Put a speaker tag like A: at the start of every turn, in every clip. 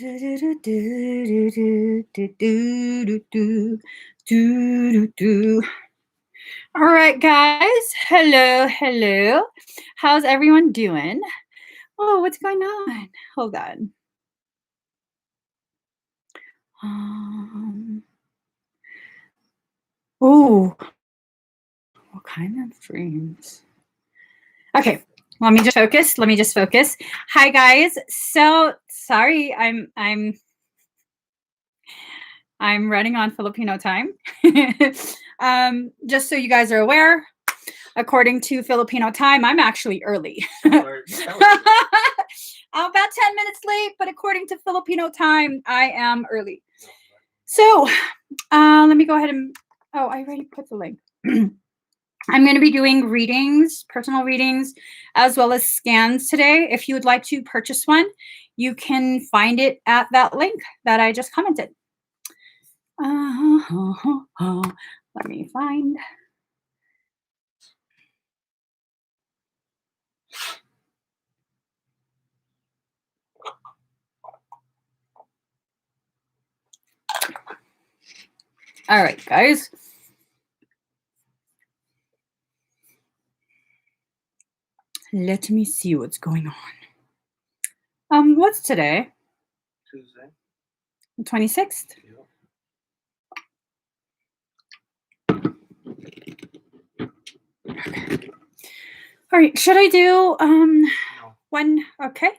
A: All right, guys. Hello, hello. How's everyone doing? Oh, what's going on? Hold on. Oh, what kind of dreams? Okay, let me just focus. Let me just focus. Hi, guys. So sorry, I'm running on Filipino time. Just so you guys are aware, according to Filipino time, I'm actually early. I'm about 10 minutes late, but according to Filipino time, I am early. So let me go ahead and, oh, I already put the link. I'm going to be doing readings, personal readings, as well as scans today. If you would like to purchase one, you can find it at that link that I just commented. Let me find. All right, guys. Let me see what's going on. What's today?
B: Tuesday.
A: The 26th? Okay. All right, should I do
B: No.
A: one? Okay.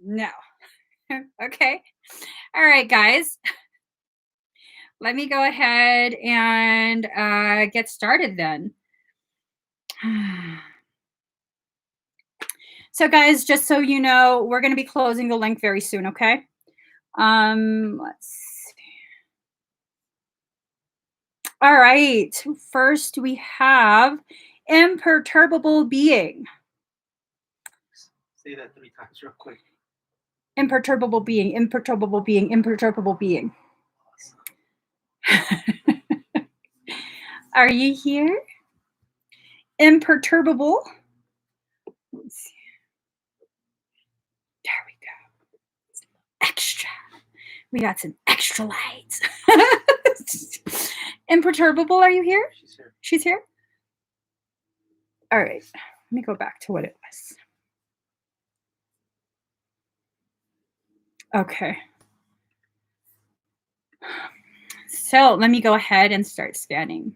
A: No. Okay. All right, guys. Let me go ahead and get started then. So, guys, just so you know, we're going to be closing the link very soon, okay? Let's see. All right. First, we have imperturbable being.
B: Say that 3 times real quick.
A: Imperturbable being, imperturbable being, imperturbable being. Are you here? Imperturbable. Let's see. There we go. Extra. We got some extra lights. Imperturbable, are you here?
B: She's here.
A: She's here? All right. Let me go back to what it was. Okay. So let me go ahead and start scanning.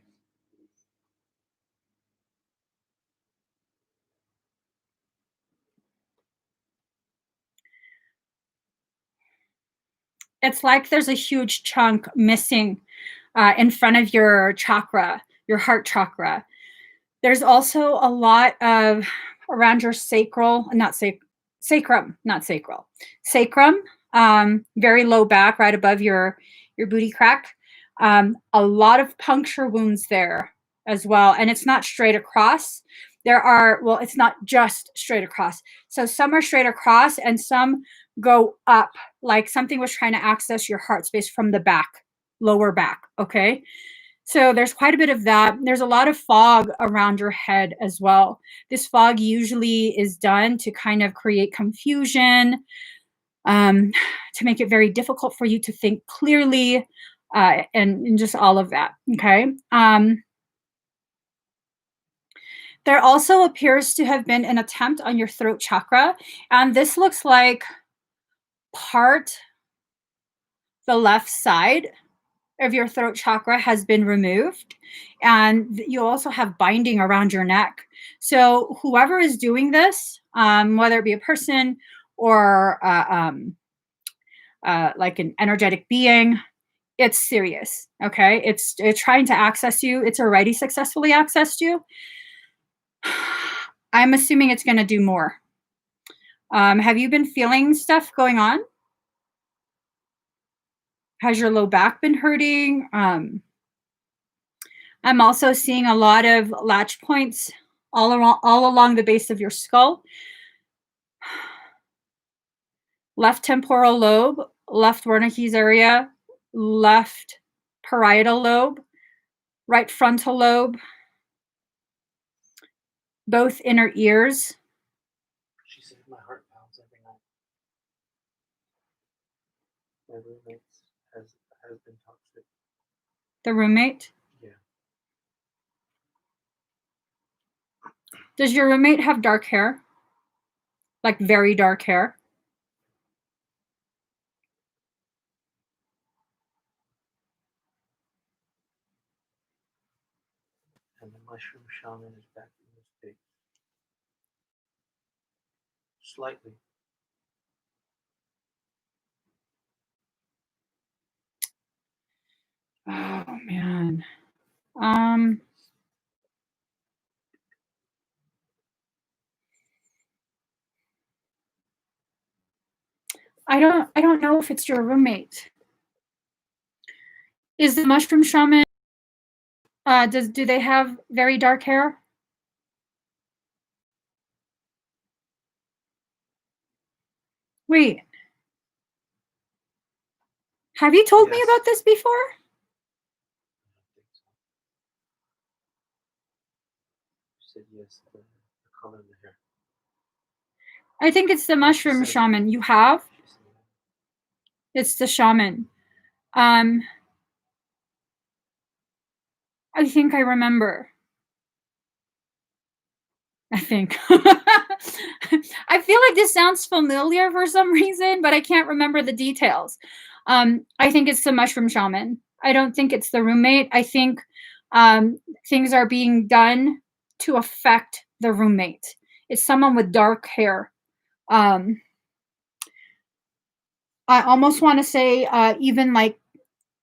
A: It's like there's a huge chunk missing in front of your chakra, your heart chakra. There's also a lot of around your sacrum, very low back, right above your booty crack. A lot of puncture wounds there as well, and it's not straight across. It's not just straight across. So some are straight across, and some go up, like something was trying to access your heart space from the back, lower back. Okay. So there's quite a bit of that. There's a lot of fog around your head as well. This fog usually is done to kind of create confusion, to make it very difficult for you to think clearly, and just all of that. Okay. There also appears to have been an attempt on your throat chakra, and this looks like part the left side of your throat chakra has been removed, and you also have binding around your neck. So whoever is doing this, whether it be a person or like an energetic being, it's serious. Okay, it's trying to access you. It's already successfully accessed you. I'm assuming it's going to do more. Have you been feeling stuff going on? Has your low back been hurting? I'm also seeing a lot of latch points all along the base of your skull. Left temporal lobe, left Wernicke's area, left parietal lobe, right frontal lobe, both inner ears.
B: She said my heart pounds every night. My roommate has been toxic.
A: The roommate?
B: Yeah.
A: Does your roommate have dark hair? Like very dark hair?
B: And the mushroom shaman is back in the States. Slightly.
A: Oh man. I don't know if it's your roommate. Is the mushroom shaman do they have very dark hair? Wait. Have you told me
B: Yes.
A: about this before?
B: I don't think so. You said yes, the color of the hair.
A: I think it's the mushroom shaman. You have?
B: She said that.
A: It's the shaman. I think I remember. I think. I feel like this sounds familiar for some reason, but I can't remember the details. I think it's the mushroom shaman. I don't think it's the roommate. I think things are being done to affect the roommate. It's someone with dark hair. I almost want to say even like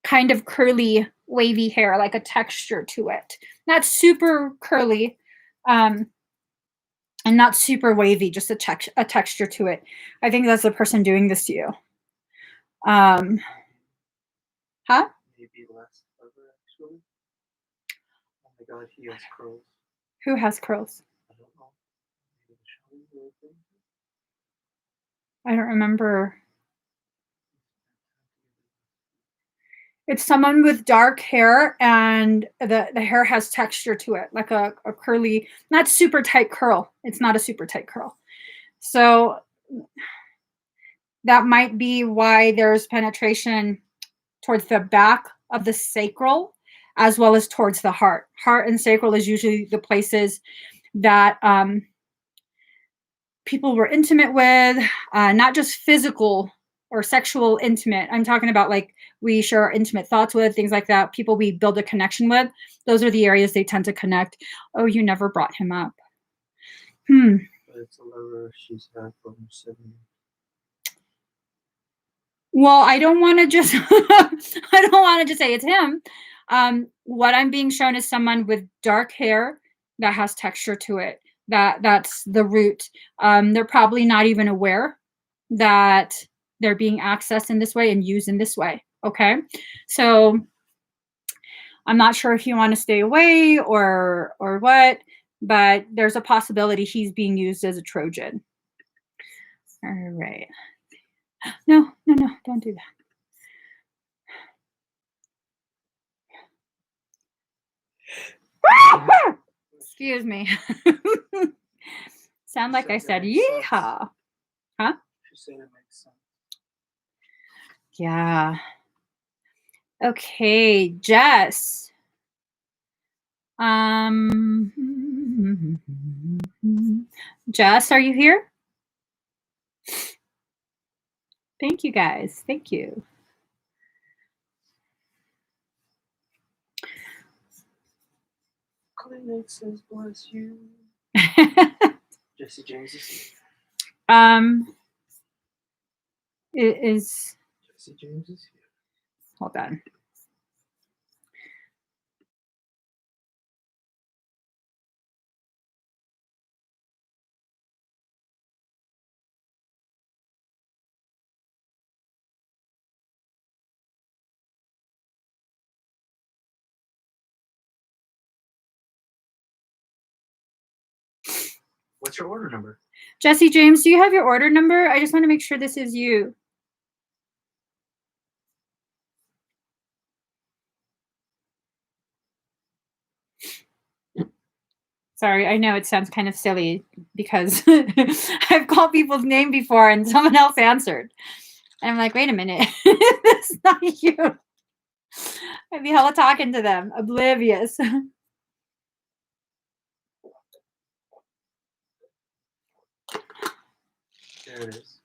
A: kind of curly, wavy hair, like a texture to it. Not super curly, and not super wavy, just a texture to it. I think that's the person doing this to you. Huh?
B: Maybe less clever, actually. Oh my god, he has curls.
A: Who has curls?
B: I don't know. Maybe the shaman will think.
A: I don't remember. It's someone with dark hair and the hair has texture to it, like a curly, not super tight curl. It's not a super tight curl. So that might be why there's penetration towards the back of the sacral as well as towards the heart. Heart and sacral is usually the places that people were intimate with, not just physical or sexual intimate. I'm talking about like we share our intimate thoughts with, things like that, people we build a connection with. Those are the areas they tend to connect. Oh, you never brought him up.
B: But it's a lover she's had for 7 years.
A: Well, I don't want to just I don't want to just say it's him. What I'm being shown is someone with dark hair that has texture to it. That's the root. They're probably not even aware that they're being accessed in this way and used in this way. Okay, so I'm not sure if you want to stay away or what, but there's a possibility he's being used as a Trojan. All right. No, don't do that. Excuse me. Sound like I said yeehaw. Huh?
B: She's saying it makes sense.
A: Yeah. Okay, Jess. Jess, are you here? Thank you, guys. Thank you.
B: Clinic says bless you. Jesse James is here.
A: It is.
B: Jesse James is here.
A: Hold on.
B: What's your order number?
A: Jesse James, do you have your order number? I just want to make sure this is you. Sorry, I know it sounds kind of silly because I've called people's name before and someone else answered. And I'm like, wait a minute. That's not you. I'd be hella talking to them, oblivious.
B: There it is.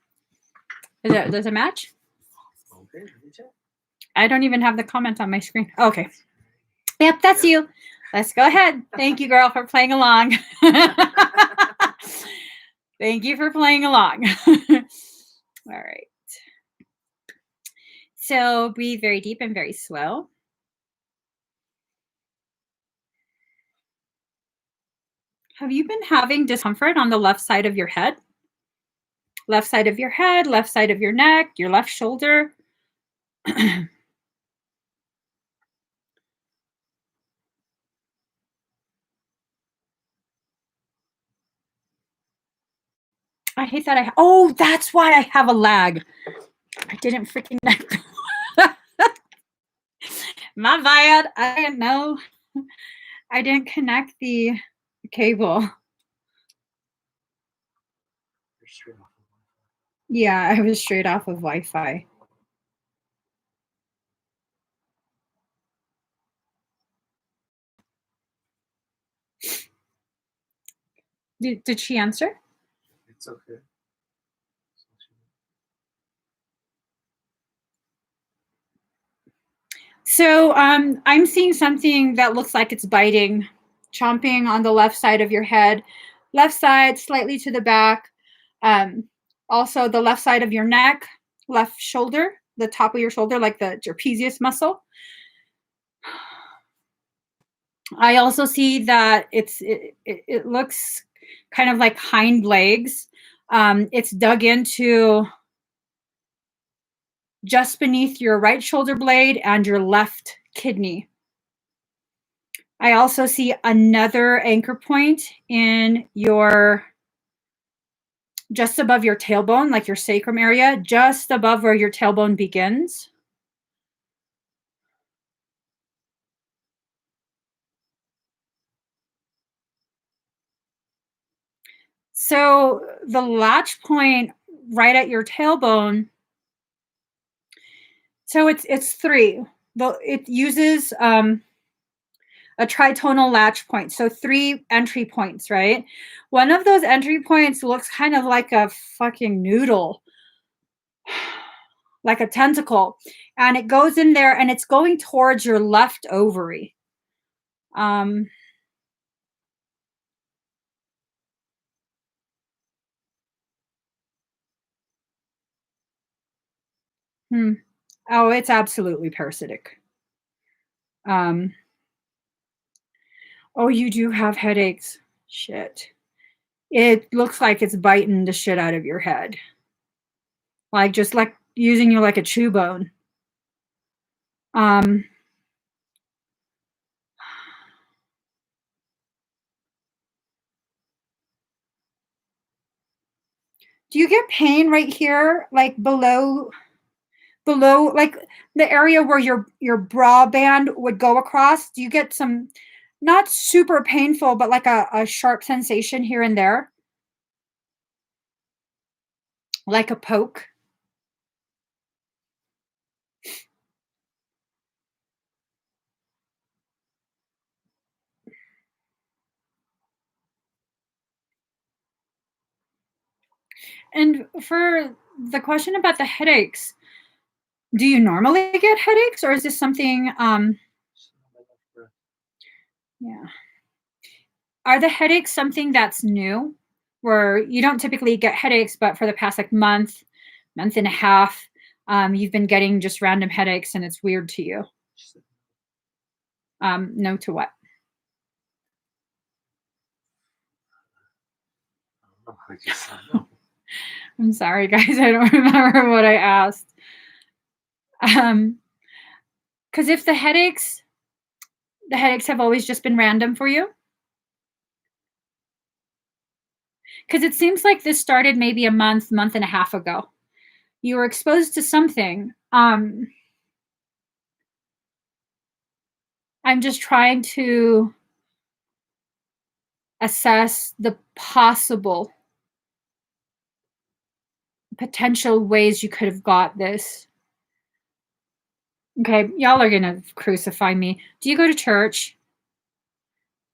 A: Does it match?
B: Okay, let me check.
A: I don't even have the comment on my screen. Okay. Yep, that's you. Let's go ahead. Thank you, girl, for playing along. Thank you for playing along. All right. So breathe very deep and very slow. Have you been having discomfort on the left side of your head? Left side of your head, left side of your neck, your left shoulder? I hate that. Oh, that's why I have a lag. I didn't freaking know. My bad. I didn't know. I didn't connect the cable. Yeah, I was straight off of Wi-Fi. Did she answer?
B: It's okay.
A: So I'm seeing something that looks like it's biting, chomping on the left side of your head, left side slightly to the back. Also the left side of your neck, left shoulder, the top of your shoulder, like the trapezius muscle. I also see that it looks kind of like hind legs. It's dug into just beneath your right shoulder blade and your left kidney. I also see another anchor point in your, just above your tailbone, like your sacrum area, just above where your tailbone begins. So the latch point right at your tailbone, so it's three. It uses a tritonal latch point, so 3 entry points, right? One of those entry points looks kind of like a fucking noodle, like a tentacle, and it goes in there and it's going towards your left ovary. Oh, it's absolutely parasitic. Oh, you do have headaches. Shit. It looks like it's biting the shit out of your head. Like just like using you like a chew bone. Do you get pain right here, like below like the area where your bra band would go across? Do you get some, not super painful, but like a sharp sensation here and there? Like a poke? And for the question about the headaches, do you normally get headaches, or is this something yeah. Are the headaches something that's new, where you don't typically get headaches, but for the past like month and a half, you've been getting just random headaches and it's weird to you? No to what?
B: I just know.
A: I'm sorry, guys. I don't remember what I asked. Because if the headaches have always just been random for you. Because it seems like this started maybe a month and a half ago. You were exposed to something. I'm just trying to assess the possible potential ways you could have got this. Okay, y'all are gonna crucify me. Do you go to church?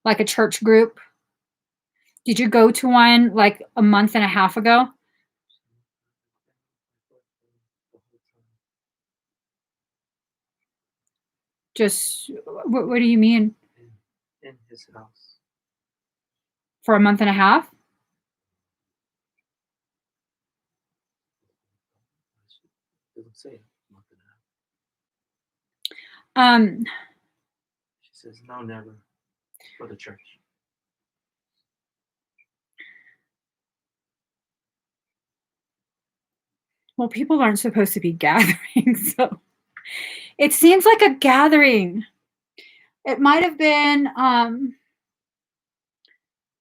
A: Like a church group? Did you go to one like a month and a half ago? Just, what do you mean?
B: In his house.
A: For a month and a half?
B: Doesn't say a month and a half.
A: Um,
B: She says no, never for the church.
A: well, people aren't supposed to be gathering, so it seems like a gathering. It might have been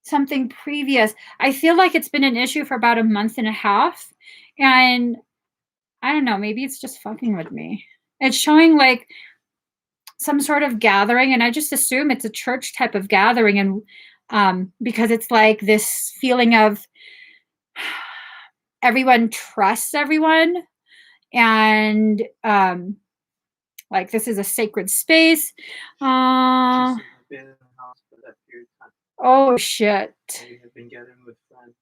A: something previous. I feel like it's been an issue for about a month and a half, and I don't know, maybe it's just fucking with me. It's showing like some sort of gathering, and I just assume it's a church type of gathering, and because it's like this feeling of everyone trusts everyone, and like this is a sacred space.
B: I've been in the house for that period of time.
A: Oh shit.
B: We have been gathering with friends.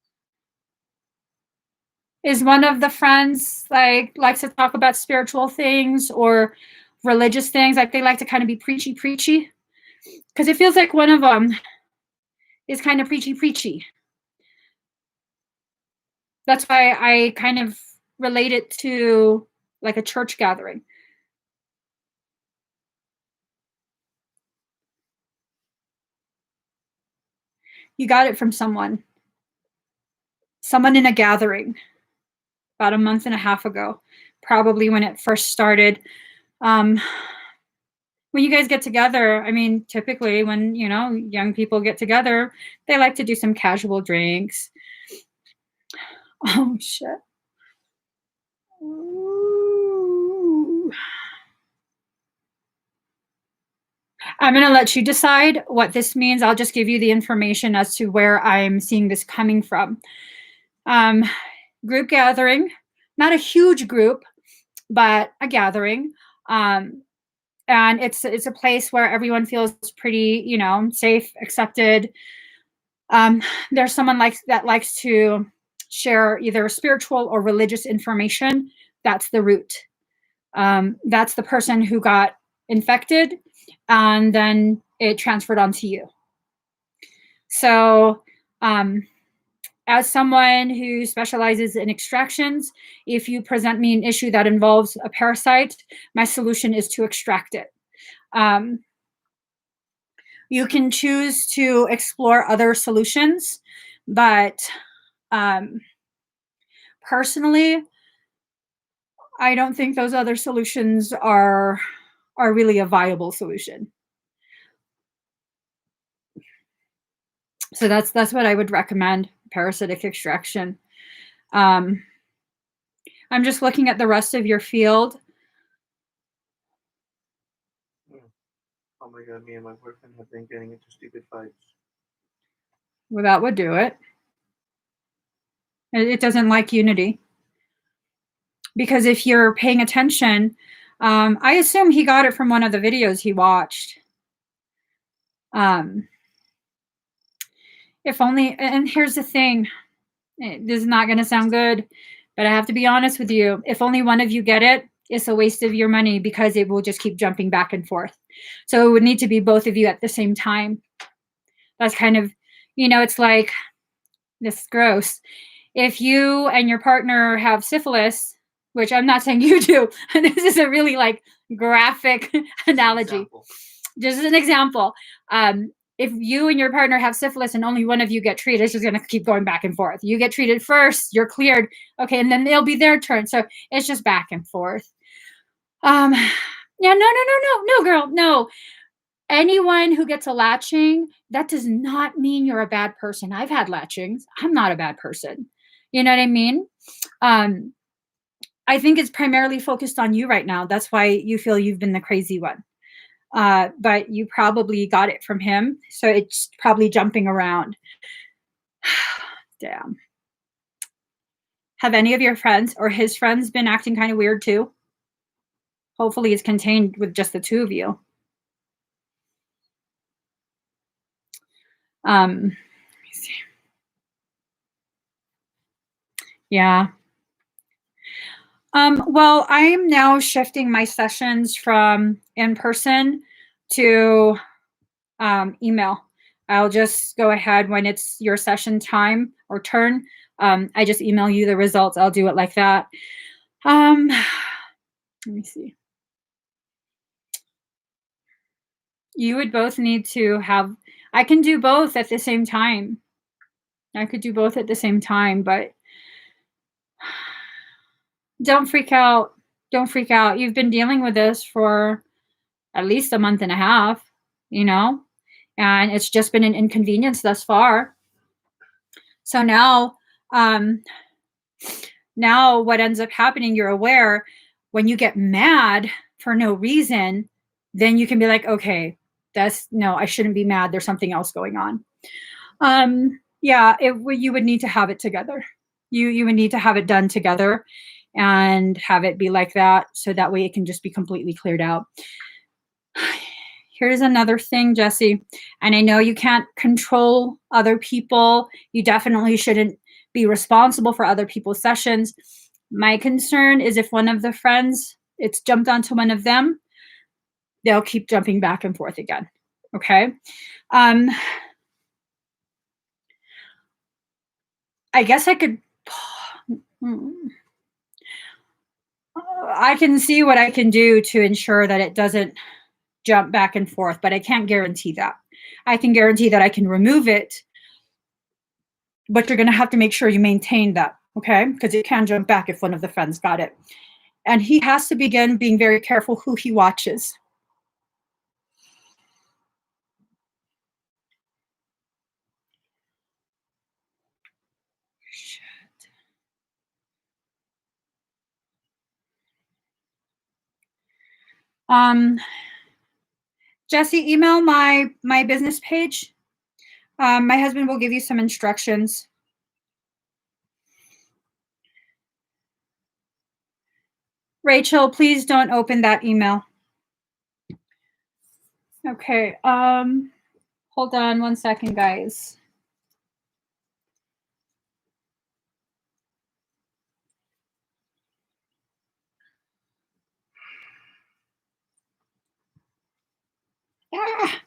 A: Is one of the friends like likes to talk about spiritual things or religious things? Like they like to kind of be preachy? Because it feels like one of them is kind of preachy. That's why I kind of relate it to like a church gathering. You got it from someone in a gathering about a month and a half ago, probably when it first started. When you guys get together, I mean, typically when, young people get together, they like to do some casual drinks. Oh, shit. Ooh. I'm going to let you decide what this means. I'll just give you the information as to where I'm seeing this coming from. Group gathering, not a huge group, but a gathering. And it's a place where everyone feels pretty, safe, accepted. There's someone that likes to share either spiritual or religious information. That's the root. That's the person who got infected, and then it transferred onto you. So, as someone who specializes in extractions, if you present me an issue that involves a parasite, my solution is to extract it. You can choose to explore other solutions, but personally, I don't think those other solutions are really a viable solution. So that's what I would recommend, parasitic extraction. I'm just looking at the rest of your field.
B: Oh my God, me and my boyfriend have been getting into stupid fights.
A: Well, that would do it. It doesn't like unity. Because if you're paying attention, I assume he got it from one of the videos he watched. If only, and here's the thing, this is not going to sound good, but I have to be honest with you. If only one of you get it, it's a waste of your money because it will just keep jumping back and forth. So it would need to be both of you at the same time. That's kind of, it's like, this is gross. If you and your partner have syphilis, which I'm not saying you do, this is a really like graphic analogy. Just as an example. If you and your partner have syphilis and only one of you get treated, it's just going to keep going back and forth. You get treated first, you're cleared. Okay, and then it'll be their turn. So it's just back and forth. Yeah, no, girl, no. Anyone who gets a latching, that does not mean you're a bad person. I've had latchings. I'm not a bad person. You know what I mean? I think it's primarily focused on you right now. That's why you feel you've been the crazy one. But you probably got it from him. So it's probably jumping around. Damn. Have any of your friends or his friends been acting kind of weird too? Hopefully it's contained with just the two of you. Let me see. Yeah. Well, I am now shifting my sessions from in person to email. I'll just go ahead when it's your session time or turn. I just email you the results. I'll do it like that. Let me see. You would both need to have, I can do both at the same time. I could do both at the same time, but don't freak out. Don't freak out. You've been dealing with this for at least a month and a half, you know, and it's just been an inconvenience thus far. So now, now what ends up happening, you're aware when you get mad for no reason, then you can be like, okay, no, I shouldn't be mad. There's something else going on. Yeah, you would need to have it together. You would need to have it done together and have it be like that. So that way it can just be completely cleared out. Here's another thing, Jesse, and I know you can't control other people. You definitely shouldn't be responsible for other people's sessions. My concern is if one of the friends, it's jumped onto one of them, they'll keep jumping back and forth again. Okay. I guess I could, I can see what I can do to ensure that it doesn't jump back and forth, but I can't guarantee that. I can guarantee that I can remove it, but you're going to have to make sure you maintain that, okay? Because it can jump back if one of the friends got it. And he has to begin being very careful who he watches. Jesse, email my business page. My husband will give you some instructions. Rachel, please don't open that email. Okay, hold on 1 second, guys. Ah.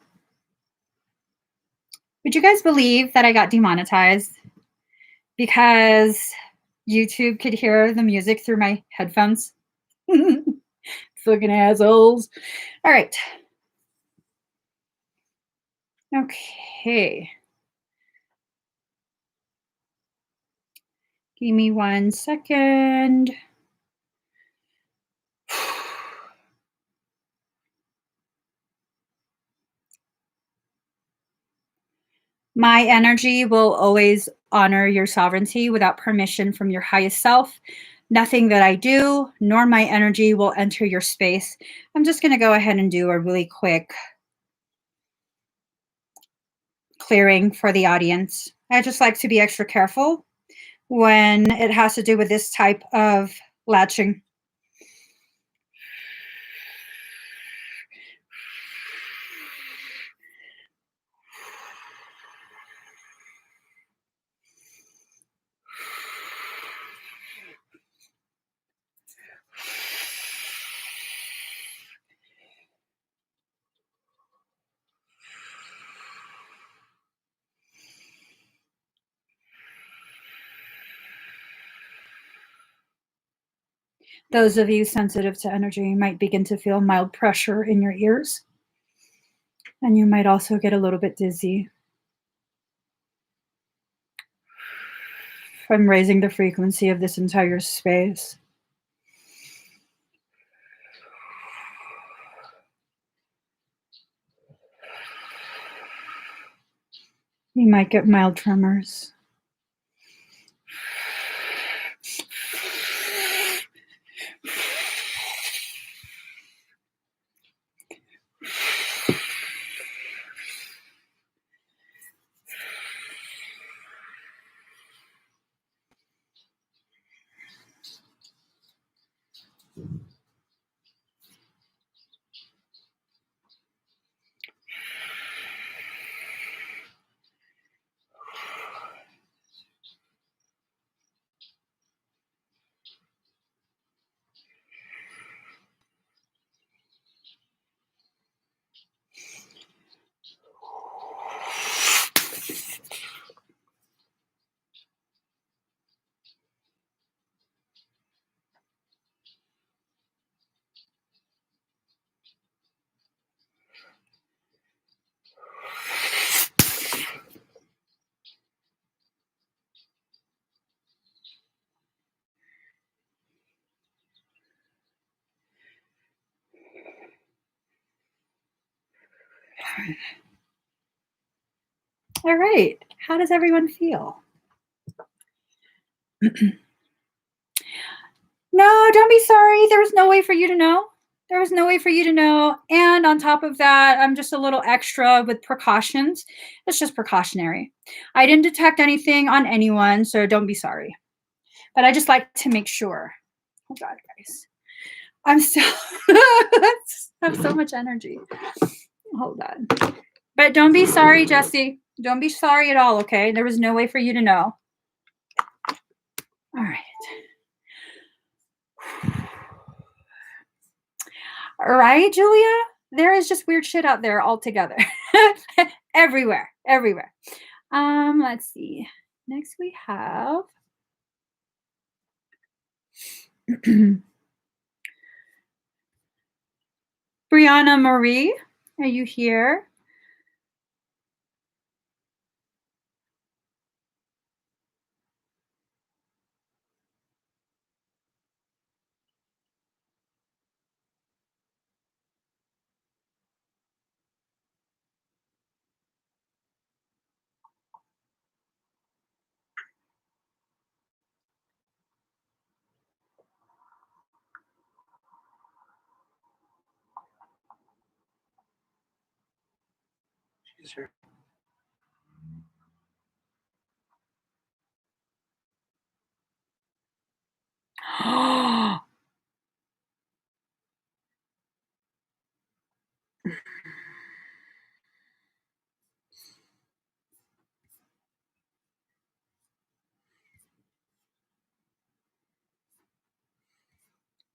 A: Would you guys believe that I got demonetized because YouTube could hear the music through my headphones? Fucking assholes. All right. Okay. Give me 1 second. My energy will always honor your sovereignty without permission from your highest self. Nothing that I do, nor my energy will enter your space. I'm just going to go ahead and do a really quick clearing for the audience. I just like to be extra careful when it has to do with this type of latching. Those of you sensitive to energy might begin to feel mild pressure in your ears, and you might also get a little bit dizzy from raising the frequency of this entire space. You might get mild tremors. All right. How does everyone feel? No, don't be sorry. There was no way for you to know. There was no way for you to know. And on top of that, I'm just a little extra with precautions. It's just precautionary. I didn't detect anything on anyone, so don't be sorry. But I just like to make sure. Oh God, guys. I'm still I have so much energy. Hold on. But don't be sorry, Jesse. Don't be sorry at all, okay? There was no way for you to know. All right. All right, Julia? There is just weird shit out there altogether. Everywhere. Let's see. Next we have Brianna Marie. Are you here?
B: She's here.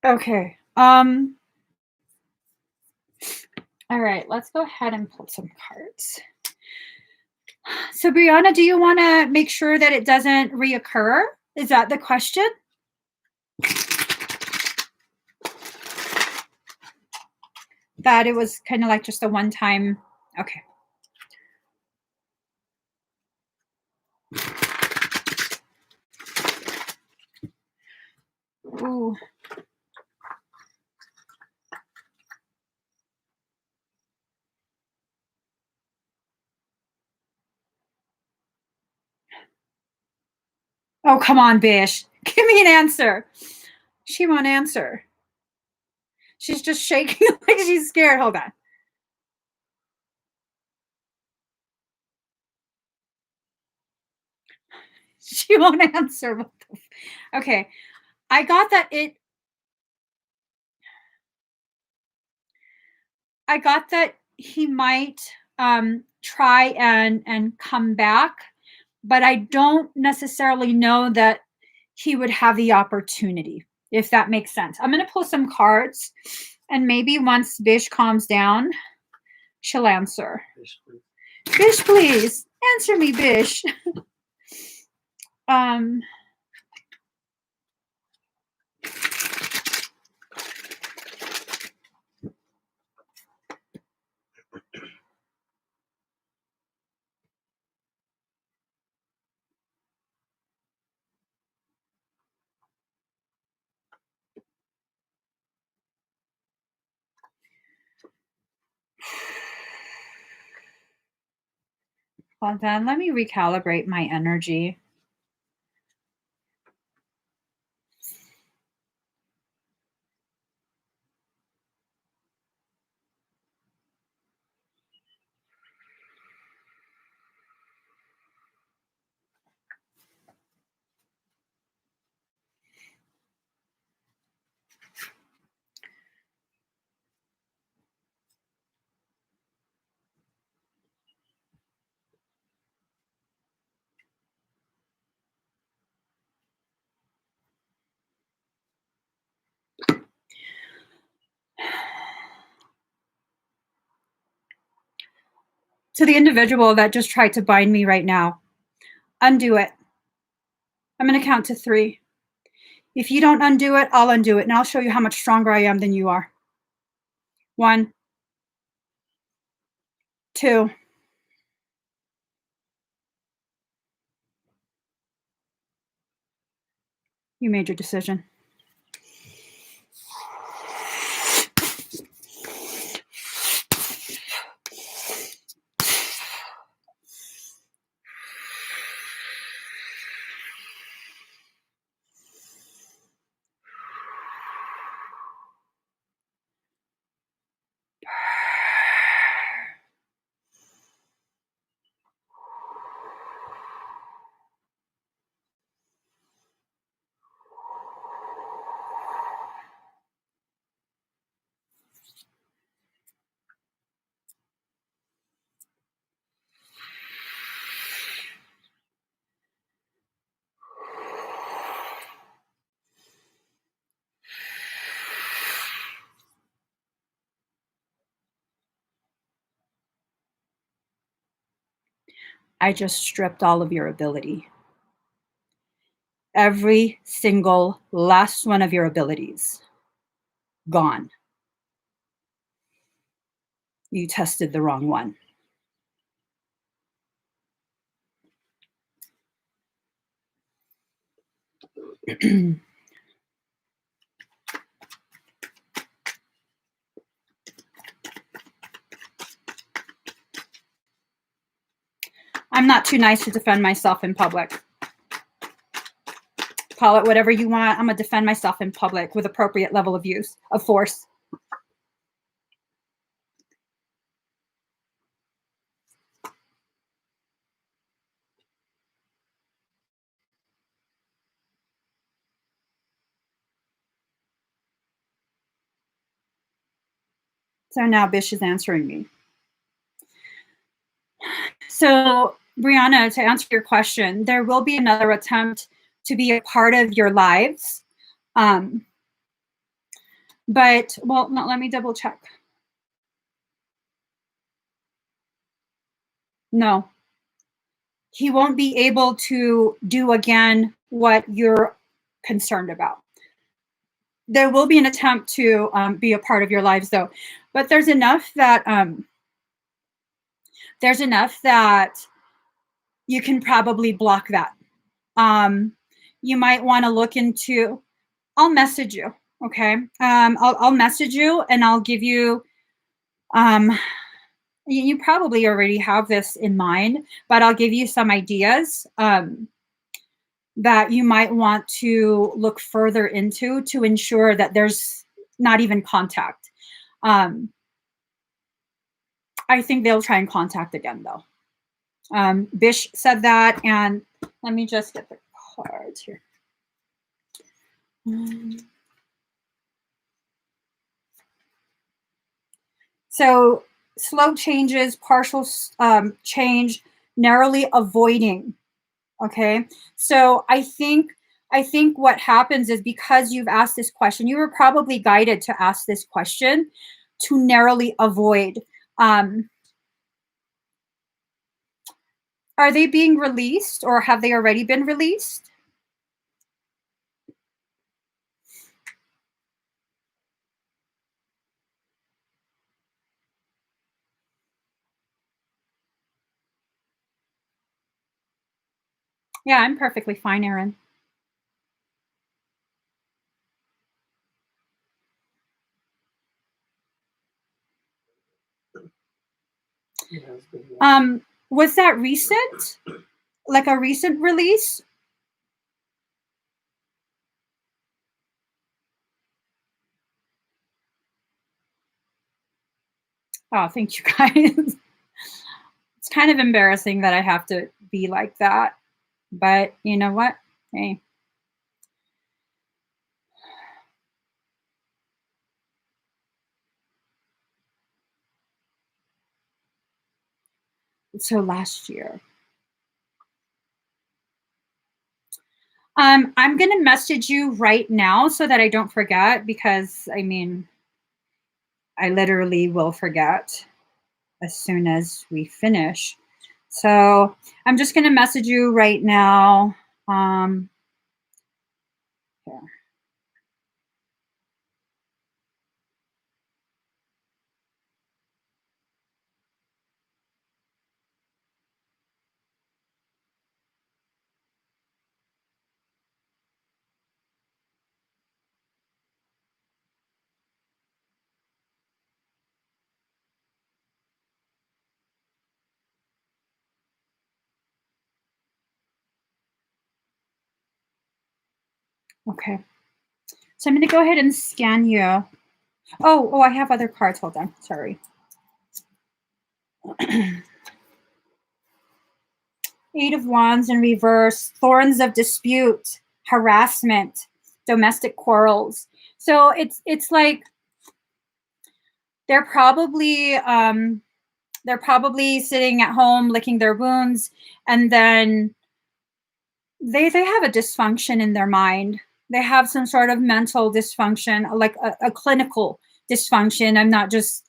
A: Okay. All right, let's go ahead and pull some cards. So Brianna, do you want to make sure that it doesn't reoccur? Is that the question? That it was kind of like just a one-time, okay. Ooh. Oh, come on, Bish. Give me an answer. She won't answer. She's just shaking like she's scared. Hold on. She won't answer. Okay. I got that he might try and come back, but I don't necessarily know that he would have the opportunity, if that makes sense. I'm going to pull some cards, and maybe once Bish calms down, she'll answer. Bish, please. Answer me, Bish. Hold on, let me recalibrate my energy. To the individual that just tried to bind me right now, undo it. I'm going to count to 3. If you don't undo it, I'll undo it, and I'll show you how much stronger I am than you are. 1, 2. You made your decision. I just stripped all of your ability. Every single last one of your abilities. Gone. You tested the wrong one. I'm not too nice to defend myself in public. Call it whatever you want. I'm going to defend myself in public with appropriate level of use of force. So now Bish is answering me. So, Brianna, to answer your question, there will be another attempt to be a part of your lives. But, well, no, let me double check. No. He won't be able to do again what you're concerned about. There will be an attempt to be a part of your lives, though. But there's enough that you can probably block that. You might want to look into. I'll message you. Okay. I'll message you and I'll give you. You probably already have this in mind, but I'll give you some ideas that you might want to look further into to ensure that there's not even contact. I think they'll try and contact again, though. Bish said that, and let me just get the cards here. So slow changes, partial change, narrowly avoiding. Okay, so I think what happens is because you've asked this question, you were probably guided to ask this question to narrowly avoid. Are they being released or have they already been released? Yeah, I'm perfectly fine, Erin. Was that recent? Like a recent release? Oh, thank you guys. It's kind of embarrassing that I have to be like that. But you know what? Hey. So last year. I'm going to message you right now so that I don't forget because, I mean, I literally will forget as soon as we finish. So I'm just going to message you right now. Here. Okay. So I'm going to go ahead and scan you. Oh, I have other cards. Hold on. Sorry. Eight of Wands in reverse, thorns of dispute, harassment, domestic quarrels. So it's like they're probably sitting at home licking their wounds, and then they have a dysfunction in their mind. They have some sort of mental dysfunction, like a clinical dysfunction. I'm not just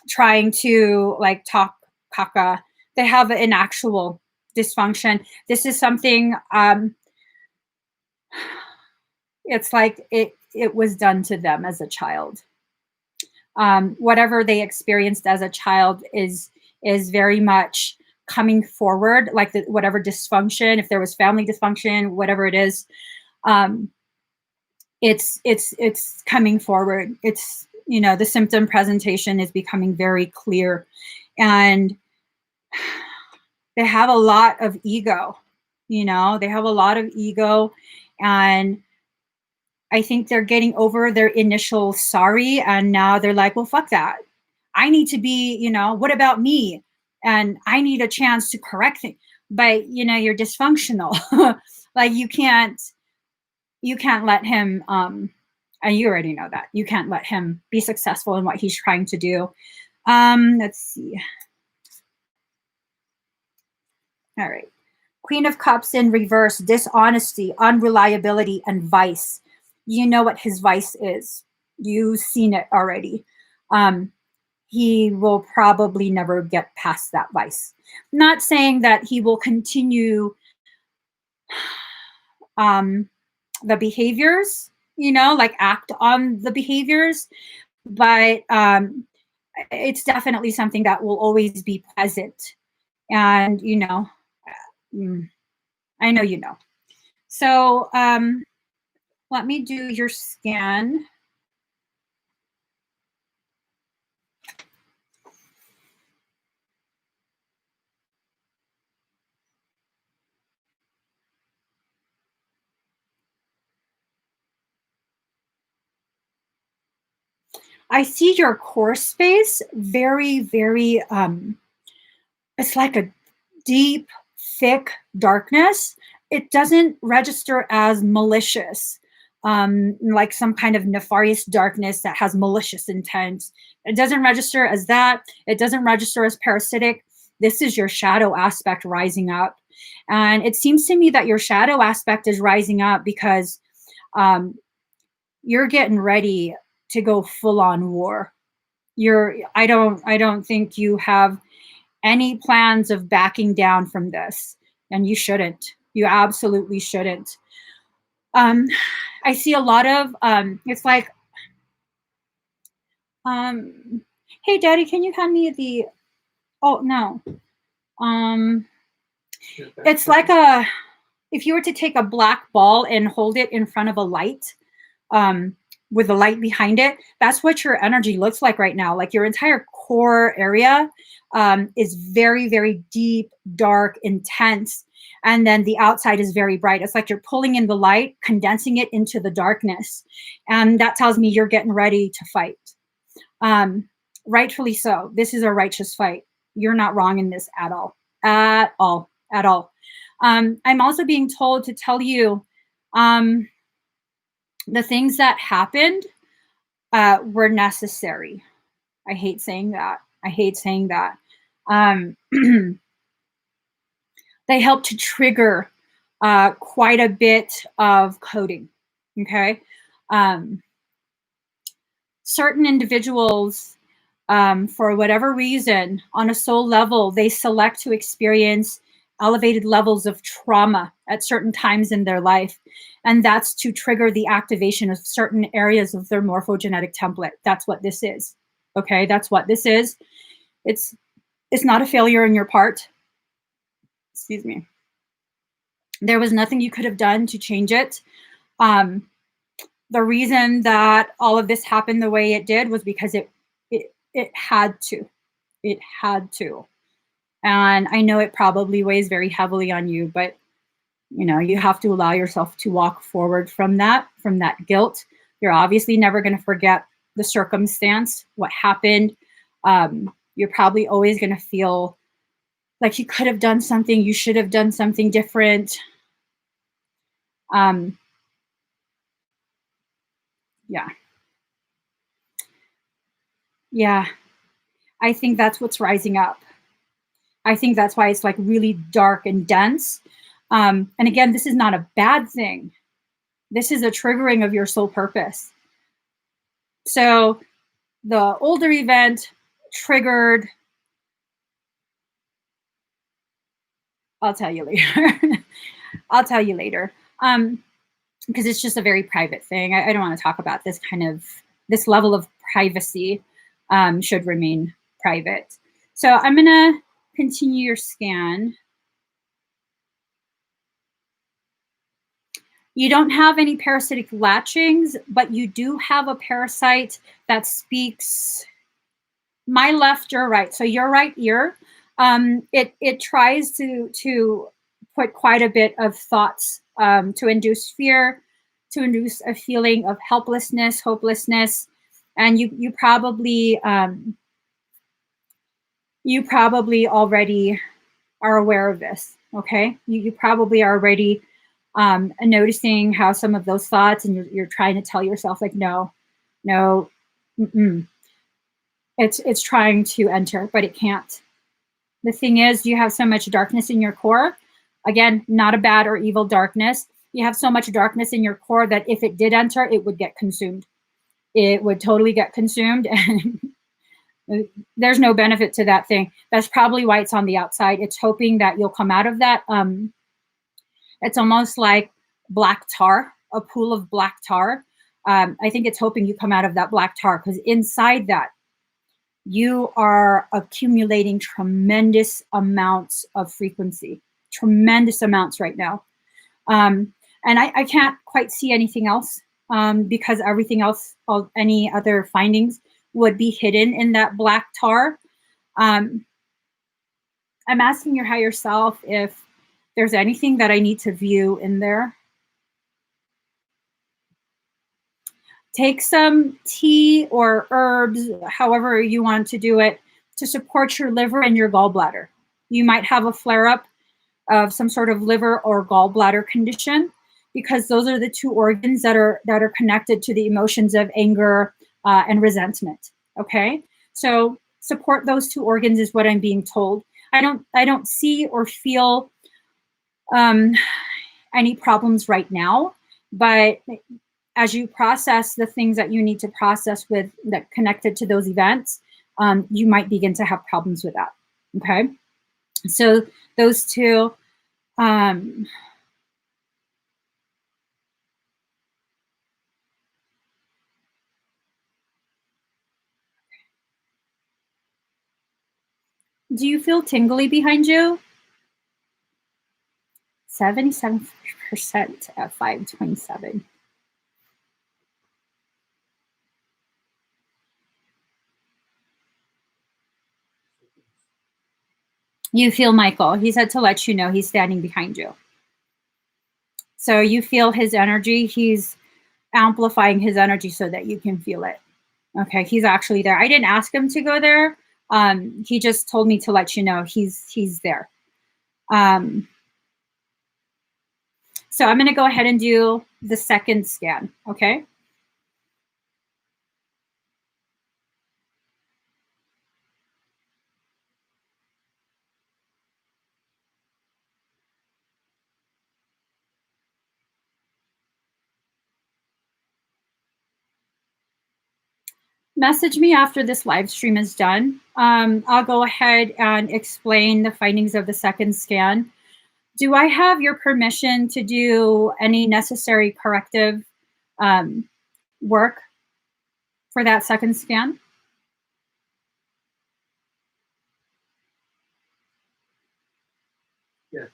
A: trying to like talk caca. They have an actual dysfunction. This is something, it's like it was done to them as a child. Whatever they experienced as a child is very much coming forward, like whatever dysfunction, if there was family dysfunction, whatever it is, it's coming forward. It's, you know, the symptom presentation is becoming very clear, and they have a lot of ego, you know, they have a lot of ego, and I think they're getting over their initial sorry, and now they're like, well, fuck that. I need to be, you know, what about me? And I need a chance to correct things. But, you know, you're dysfunctional. Like you can't let him, and you already know that. You can't let him be successful in what he's trying to do. Let's see. All right. Queen of Cups in reverse, dishonesty, unreliability, and vice. You know what his vice is. You've seen it already. He will probably never get past that vice. Not saying that he will continue the behaviors, you know, like act on the behaviors, but it's definitely something that will always be present. And, you know, I know you know. So let me do your scan. I see your core space very, very, it's like a deep, thick darkness. It doesn't register as malicious, like some kind of nefarious darkness that has malicious intent. It doesn't register as that. It doesn't register as parasitic. This is your shadow aspect rising up. And it seems to me that your shadow aspect is rising up because you're getting ready to go full on war. I don't think you have any plans of backing down from this, and you shouldn't. You absolutely shouldn't. I see a lot of it's like, hey daddy, can you hand me the, oh no, it's like if you were to take a black ball and hold it in front of a light, with the light behind it, that's what your energy looks like right now. Like your entire core area is very, very deep, dark, intense. And then the outside is very bright. It's like you're pulling in the light, condensing it into the darkness. And that tells me you're getting ready to fight. Rightfully so. This is a righteous fight. You're not wrong in this at all. At all. At all. I'm also being told to tell you, the things that happened were necessary. I hate saying that. I hate saying that. They help to trigger quite a bit of coding. Okay. Certain individuals, for whatever reason, on a soul level, they select to experience elevated levels of trauma at certain times in their life. And that's to trigger the activation of certain areas of their morphogenetic template. That's what this is. Okay, that's what this is. It's not a failure on your part. Excuse me. There was nothing you could have done to change it. The reason that all of this happened the way it did was because it had to. It had to. And I know it probably weighs very heavily on you, but you know, you have to allow yourself to walk forward from that guilt. You're obviously never going to forget the circumstance, what happened. You're probably always going to feel like you could have done something, you should have done something different. Yeah. Yeah. I think that's what's rising up. I think that's why it's like really dark and dense. And again, this is not a bad thing. This is a triggering of your soul purpose. So the older event triggered I'll tell you later. I'll tell you later. Because it's just a very private thing. I don't want to talk about this this level of privacy should remain private. So I'm going to continue your scan. You don't have any parasitic latchings, but you do have a parasite that speaks my left, your right. So your right ear, it tries to put quite a bit of thoughts to induce fear, to induce a feeling of helplessness, hopelessness, and you probably already are aware of this. Okay, you probably are already noticing how some of those thoughts, and you're trying to tell yourself like, no, it's trying to enter, but it can't. The thing is, you have so much darkness in your core. Again, not a bad or evil darkness. You have so much darkness in your core that if it did enter, it would get consumed. It would totally get consumed, and there's no benefit to that thing. That's probably why it's on the outside. It's hoping that you'll come out of that. It's almost like black tar, a pool of black tar. I think it's hoping you come out of that black tar, because inside that, you are accumulating tremendous amounts of frequency, tremendous amounts right now. And I can't quite see anything else because everything else, any other findings would be hidden in that black tar. I'm asking your higher self if there's anything that I need to view in there. Take some tea or herbs, however you want to do it, to support your liver and your gallbladder. You might have a flare-up of some sort of liver or gallbladder condition, because those are the two organs that are connected to the emotions of anger and resentment. Okay, so support those two organs is what I'm being told. I don't see or feel any problems right now, but as you process the things that you need to process with that connected to those events, you might begin to have problems with that. Okay, so those two. Do you feel tingly behind you? 77% at 527. You feel Michael. He said to let you know he's standing behind you. So you feel his energy. He's amplifying his energy so that you can feel it. Okay, he's actually there. I didn't ask him to go there. He just told me to let you know he's there. So I'm going to go ahead and do the second scan. Okay. Message me after this live stream is done. I'll go ahead and explain the findings of the second scan. Do I have your permission to do any necessary corrective work for that second scan?
B: Yes.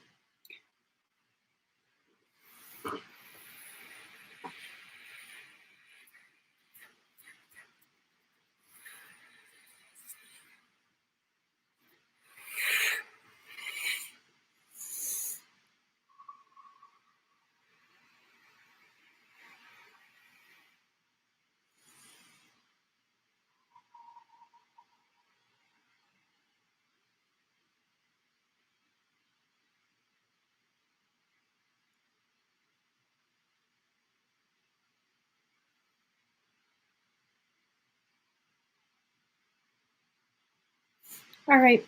A: All right.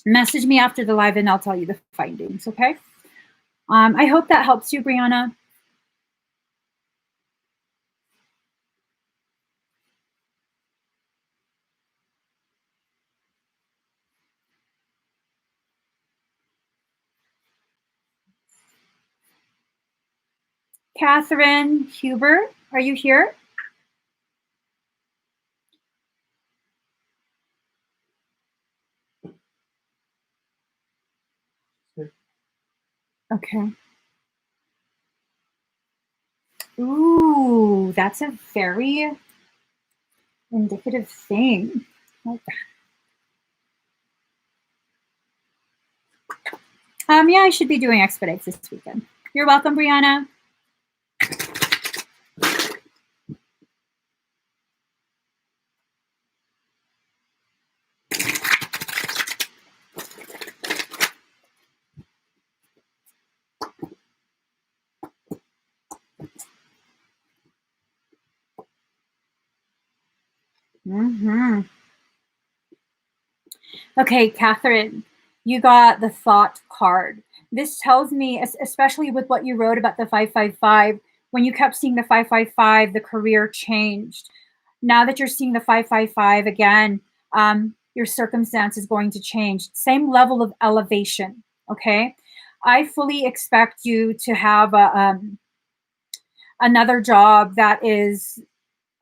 A: Message me after the live and I'll tell you the findings, okay? I hope that helps you, Brianna. Catherine Huber, are you here? Okay. Ooh, that's a very indicative thing. Yeah, I should be doing expedites this weekend. You're welcome, Brianna. Mm-hmm. Okay, Catherine, you got the thought card. This tells me, especially with what you wrote about the 555, when you kept seeing the 555, the career changed. Now that you're seeing the 555 again, your circumstance is going to change. Same level of elevation, okay? I fully expect you to have another job that is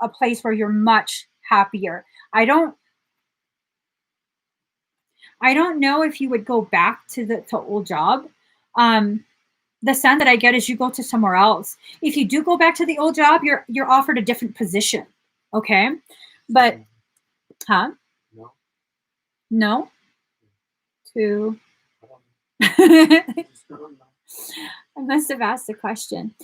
A: a place where you're much happier. I don't know if you would go back to the old job. The sense that I get is you go to somewhere else. If you do go back to the old job, you're offered a different position. Okay. But huh?
B: No.
A: No? To
B: I don't know.
A: I must have asked the question.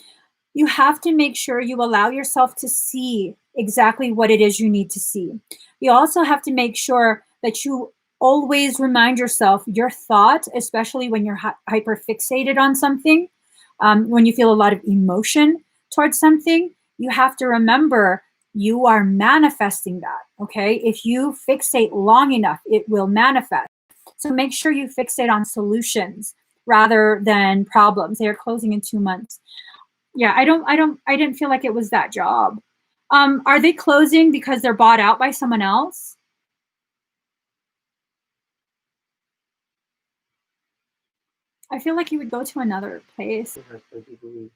A: You have to make sure you allow yourself to see exactly what it is you need to see. You also have to make sure that you always remind yourself your thought, especially when you're hyper fixated on something, when you feel a lot of emotion towards something, you have to remember you are manifesting that. Okay. If you fixate long enough, it will manifest. So make sure you fixate on solutions rather than problems. They are closing in 2 months. Yeah, I didn't feel like it was that job. Are they closing because they're bought out by someone else? I feel like you would go to another place.
B: Yes, I do believe.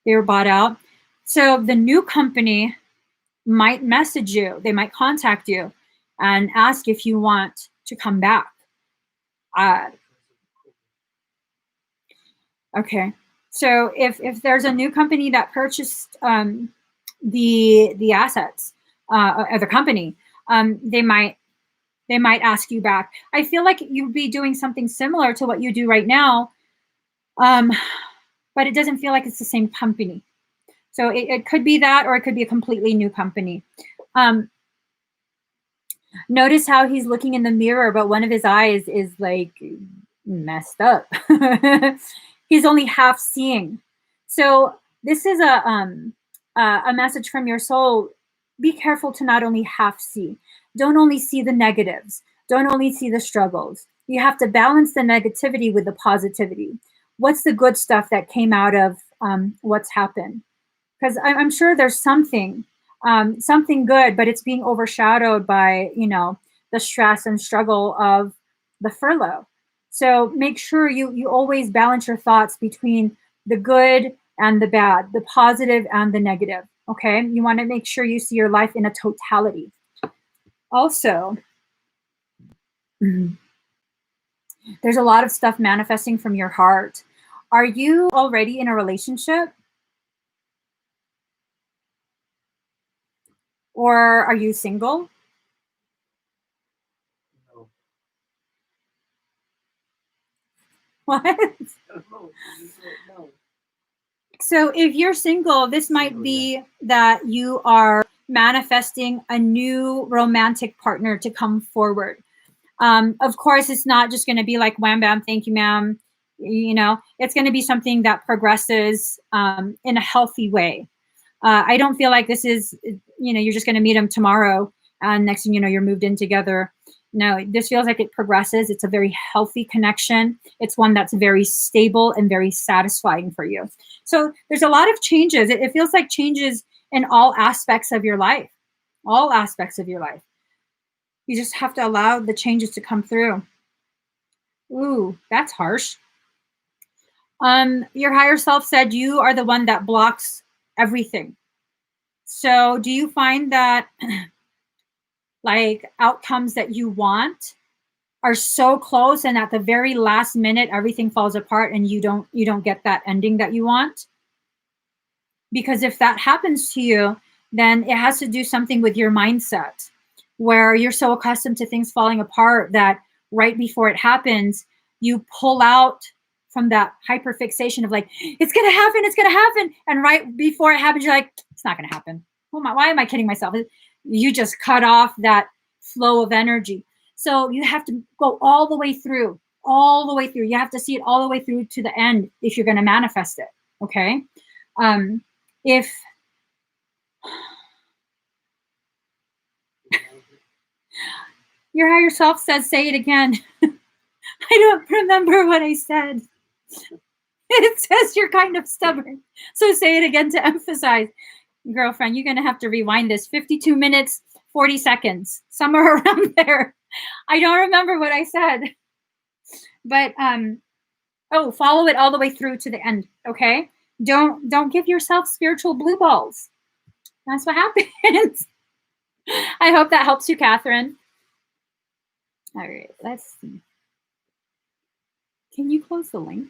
A: They were bought out. So the new company might message you, they might contact you and ask if you want to come back. Okay. So if there's a new company that purchased the assets of the company, they might ask you back. I feel like you'd be doing something similar to what you do right now, but it doesn't feel like it's the same company. So it could be that, or it could be a completely new company. Notice how he's looking in the mirror, but one of his eyes is like messed up. He's only half seeing. So this is a message from your soul. Be careful to not only half see. Don't only see the negatives. Don't only see the struggles. You have to balance the negativity with the positivity. What's the good stuff that came out of what's happened? Because I'm sure there's something good, but it's being overshadowed by the stress and struggle of the furlough. So make sure you always balance your thoughts between the good and the bad, the positive and the negative. Okay, you want to make sure you see your life in a totality. Also, there's a lot of stuff manifesting from your heart. Are you already in a relationship? Or are you single?
B: No.
A: What?
B: I don't know. No.
A: So if you're single, this might be that you are manifesting a new romantic partner to come forward. Of course, it's not just going to be like wham bam, thank you, ma'am. It's going to be something that progresses in a healthy way. I don't feel like this is, you're just going to meet them tomorrow and next thing you know, you're moved in together. No, this feels like it progresses. It's a very healthy connection. It's one that's very stable and very satisfying for you. So there's a lot of changes. It feels like changes in all aspects of your life, all aspects of your life. You just have to allow the changes to come through. Ooh, that's harsh. Your higher self said you are the one that blocks everything. So do you find that like outcomes that you want are so close and at the very last minute everything falls apart and you don't get that ending that you want? Because if that happens to you, then it has to do something with your mindset, where you're so accustomed to things falling apart that right before it happens, you pull out from that hyperfixation of like, it's going to happen, it's going to happen. And right before it happens, you're like, it's not going to happen. Why am I kidding myself? You just cut off that flow of energy. So you have to go all the way through, all the way through. You have to see it all the way through to the end if you're going to manifest it. Okay. If your higher self says, say it again. I don't remember what I said. It says you're kind of stubborn. So say it again to emphasize. Girlfriend, you're going to have to rewind this. 52 minutes, 40 seconds, somewhere around there. I don't remember what I said. But, follow it all the way through to the end, okay? Don't give yourself spiritual blue balls. That's what happens. I hope that helps you, Catherine. All right, let's see. Can you close the link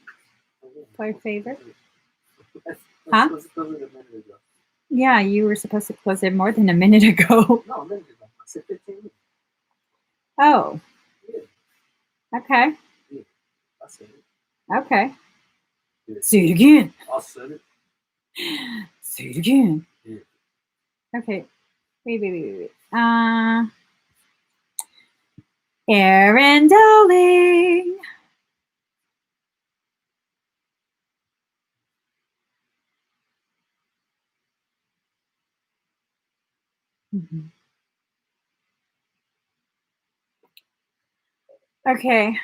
A: for a favor? Huh? Yeah, you were supposed to close it more than a minute ago.
B: No, a minute ago. I said 15 minutes.
A: Oh.
B: Yeah.
A: Okay.
B: Yeah, I said it.
A: Okay.
B: Yeah.
A: Say it again.
B: I said it.
A: Say it again.
B: Yeah.
A: Okay. Wait. Erin, darling. Mm-hmm. Okay.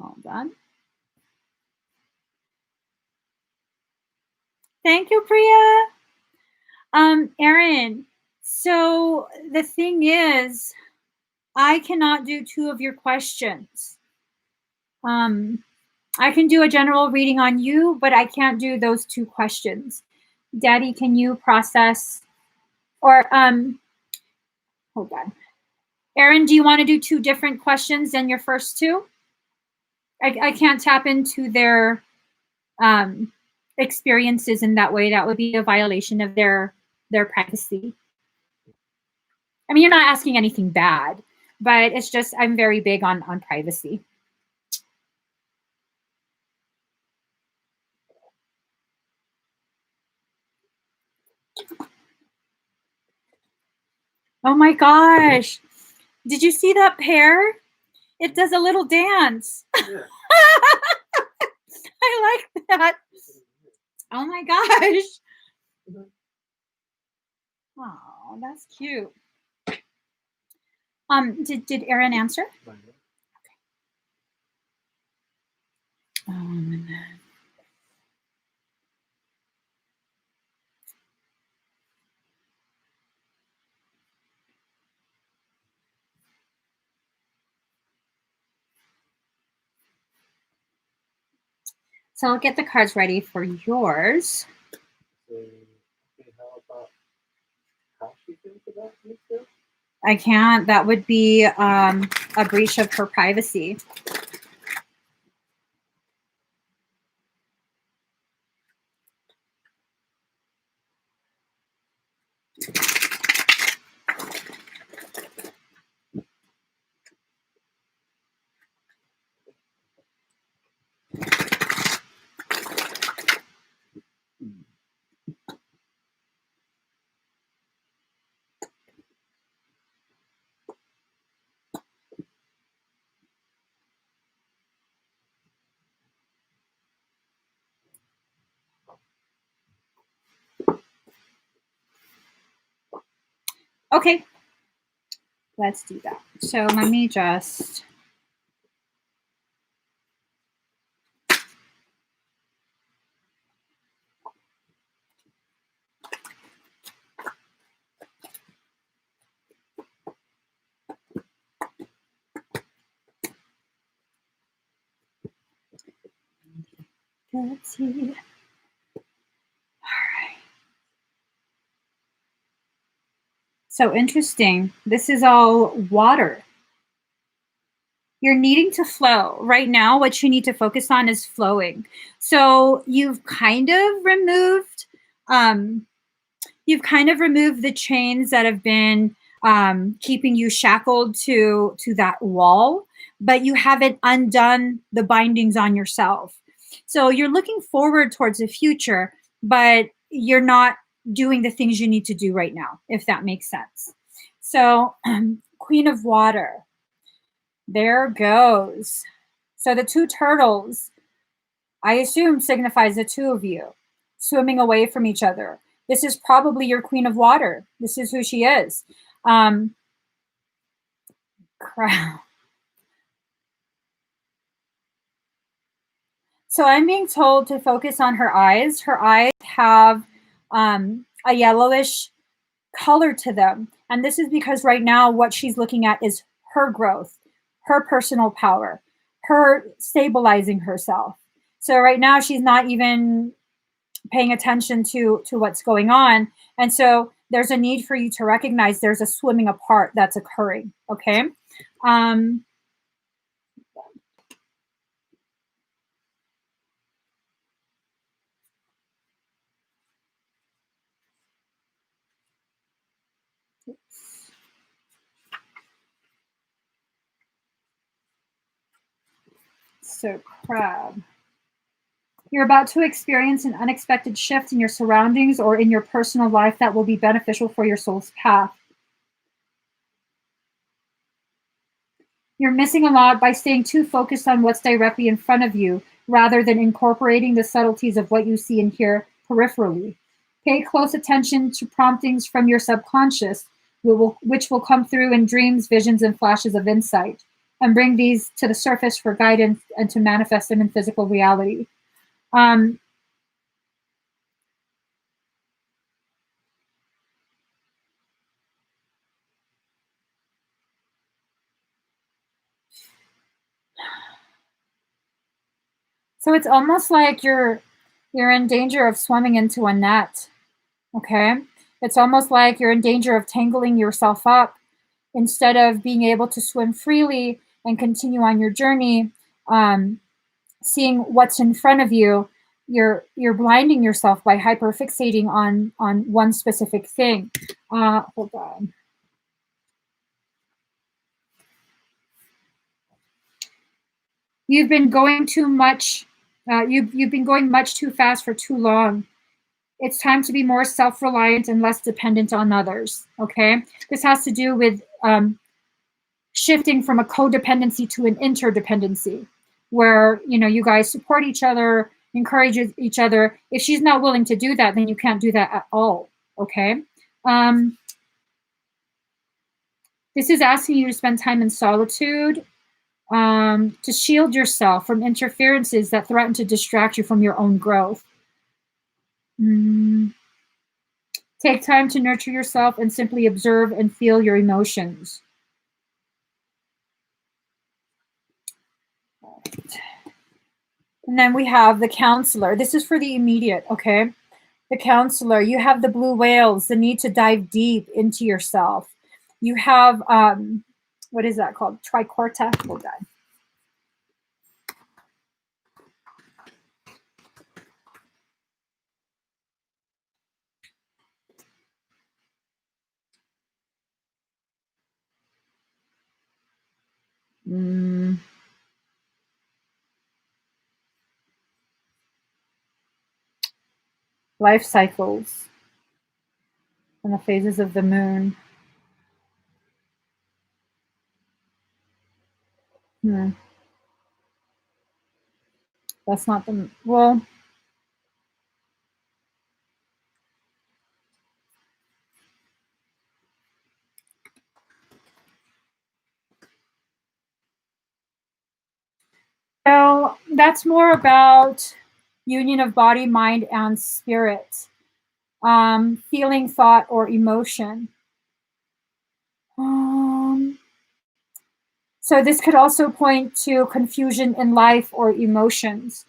A: Hold on. Thank you, Priya. Erin, so the thing is, I cannot do 2 of your questions. I can do a general reading on you, but I can't do those 2 questions. Daddy, can you process or hold on. Erin, do you want to do 2 different questions than your first 2? I can't tap into their experiences in that way. That would be a violation of their privacy. I mean, you're not asking anything bad, but it's just I'm very big on privacy. Oh my gosh. Did you see that pair? It does a little dance.
B: Yeah.
A: I like that. Oh my gosh. Oh, that's cute. Did Erin answer? Okay. So I'll get the cards ready for yours.
B: How she thinks about me too?
A: I can't. That would be a breach of her privacy. Okay, let's do that. So let me just... Let's see. So interesting. This is all water. You're needing to flow. Right now, what you need to focus on is flowing. So you've kind of removed the chains that have been keeping you shackled to that wall, but you haven't undone the bindings on yourself. So you're looking forward towards the future, but you're not doing the things you need to do right now, if that makes sense. So Queen of Water, there goes. So the two turtles, I assume, signifies the two of you swimming away from each other. This is probably your Queen of Water. This is who she is. Crap. So I'm being told to focus on her eyes. Her eyes have a yellowish color to them. And this is because right now what she's looking at is her growth, her personal power, her stabilizing herself. So right now she's not even paying attention to what's going on. And so there's a need for you to recognize there's a swimming apart that's occurring. Okay. So crab. You're about to experience an unexpected shift in your surroundings or in your personal life that will be beneficial for your soul's path. You're missing a lot by staying too focused on what's directly in front of you rather than incorporating the subtleties of what you see and hear peripherally. Pay close attention to promptings from your subconscious, which will come through in dreams, visions, and flashes of insight, and bring these to the surface for guidance and to manifest them in physical reality. So it's almost like you're in danger of swimming into a net. Okay? It's almost like you're in danger of tangling yourself up instead of being able to swim freely and continue on your journey, seeing what's in front of you. You're blinding yourself by hyperfixating on one specific thing. Hold on. You've been going too much. You've been going much too fast for too long. It's time to be more self-reliant and less dependent on others. Okay, this has to do with shifting from a codependency to an interdependency, where you guys support each other, encourage each other. If she's not willing to do that, then you can't do that at all. Okay. This is asking you to spend time in solitude, to shield yourself from interferences that threaten to distract you from your own growth. Take time to nurture yourself and simply observe and feel your emotions. And then we have the counselor. This is for the immediate, okay? The counselor, you have the blue whales, the need to dive deep into yourself. You have, what is that called? Tricorta. Hold on. Life cycles and the phases of the moon. That's not the, well, so that's more about union of body, mind, and spirit, feeling, thought, or emotion. So this could also point to confusion in life or emotions.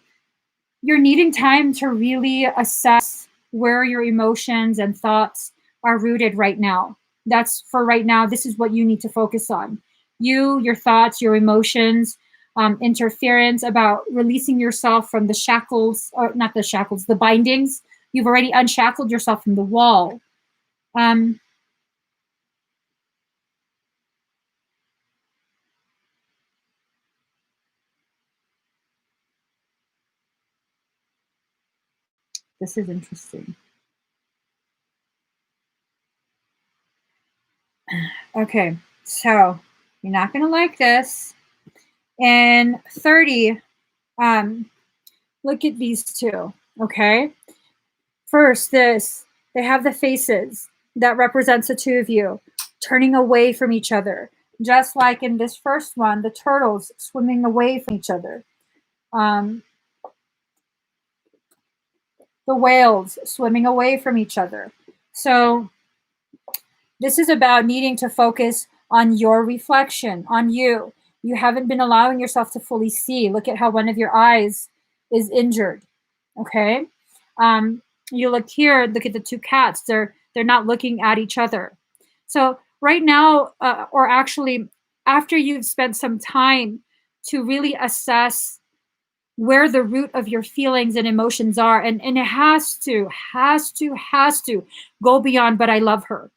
A: you're needing time to really assess where your emotions and thoughts are rooted right now. That's for right now. This is what you need to focus on. You, your thoughts, your emotions, interference about releasing yourself from the shackles, or not the shackles, the bindings. You've already unshackled yourself from the wall. This is interesting. Okay, so you're not going to like this. And 30, look at these two, okay? First, they have the faces that represents the two of you turning away from each other. Just like in this first one, the turtles swimming away from each other. The whales swimming away from each other. So this is about needing to focus on your reflection, on you. You haven't been allowing yourself to fully see. Look at how one of your eyes is injured. Okay. You look here. Look at the two cats. They're not looking at each other. So right now, or actually, after you've spent some time to really assess where the root of your feelings and emotions are, and it has to go beyond. But I love her.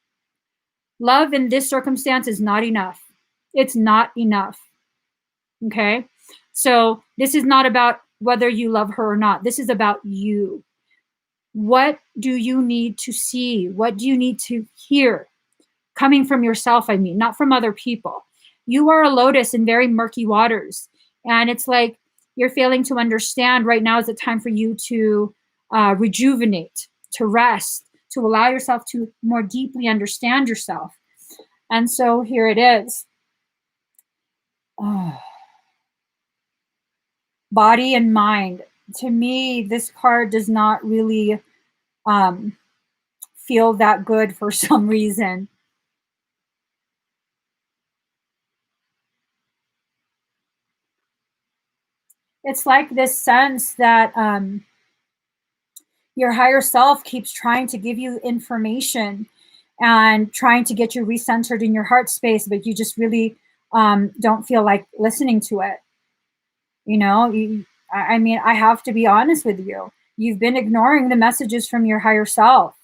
A: Love in this circumstance is not enough. It's not enough. Okay. So this is not about whether you love her or not. This is about you. What do you need to see? What do you need to hear? Coming from yourself, I mean, not from other people. You are a lotus in very murky waters. And it's like you're failing to understand right now is the time for you to rejuvenate, to rest, to allow yourself to more deeply understand yourself. And so here it is. Oh. Body and mind. To me, this card does not really feel that good for some reason. It's like this sense that your higher self keeps trying to give you information and trying to get you recentered in your heart space, but you just really don't feel like listening to it. You know, I mean, I have to be honest with you. You've been ignoring the messages from your higher self.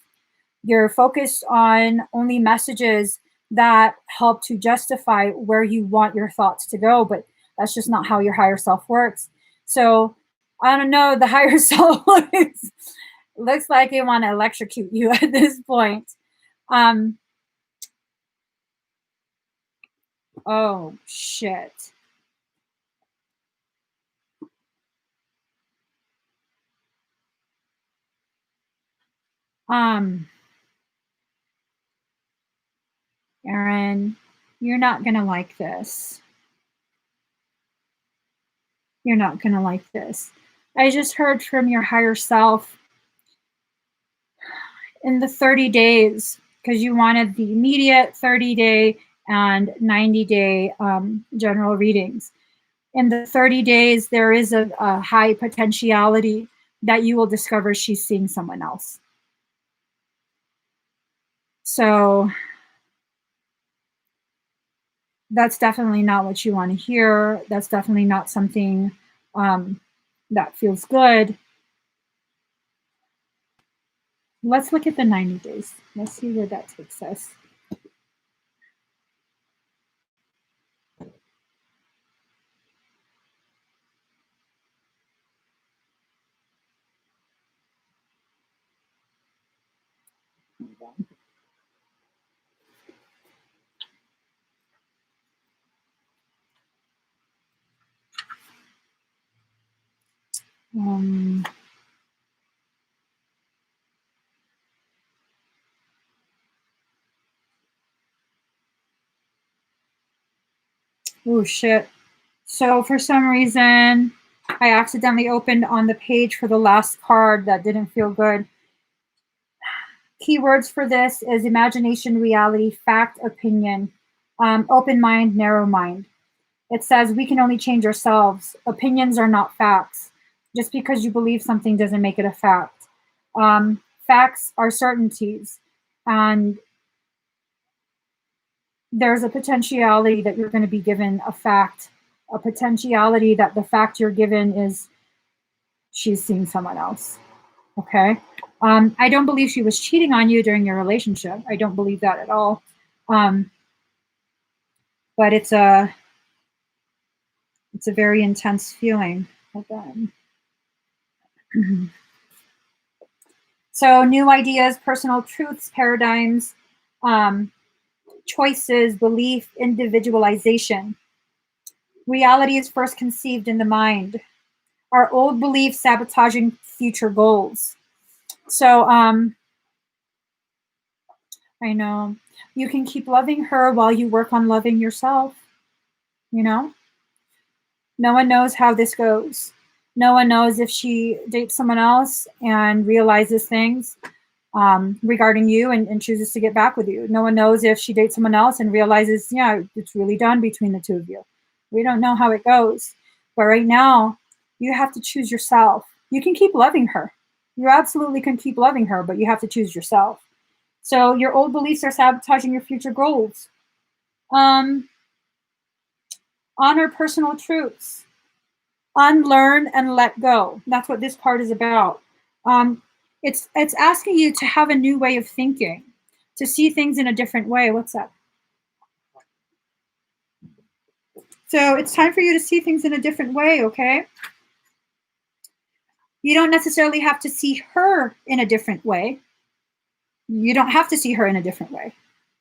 A: You're focused on only messages that help to justify where you want your thoughts to go, but that's just not how your higher self works. So I don't know, the higher self looks like they want to electrocute you at this point. Oh shit. Aaron, you're not gonna like this. You're not gonna like this. I just heard from your higher self in the 30 days, because you wanted the immediate 30-day and 90-day general readings. In the 30 days, there is a high potentiality that you will discover she's seeing someone else. So that's definitely not what you want to hear. That's definitely not something that feels good. Let's look at the 90 days. Let's see where that takes us. Oh shit. So for some reason, I accidentally opened on the page for the last card. That didn't feel good. Keywords for this is imagination, reality, fact, opinion, open mind, narrow mind. It says we can only change ourselves. Opinions are not facts. Just because you believe something doesn't make it a fact. Facts are certainties, and there's a potentiality that you're going to be given a fact, a potentiality that the fact you're given is she's seeing someone else. Okay. I don't believe she was cheating on you during your relationship. I don't believe that at all. But it's a very intense feeling. Hold on. So new ideas, personal truths, paradigms, choices, belief, individualization. Reality is first conceived in the mind. Our old beliefs sabotaging future goals. So I know you can keep loving her while you work on loving yourself. You know, no one knows how this goes. No one knows if she dates someone else and realizes things regarding you and chooses to get back with you. No one knows if she dates someone else and realizes, yeah, it's really done between the two of you. We don't know how it goes. But right now, you have to choose yourself. You can keep loving her. You absolutely can keep loving her, but you have to choose yourself. So your old beliefs are sabotaging your future goals. Honor personal truths. Unlearn and let go. That's what this card is about. It's asking you to have a new way of thinking, to see things in a different way. What's up? So it's time for you to see things in a different way, okay? You don't necessarily have to see her in a different way. You don't have to see her in a different way.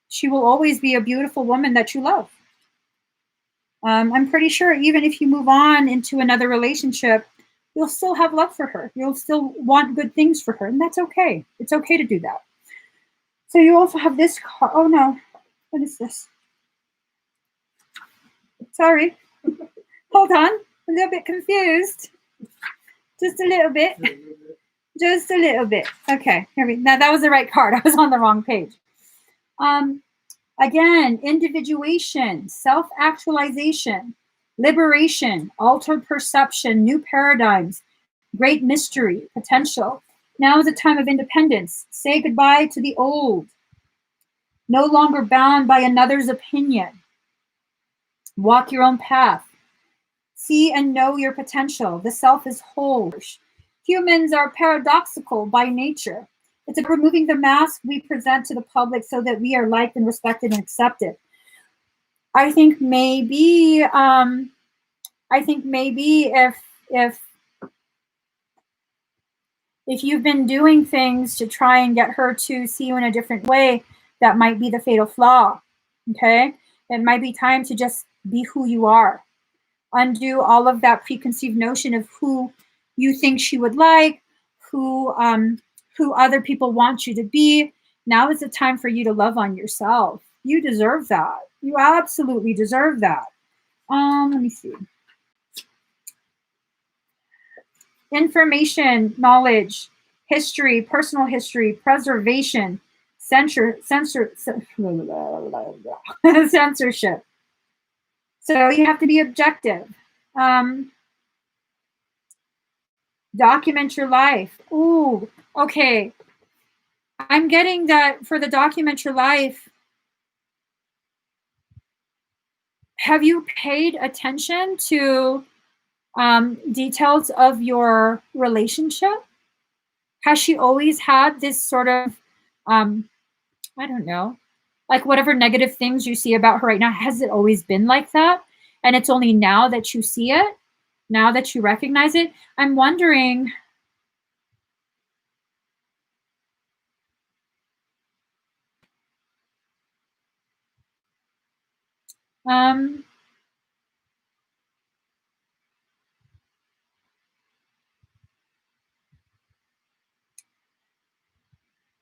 A: She will always be a beautiful woman that you love. I'm pretty sure even if you move on into another relationship, you'll still have love for her. You'll still want good things for her, and that's okay. It's okay to do that. So you also have this card. Oh no, what is this? Sorry. Hold on. A little bit confused. Just a little bit. Just a little bit. Okay. Now that was the right card. I was on the wrong page. Again, individuation, self-actualization, liberation, altered perception, new paradigms, great mystery, potential. Now is a time of independence. Say goodbye to the old. No longer bound by another's opinion. Walk your own path. See and know your potential. The self is whole. Humans are paradoxical by nature. It's about removing the mask we present to the public so that we are liked and respected and accepted. I think maybe if you've been doing things to try and get her to see you in a different way, that might be the fatal flaw. Okay? It might be time to just be who you are. Undo all of that preconceived notion of who you think she would like, who other people want you to be. Now is the time for you to love on yourself. You deserve that. You absolutely deserve that. Let me see. Information, knowledge, history, personal history, preservation, censorship. So you have to be objective. Document your life. Ooh, okay. I'm getting that for the document your life. Have you paid attention to details of your relationship? Has she always had this sort of, I don't know, like whatever negative things you see about her right now, has it always been like that? And it's only now that you see it, now that you recognize it? I'm wondering,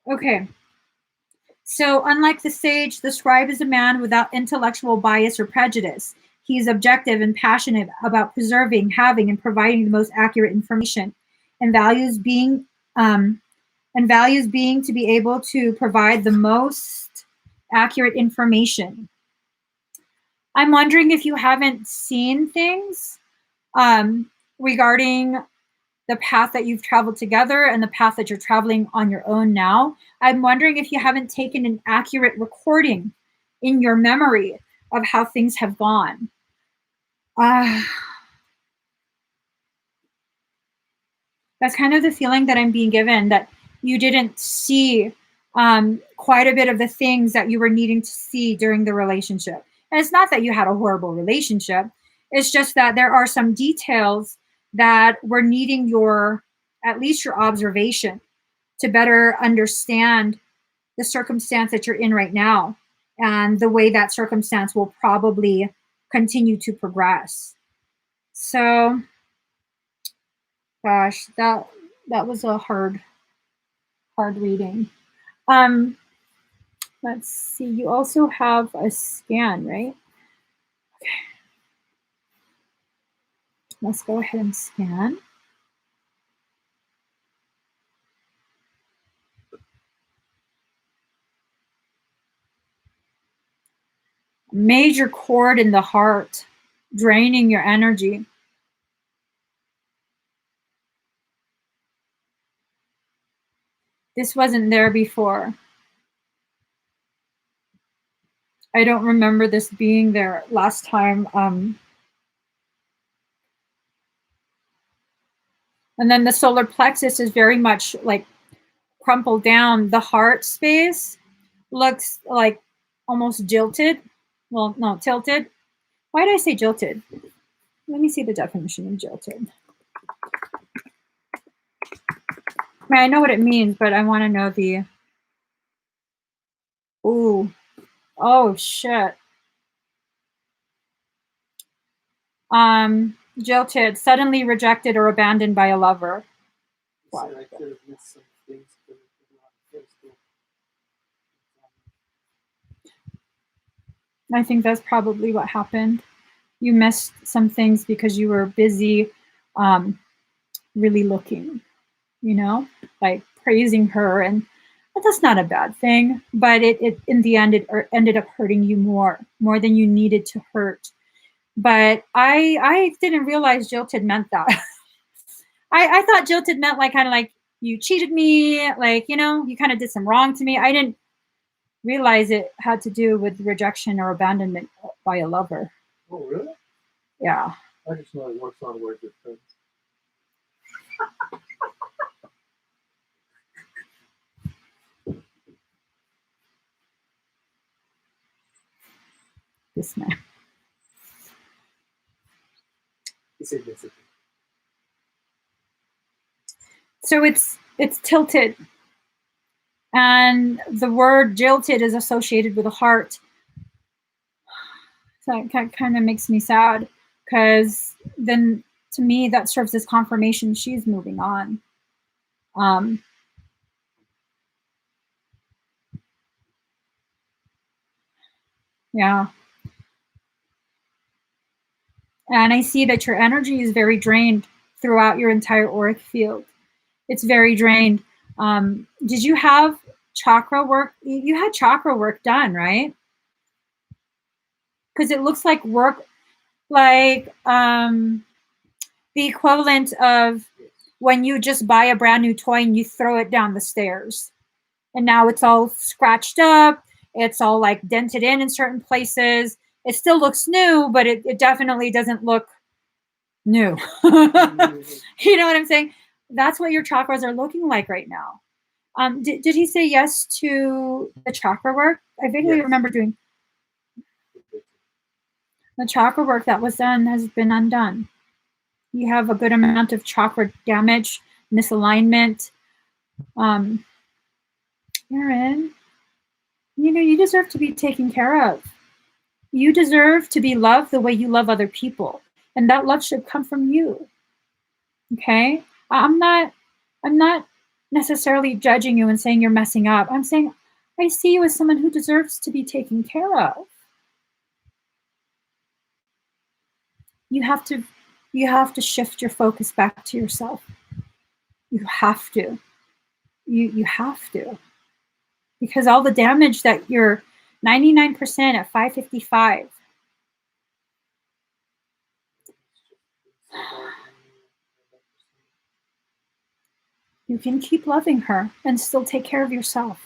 A: okay. So unlike the sage, the scribe is a man without intellectual bias or prejudice. He is objective and passionate about preserving, having, and providing the most accurate information, and values being to be able to provide the most accurate information. I'm wondering if you haven't seen things regarding the path that you've traveled together and the path that you're traveling on your own now. I'm wondering if you haven't taken an accurate recording in your memory of how things have gone. That's kind of the feeling that I'm being given, that you didn't see quite a bit of the things that you were needing to see during the relationship. And it's not that you had a horrible relationship. It's just that there are some details that were needing at least your observation to better understand the circumstance that you're in right now and the way that circumstance will probably continue to progress. So, gosh, that was a hard reading. Let's see. You also have a scan, right? Okay. Let's go ahead and scan. Major cord in the heart, draining your energy. This wasn't there before. I don't remember this being there last time. And then the solar plexus is very much like crumpled down. The heart space looks like almost jilted. Well, no, tilted. Why did I say jilted? Let me see the definition of jilted. I mean, I know what it means, but I want to know the... Ooh. Oh, shit. Jilted, suddenly rejected or abandoned by a lover.
B: Wow. I could have missed some things.
A: I think that's probably what happened. You missed some things because you were busy really looking, you know, like praising her. And that's not a bad thing, but it in the end, it ended up hurting you more than you needed to hurt. But I didn't realize jilted meant that. I thought jilted meant like kind of like you cheated me, like, you know, you kind of did some wrong to me. I didn't realize it had to do with rejection or abandonment by a lover.
B: Oh, really?
A: Yeah.
B: I just know it works on words with friends.
A: This man. So it's tilted. And the word jilted is associated with a heart. So that kind of makes me sad, because then to me that serves as confirmation she's moving on. Yeah. And I see that your energy is very drained throughout your entire auric field. It's very drained. Did you have chakra work? You had chakra work done, right? Because it looks like work, like the equivalent of when you just buy a brand new toy and you throw it down the stairs. And now it's all scratched up. It's all like dented in certain places. It still looks new, but it definitely doesn't look new. You know what I'm saying? That's what your chakras are looking like right now. Did he say yes to the chakra work? I vaguely remember doing the chakra work that was done has been undone. You have a good amount of chakra damage, misalignment. Aaron, you know, you deserve to be taken care of. You deserve to be loved the way you love other people. And that love should come from you. Okay? I'm not necessarily judging you and saying you're messing up. I'm saying I see you as someone who deserves to be taken care of. You have to shift your focus back to yourself. You have to. You have to. Because all the damage that you're 99% at 555. You can keep loving her and still take care of yourself.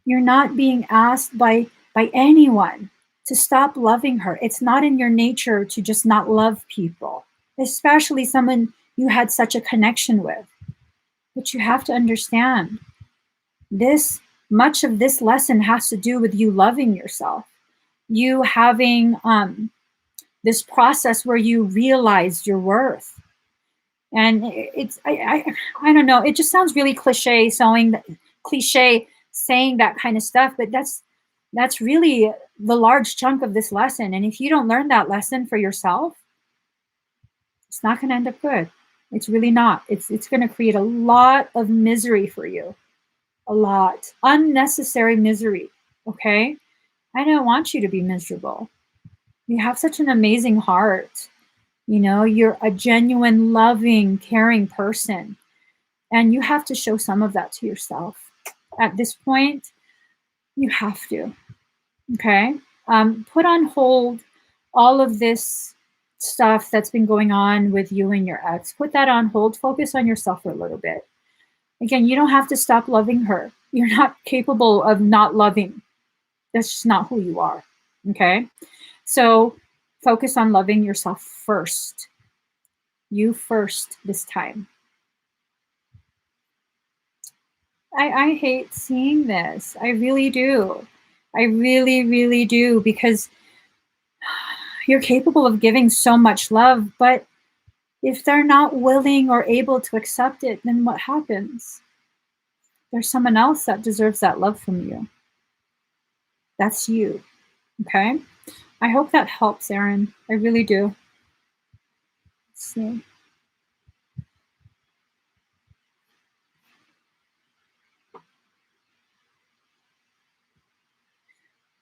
A: You're not being asked by anyone to stop loving her. It's not in your nature to just not love people, especially someone you had such a connection with. But you have to understand this, much of this lesson has to do with you loving yourself, you having this process where you realize your worth. And it's I don't know, it just sounds really cliche saying that kind of stuff, but that's really the large chunk of this lesson. And if you don't learn that lesson for yourself, it's not going to end up good. It's really not. It's going to create a lot of misery for you. A lot. Unnecessary misery. Okay? I don't want you to be miserable. You have such an amazing heart. You know, you're a genuine, loving, caring person. And you have to show some of that to yourself. At this point, you have to. Okay? Put on hold all of this stuff that's been going on with you and your ex. Put that on hold. Focus on yourself for a little bit. Again, you don't have to stop loving her. You're not capable of not loving. That's just not who you are. Okay? So focus on loving yourself first. You first this time. I hate seeing this. I really do. I really, really do, because you're capable of giving so much love, but if they're not willing or able to accept it, then what happens? There's someone else that deserves that love from you. That's you. Okay? I hope that helps, Erin. I really do. Let's see.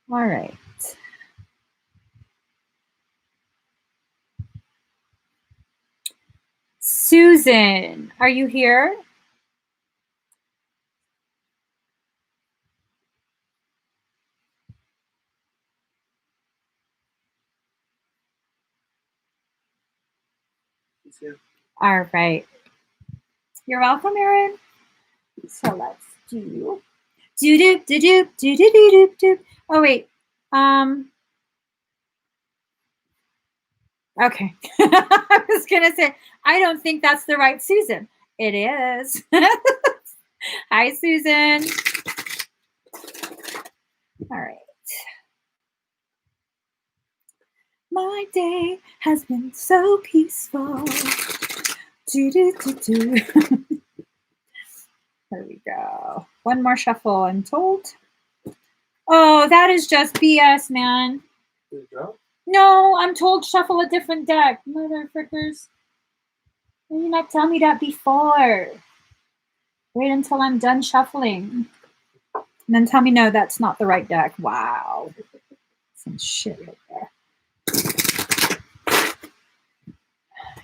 A: All right. Susan, are you here? All right. You're welcome, Erin. So let's do do do do do do do do do. Oh wait. Okay. I was gonna say I don't think that's the right Susan. It is. Hi, Susan. All right. My day has been so peaceful. Do do do do. There we go. One more shuffle, I'm told. Oh, that is just BS, man.
B: There you go.
A: No, I'm told shuffle a different deck. Mother frickers. Why did you not tell me that before? Wait until I'm done shuffling. And then tell me, no, that's not the right deck. Wow. Some shit right there.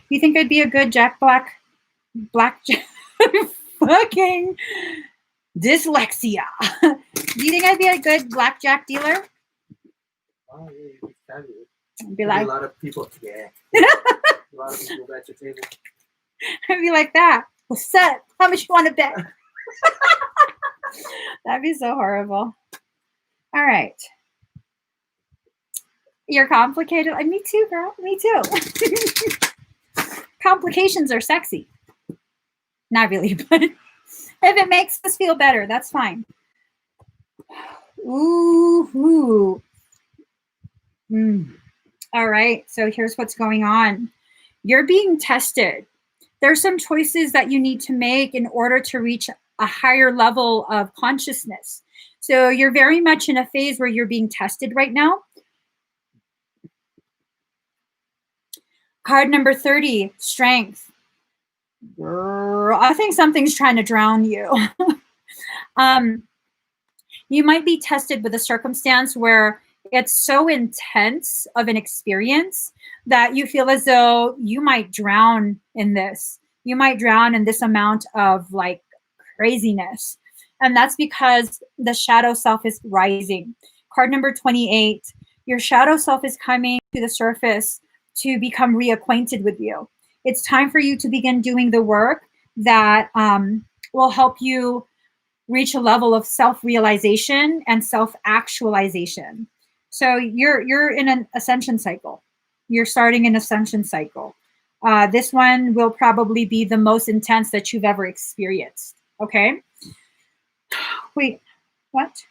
A: You think I'd be a good blackjack? Fucking dyslexia. Do you think I'd be a good blackjack dealer?
B: Oh, yeah, you'd be fabulous.
A: I'd be like,
B: a lot of people, yeah. A lot of people at your table.
A: I'd be like that. What's up? How much you want to bet? That'd be so horrible. All right. You're complicated. Me too, girl. Me too. Complications are sexy. Not really, but if it makes us feel better, that's fine. Ooh. All right. So here's what's going on. You're being tested. There's some choices that you need to make in order to reach a higher level of consciousness. So you're very much in a phase where you're being tested right now. Card number 30, strength. Girl, I think something's trying to drown you. You might be tested with a circumstance where it's so intense of an experience that you feel as though you might drown in this. You might drown in this amount of like craziness. And that's because the shadow self is rising. Card number 28, your shadow self is coming to the surface to become reacquainted with you. It's time for you to begin doing the work that will help you reach a level of self-realization and self-actualization. So you're in an ascension cycle. You're starting an ascension cycle. This one will probably be the most intense that you've ever experienced. Okay. Wait, what?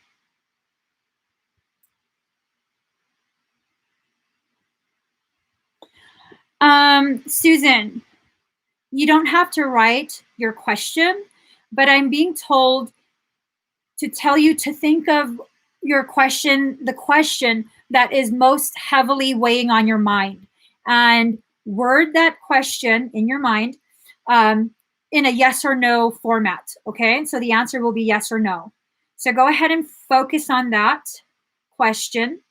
A: Susan, you don't have to write your question, but I'm being told to tell you to think of your question, the question that is most heavily weighing on your mind, and word that question in your mind in a yes or no format. Okay, so the answer will be yes or no. So go ahead and focus on that question.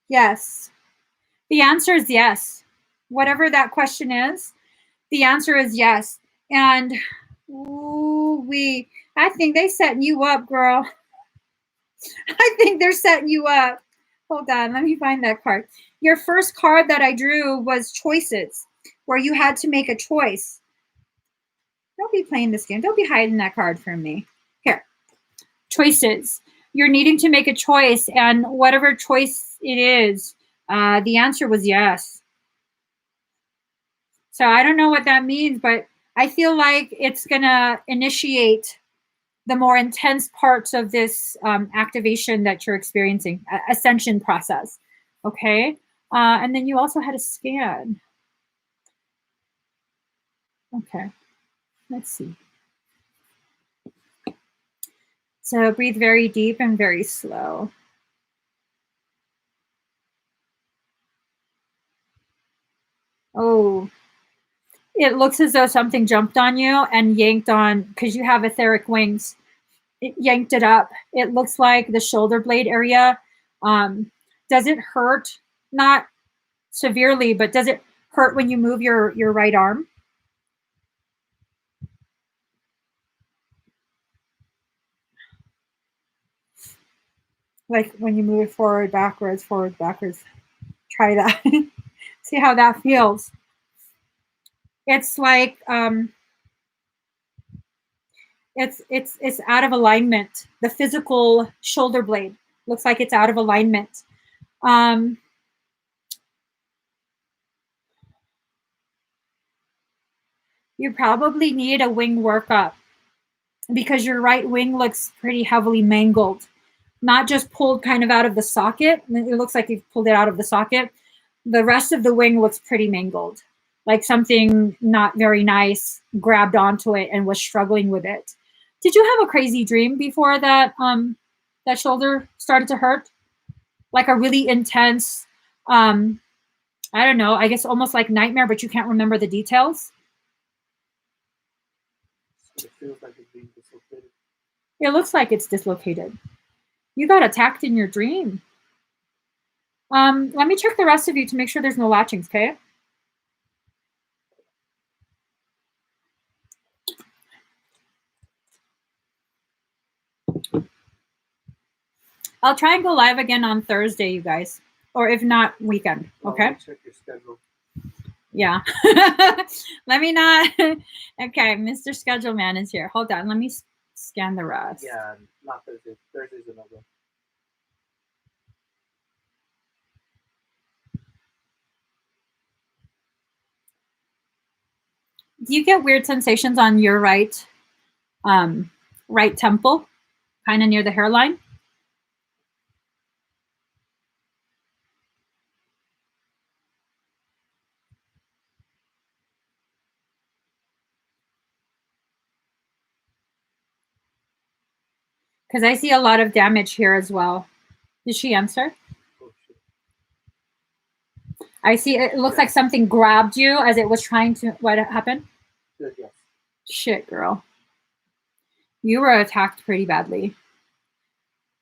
A: Yes. The answer is yes. Whatever that question is, the answer is yes. And I think they setting you up, girl. I think they're setting you up. Hold on, let me find that card. Your first card that I drew was choices, where you had to make a choice. Don't be playing this game. Don't be hiding that card from me. Here, choices. You're needing to make a choice, and whatever choice it is, the answer was yes. So I don't know what that means, but I feel like it's going to initiate the more intense parts of this activation that you're experiencing, ascension process. Okay. And then you also had a scan. Okay. Let's see. So breathe very deep and very slow. Oh, it looks as though something jumped on you and yanked on, because you have etheric wings. It yanked it up. It looks like the shoulder blade area. Does it hurt? Not severely, but does it hurt when you move your right arm? Like when you move it forward, backwards, try that. See how that feels. It's like it's out of alignment. The physical shoulder blade looks like it's out of alignment. You probably need a wing workup, because your right wing looks pretty heavily mangled, not just pulled kind of out of the socket. It looks like you've pulled it out of the socket. The rest of the wing looks pretty mangled, like something not very nice grabbed onto it and was struggling with it. Did you have a crazy dream before that that shoulder started to hurt? Like a really intense, I don't know, I guess almost like nightmare, but you can't remember the details?
B: It feels like it's being dislocated.
A: It looks like it's dislocated. You got attacked in your dream. Let me check the rest of you to make sure there's no latchings, okay? I'll try and go live again on Thursday, you guys. Or if not, weekend, okay?
B: Check your schedule.
A: Yeah. Let me not. Okay, Mr. Schedule Man is here. Hold on, let me scan the rest.
B: Yeah, not Thursday. Thursday's another.
A: Do you get weird sensations on your right temple, kind of near the hairline? Because I see a lot of damage here as well. Did she answer?
B: Oh, shit.
A: I see it looks like something grabbed you as it was trying to. What happened?
B: Yes.
A: Shit, girl. You were attacked pretty badly.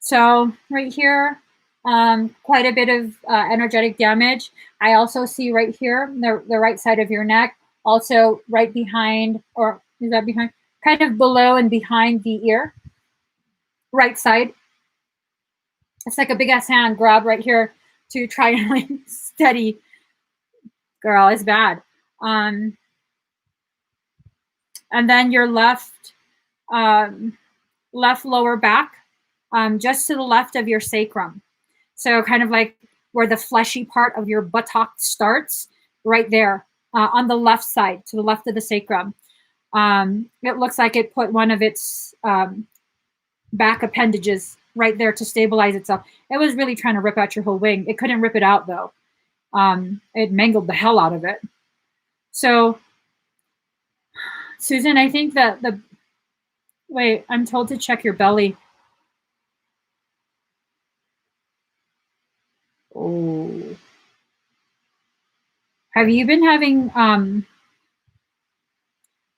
A: So right here, quite a bit of energetic damage. I also see right here, the right side of your neck, also right behind, or is that behind? Kind of below and behind the ear. Right side. It's like a big ass hand grab right here to try and like steady. Girl, it's bad. And then your left left lower back, just to the left of your sacrum. So kind of like where the fleshy part of your buttock starts, right there on the left side, to the left of the sacrum. It looks like it put one of its back appendages right there to stabilize itself. It was really trying to rip out your whole wing. It couldn't rip it out though. It mangled the hell out of it. So, Susan, I think that wait, I'm told to check your belly. Oh. Have you been having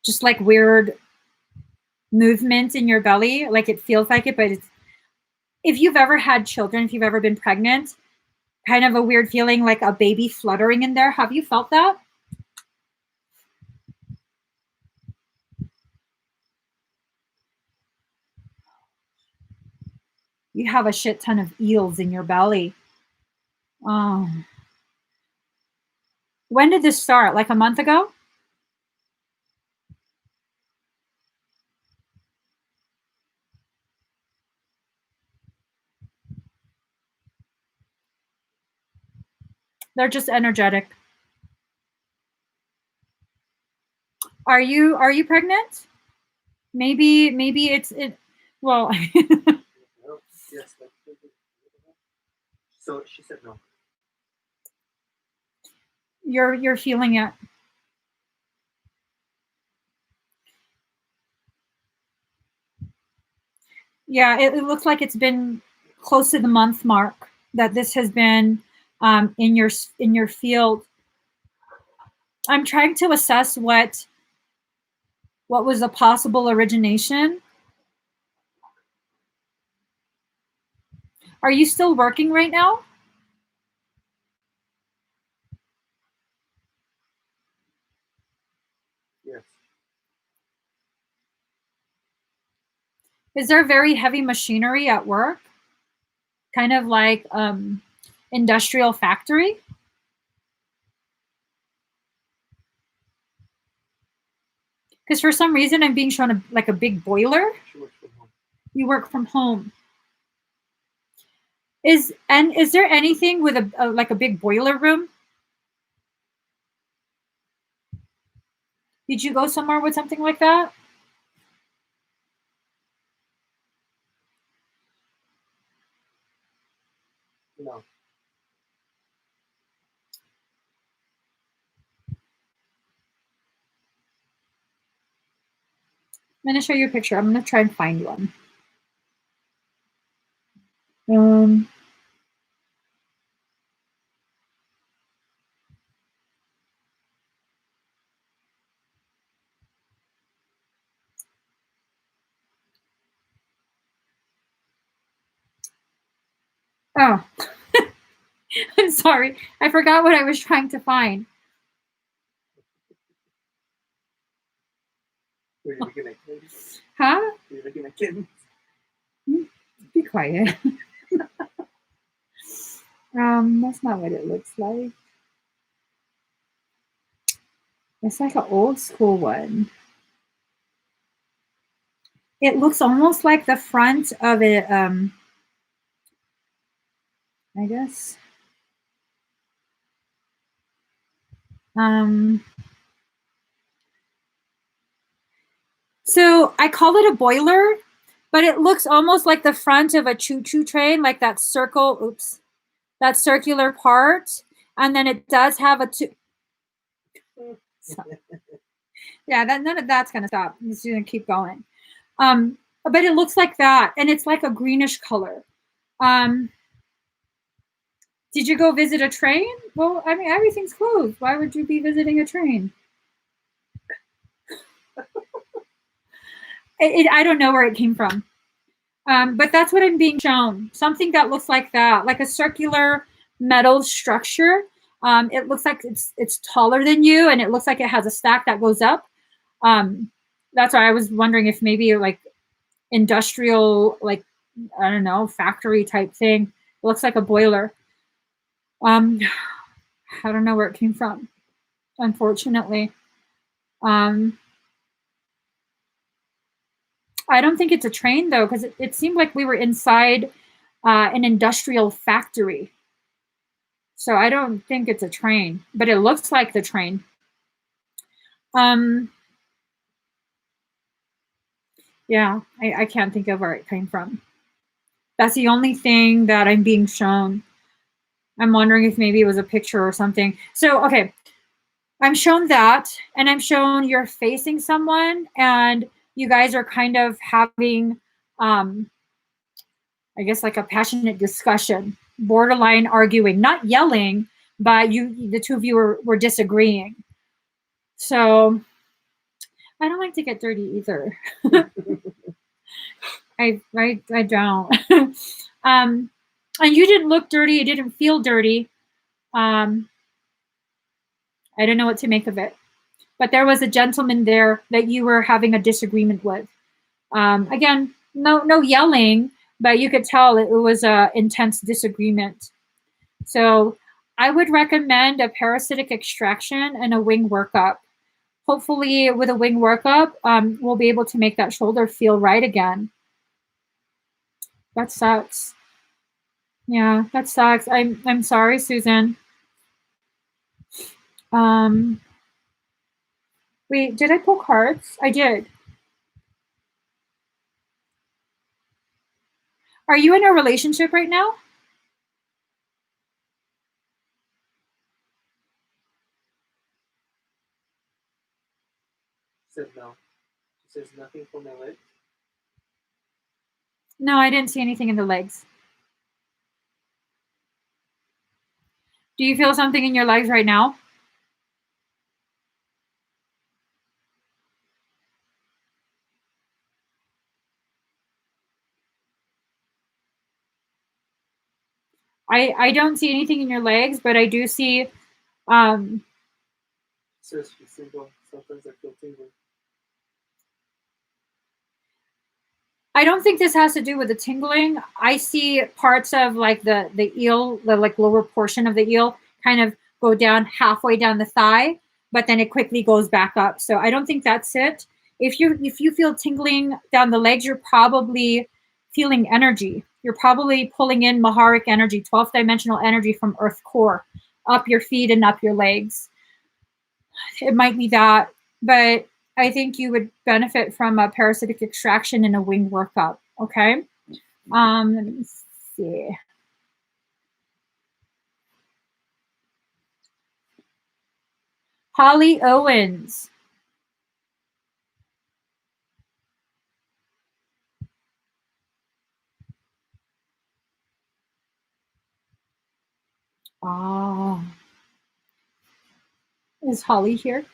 A: just like weird movement in your belly? Like it feels like it, but it's, if you've ever had children, if you've ever been pregnant, kind of a weird feeling like a baby fluttering in there. Have you felt that? You have a shit ton of eels in your belly. Oh. When did this start? Like a month ago? They're just energetic. Are you pregnant? Maybe it's it. Well,
B: No. Yes. So she said no.
A: you're feeling it. Yeah, it looks like it's been close to the month mark that this has been in your field. I'm trying to assess what was a possible origination. Are you still working right now?
B: Yes.
A: Is there very heavy machinery at work? Kind of like industrial factory? Because for some reason I'm being shown like a big boiler.
B: She works from home.
A: You work from home. Is there anything with a like a big boiler room? Did you go somewhere with something like that?
B: No.
A: I'm gonna show you a picture. I'm gonna try and find one. Oh, I'm sorry. I forgot what I was trying to find.
B: Were you looking at kittens?
A: Huh?
B: Were you looking at kittens?
A: Be quiet. That's not what it looks like. It's like an old school one. It looks almost like the front of it. I guess. So I call it a boiler, but it looks almost like the front of a choo-choo train, like that circle. Oops, that circular part, and then it does have a two. Yeah, that none of that's gonna stop. It's gonna keep going. But it looks like that, and it's like a greenish color. Did you go visit a train? Well, I mean, everything's closed. Why would you be visiting a train? I don't know where it came from. But that's what I'm being shown. Something that looks like that, like a circular metal structure. It looks like it's taller than you, and it looks like it has a stack that goes up. That's why I was wondering if maybe like industrial, like I don't know, factory type thing. It looks like a boiler. I don't know where it came from, unfortunately. I don't think it's a train though, because it seemed like we were inside an industrial factory. So I don't think it's a train, but it looks like the train. Yeah, I can't think of where it came from. That's the only thing that I'm being shown. I'm wondering if maybe it was a picture or something. So, okay, I'm shown that, and I'm shown you're facing someone, and you guys are kind of having, I guess, like a passionate discussion, borderline arguing, not yelling, but the two of you were disagreeing. So, I don't like to get dirty either. I don't. And you didn't look dirty. You didn't feel dirty. I don't know what to make of it. But there was a gentleman there that you were having a disagreement with. Again, no yelling, but you could tell it was a intense disagreement. So I would recommend a parasitic extraction and a wing workup. Hopefully, with a wing workup, we'll be able to make that shoulder feel right again. That sucks. Yeah, that sucks. I'm sorry, Susan. Wait, did I pull cards? I did. Are you in a relationship right now?
B: Said no. She says nothing for my legs.
A: No, I didn't see anything in the legs. Do you feel something in your legs right now? I don't see anything in your legs, but I do see
B: Says she's single. Sometimes I feel tingling.
A: I don't think this has to do with the tingling. I see parts of like the eel, the like lower portion of the eel kind of go down halfway down the thigh, but then it quickly goes back up. So I don't think that's it. If you feel tingling down the legs, you're probably feeling energy. You're probably pulling in Maharic energy, 12th dimensional energy from Earth core, up your feet and up your legs. It might be that, but I think you would benefit from a parasitic extraction and a wing workup. Okay. Let me see. Holly Owens. Oh, is Holly here?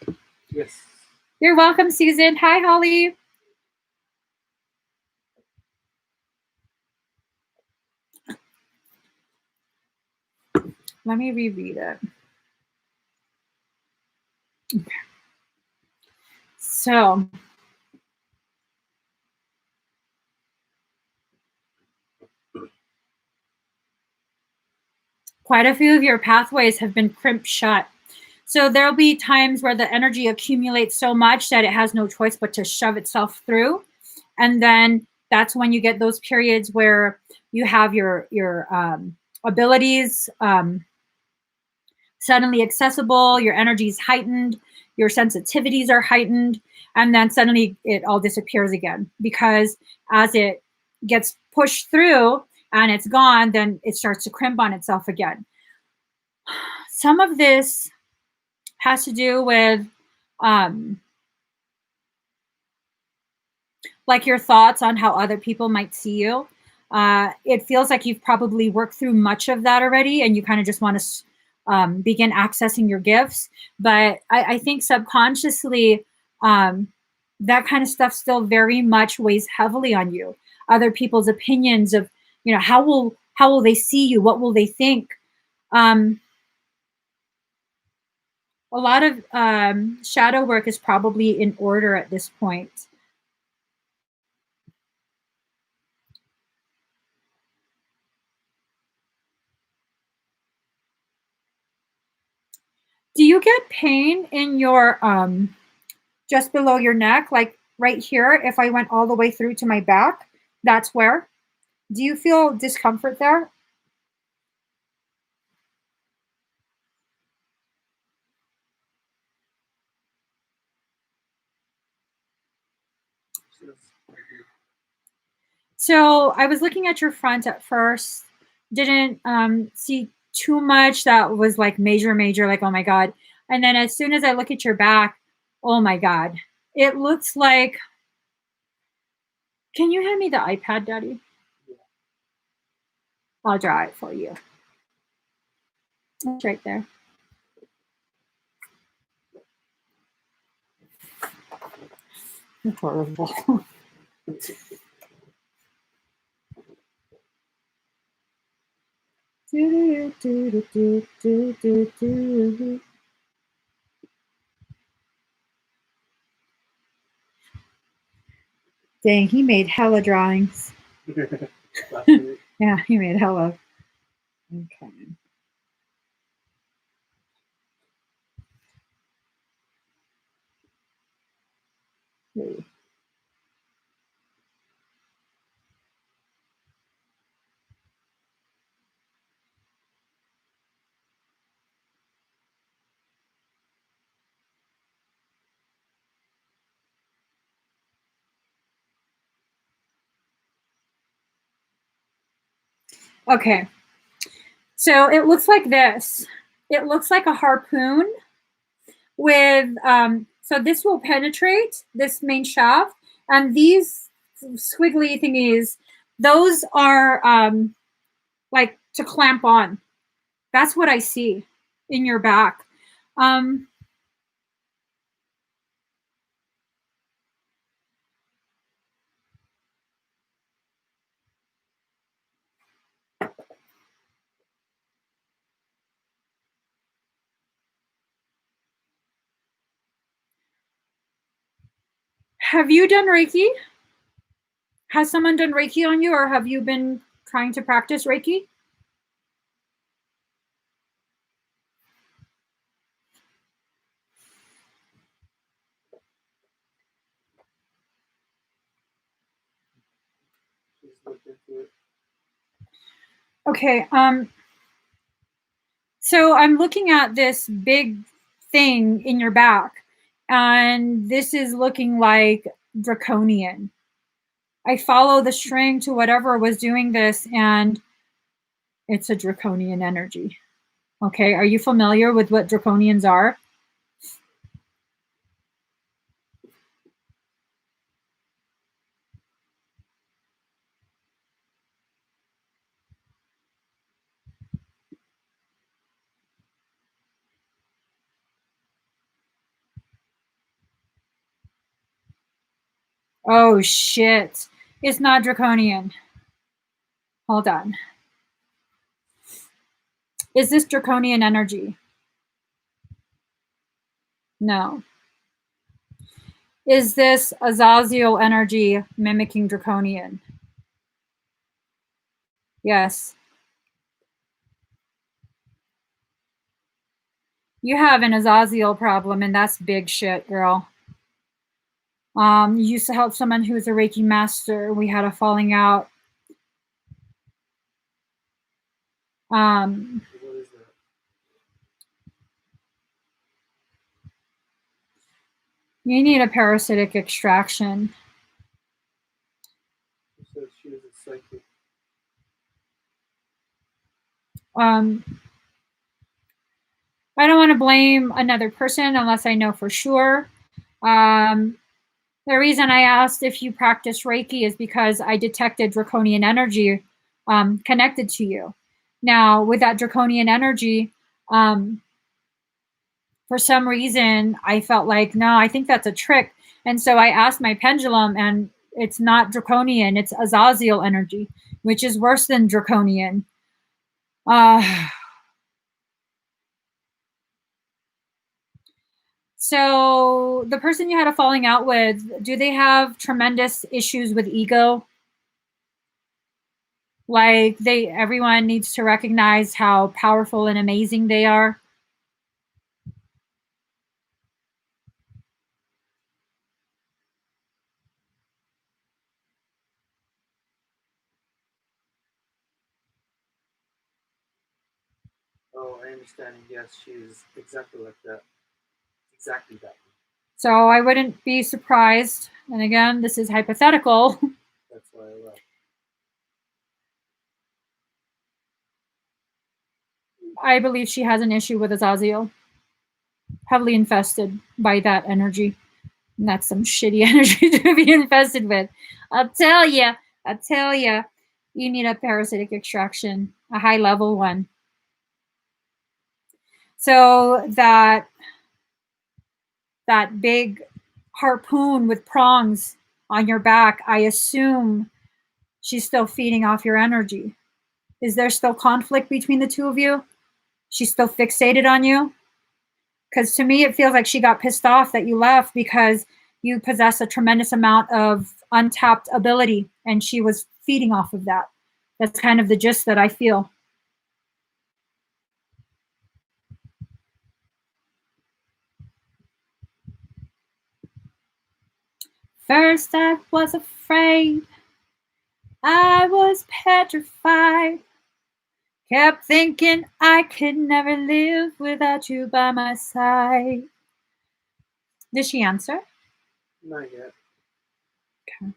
B: Yes.
A: You're welcome, Susan. Hi, Holly. Let me reread it. Okay. So, quite a few of your pathways have been crimped shut. So there'll be times where the energy accumulates so much that it has no choice but to shove itself through. And then that's when you get those periods where you have your abilities suddenly accessible, your energy is heightened, your sensitivities are heightened, and then suddenly it all disappears again, because as it gets pushed through and it's gone, then it starts to crimp on itself again. Some of this has to do with like your thoughts on how other people might see you. It feels like you've probably worked through much of that already, and you kind of just want to begin accessing your gifts. But I think subconsciously, that kind of stuff still very much weighs heavily on you. Other people's opinions of, how will they see you? What will they think? A lot of shadow work is probably in order at this point. you get pain in your just below your neck, like right here? If I went all the way through to my back, that's where. Do you feel discomfort there? So I was looking at your front at first, didn't see too much that was like major, like, oh my God. And then as soon as I look at your back, oh my God, it looks like, can you hand me the iPad, Daddy? I'll draw it for you. It's right there. It's horrible. Dang, he made hella drawings. Yeah, he made hella. Okay. Okay. So it looks like this. It looks like a harpoon with, so this will penetrate this main shaft, and these squiggly thingies, those are like to clamp on. That's what I see in your back. Have you done Reiki? Has someone done Reiki on you, or have you been trying to practice Reiki? Okay. So I'm looking at this big thing in your back, and this is looking like draconian. I follow the string to whatever was doing this, and it's a draconian energy. Okay, are you familiar with what draconians are? Oh shit, it's not draconian. Hold on. Is this draconian energy? No. Is this Azazel energy mimicking draconian? Yes. You have an Azazel problem, and that's big shit, girl. You used to help someone who was a Reiki master. We had a falling out. What is that? You need a parasitic extraction. She said she was a psychic. I don't want to blame another person unless I know for sure. The reason I asked if you practice Reiki is because I detected draconian energy connected to you. Now, with that draconian energy, for some reason, I felt like, no, I think that's a trick. And so I asked my pendulum, and it's not draconian, it's Azazel energy, which is worse than draconian. So the person you had a falling out with, do they have tremendous issues with ego? Like everyone needs to recognize how powerful and amazing they are?
B: my understanding, yes, she's exactly like that. Exactly that.
A: So I wouldn't be surprised. And again, this is hypothetical.
B: That's why I left.
A: I believe she has an issue with Azazel. Heavily infested by that energy. And that's some shitty energy to be infested with. I'll tell you, you need a parasitic extraction, a high level one. So that big harpoon with prongs on your back, I assume she's still feeding off your energy. Is there still conflict between the two of you? She's still fixated on you? Because to me, it feels like she got pissed off that you left because you possess a tremendous amount of untapped ability, and she was feeding off of that. That's kind of the gist that I feel. First, I was afraid. I was petrified. Kept thinking I could never live without you by my side. Did she answer?
B: Not yet.
A: Okay.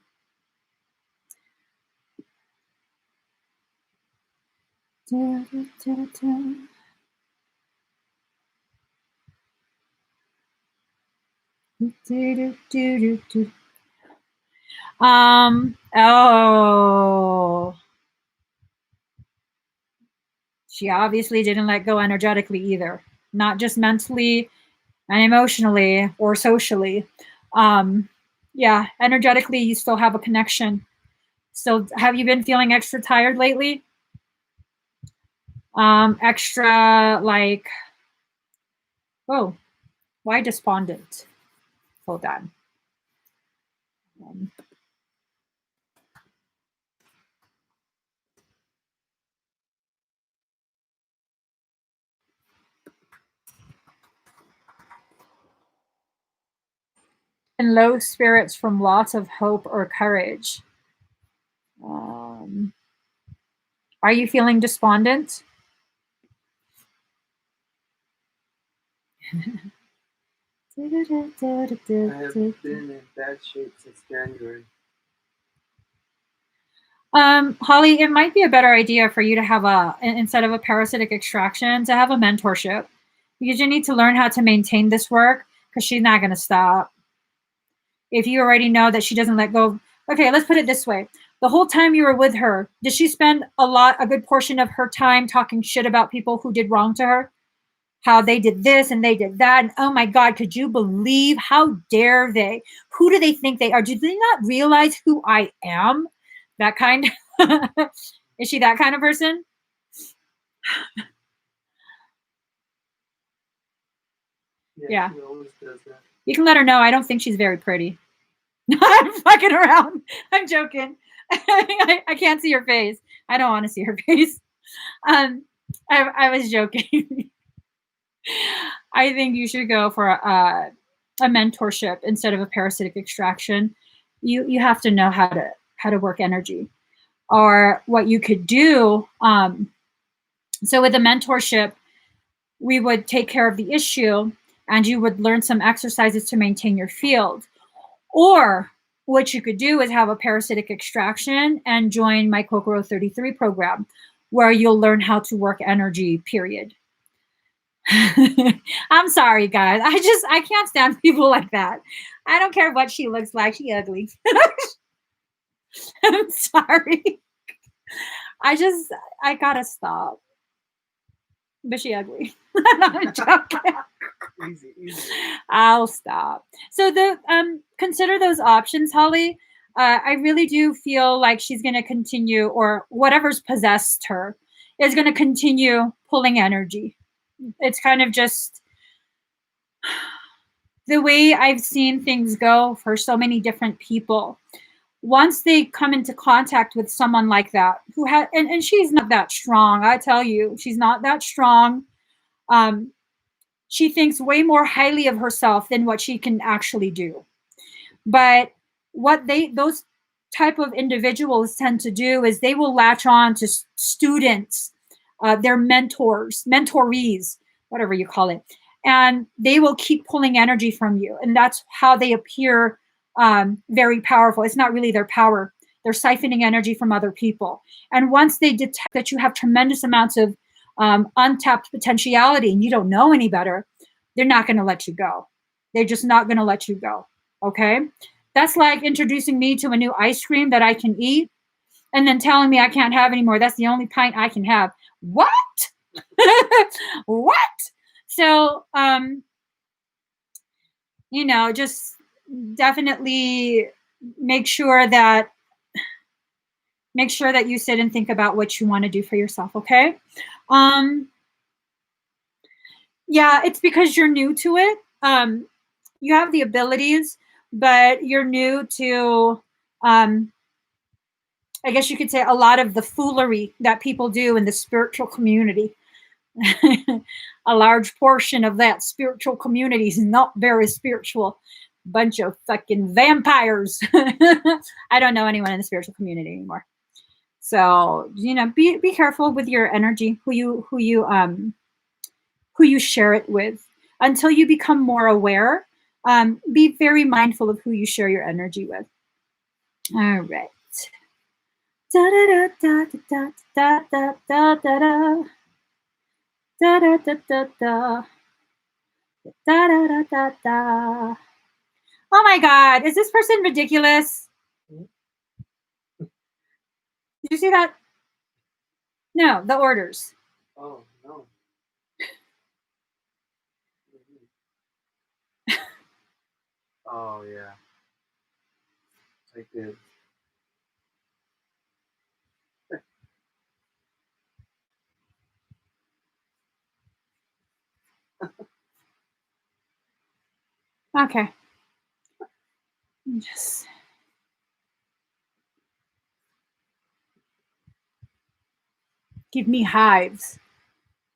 A: Oh. She obviously didn't let go energetically either. Not just mentally and emotionally or socially. Yeah, energetically, you still have a connection. So, have you been feeling extra tired lately? Extra like, oh, why despondent? Hold on. In low spirits from loss of hope or courage. Are you feeling despondent?
B: I have been in bad shape since January.
A: Holly, it might be a better idea for you to have instead of a parasitic extraction, to have a mentorship, because you need to learn how to maintain this work, because she's not going to stop. If you already know that she doesn't let go. Okay, let's put it this way. The whole time you were with her, did she spend a good portion of her time talking shit about people who did wrong to her? How they did this and they did that. And oh my God, could you believe, how dare they? Who do they think they are? Do they not realize who I am? That kind. Is she that kind of person? Yeah.
B: She always does that.
A: You can let her know I don't think she's very pretty. I'm fucking around. I'm joking. I can't see her face. I don't want to see her face. I was joking. I think you should go for a mentorship instead of a parasitic extraction. You have to know how to work energy. Or what you could do. So with a mentorship, we would take care of the issue, and you would learn some exercises to maintain your field. Or what you could do is have a parasitic extraction and join my Kokoro 33 program, where you'll learn how to work energy, period. I'm sorry, guys. I can't stand people like that. I don't care what she looks like. She ugly. I'm sorry. I gotta stop. But she ugly. I'm joking.
B: Easy.
A: I'll stop. So consider those options, Holly. I really do feel like she's going to continue, or whatever's possessed her is going to continue pulling energy. It's kind of just the way I've seen things go for so many different people. Once they come into contact with someone like that, who has, and she's not that strong, I tell you, she's not that strong. She thinks way more highly of herself than what she can actually do. But what those type of individuals tend to do is they will latch on to students They're mentors, mentorees, whatever you call it. And they will keep pulling energy from you. And that's how they appear very powerful. It's not really their power. They're siphoning energy from other people. And once they detect that you have tremendous amounts of untapped potentiality and you don't know any better, they're not going to let you go. They're just not going to let you go. Okay? That's like introducing me to a new ice cream that I can eat and then telling me I can't have any more. That's the only pint I can have. What? What? So, just definitely make sure that you sit and think about what you want to do for yourself. Okay. Yeah, it's because you're new to it. You have the abilities, but you're new to, I guess you could say, a lot of the foolery that people do in the spiritual community. A large portion of that spiritual community is not very spiritual. Bunch of fucking vampires. I don't know anyone in the spiritual community anymore. So, be careful with your energy, who you share it with. Until you become more aware, be very mindful of who you share your energy with. All right. Da da da da da da da da da. Da da da da da. Da da da da da. Oh my God, is this person ridiculous? Did you see that? No, the orders.
B: Oh, no. Oh, yeah. I did.
A: Okay. Just give me hives.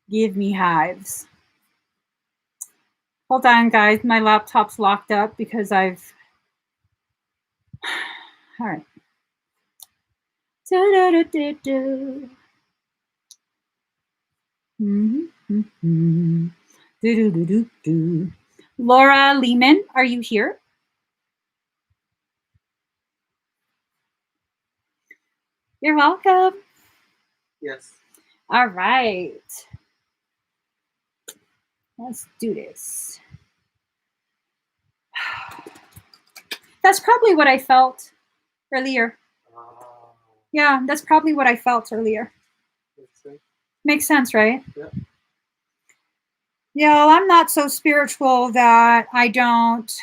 A: Give me hives. Hold on, guys. My laptop's locked up because I've... All right. Do-do-do-do-do. Mm-hmm. Do-do-do-do-do. Laura Lehman, are you here? You're welcome.
B: Yes.
A: All right. Let's do this. That's probably what I felt earlier. Yeah, that's probably what I felt earlier. Makes sense, right?
B: Yeah.
A: Yeah, well, I'm not so spiritual that I don't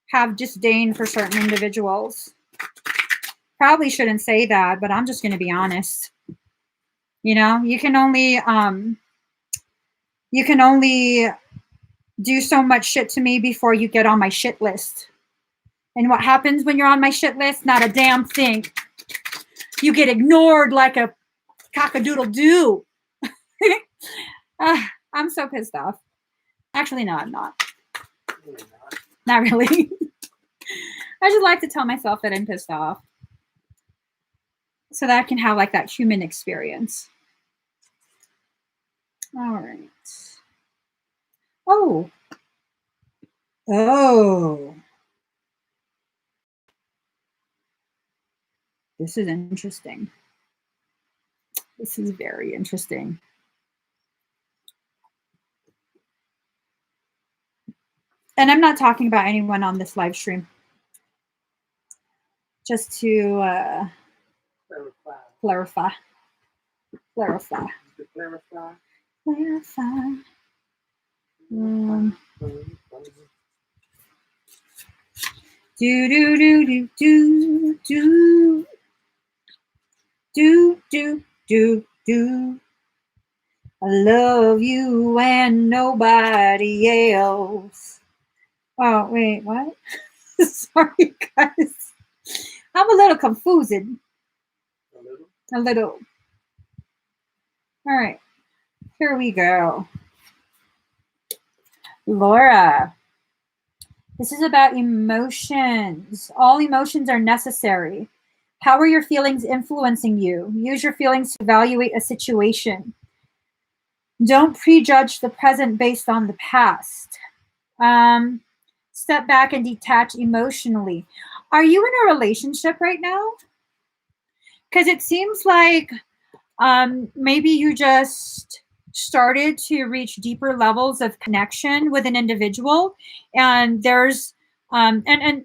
A: have disdain for certain individuals. Probably shouldn't say that, but I'm just going to be honest. You can only do so much shit to me before you get on my shit list. And what happens when you're on my shit list? Not a damn thing. You get ignored like a cock-a-doodle-doo. I'm so pissed off. Actually, no, I'm not. Not really. I just like to tell myself that I'm pissed off so that I can have like that human experience. All right. Oh. This is interesting. This is very interesting. And I'm not talking about anyone on this live stream. Just to clarify. Do do do do do do do do do do. I love you and nobody else. Oh wait, what? Sorry, guys. I'm a little confused. A little. All right, here we go. Laura, this is about emotions. All emotions are necessary. How are your feelings influencing you? Use your feelings to evaluate a situation. Don't prejudge the present based on the past. Step back and detach emotionally. Are you in a relationship right now? Because it seems like maybe you just started to reach deeper levels of connection with an individual, and there's and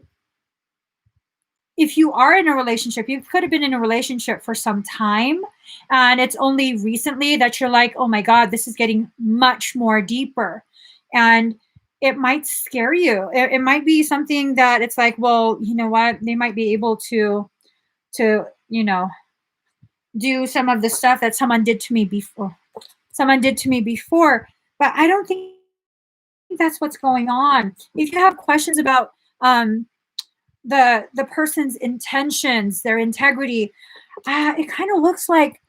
A: if you are in a relationship, you could have been in a relationship for some time, and it's only recently that you're like, oh my God, this is getting much more deeper. And it might scare you. It might be something that it's like, well, you know what? They might be able to, do some of the stuff that someone did to me before. But I don't think that's what's going on. If you have questions about the person's intentions, their integrity, it kind of looks like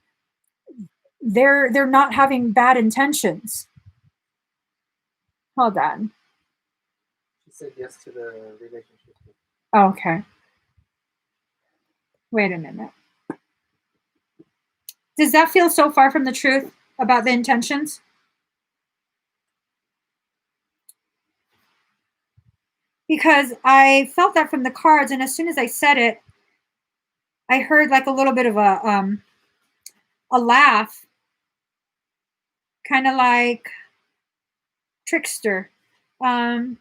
A: they're not having bad intentions. Hold on.
B: She said yes to the relationship.
A: Okay. Wait a minute. Does that feel so far from the truth about the intentions? Because I felt that from the cards, and as soon as I said it, I heard like a little bit of a laugh, kind of like trickster. Um,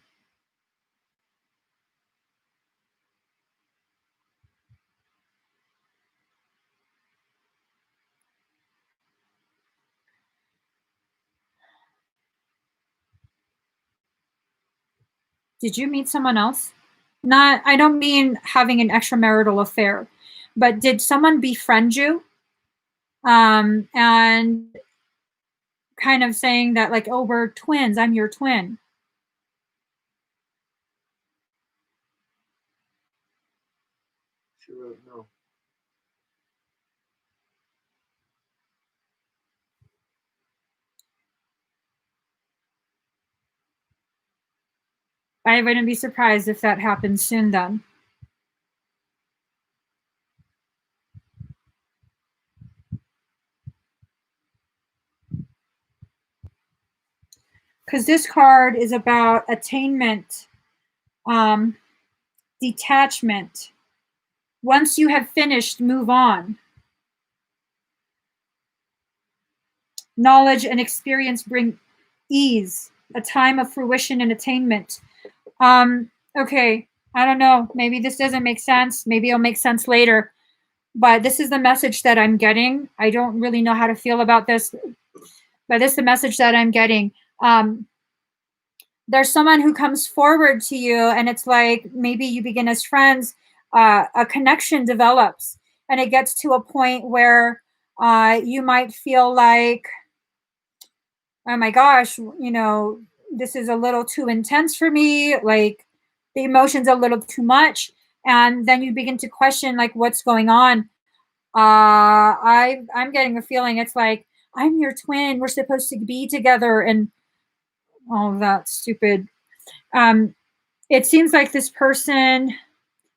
A: did you meet someone else? Not, I don't mean having an extramarital affair, but did someone befriend you? And kind of saying that, like, oh, we're twins, I'm your twin.
B: She wrote no.
A: I wouldn't be surprised if that happens soon then. Because this card is about attainment, detachment. Once you have finished, move on. Knowledge and experience bring ease, a time of fruition and attainment. Okay, I don't know. Maybe this doesn't make sense. Maybe it'll make sense later. But this is the message that I'm getting. I don't really know how to feel about this, but this is the message that I'm getting. There's someone who comes forward to you, and it's like maybe you begin as friends, a connection develops, and it gets to a point where you might feel like, oh my gosh, this is a little too intense for me, like the emotions a little too much. And then you begin to question like what's going on. I'm getting a feeling it's like, I'm your twin, we're supposed to be together, and all that stupid. It seems like this person,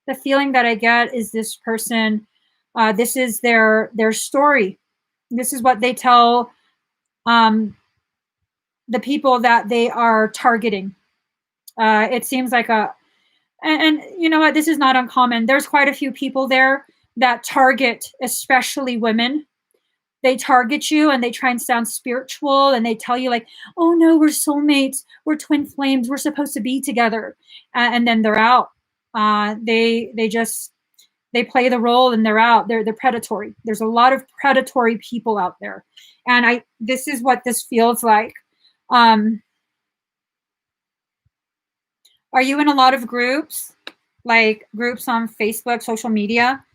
A: the feeling that I get is this person, this is their story. This is what they tell the people that they are targeting. It seems like and you know what? This is not uncommon. There's quite a few people there that target, especially women. They target you and they try and sound spiritual, and they tell you like, oh no, we're soulmates, we're twin flames, we're supposed to be together. And then they're out. They play the role and they're out. They're predatory. There's a lot of predatory people out there. And this is what this feels like. Are you in a lot of groups, like groups on Facebook, social media?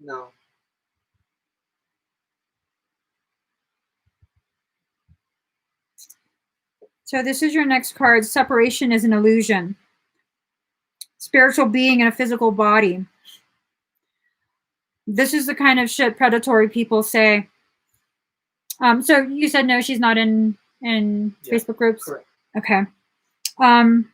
B: No.
A: So this is your next card. Separation is an illusion. Spiritual being in a physical body. This is the kind of shit predatory people say. So you said no, she's not in Facebook groups?
B: Correct.
A: Okay. Um,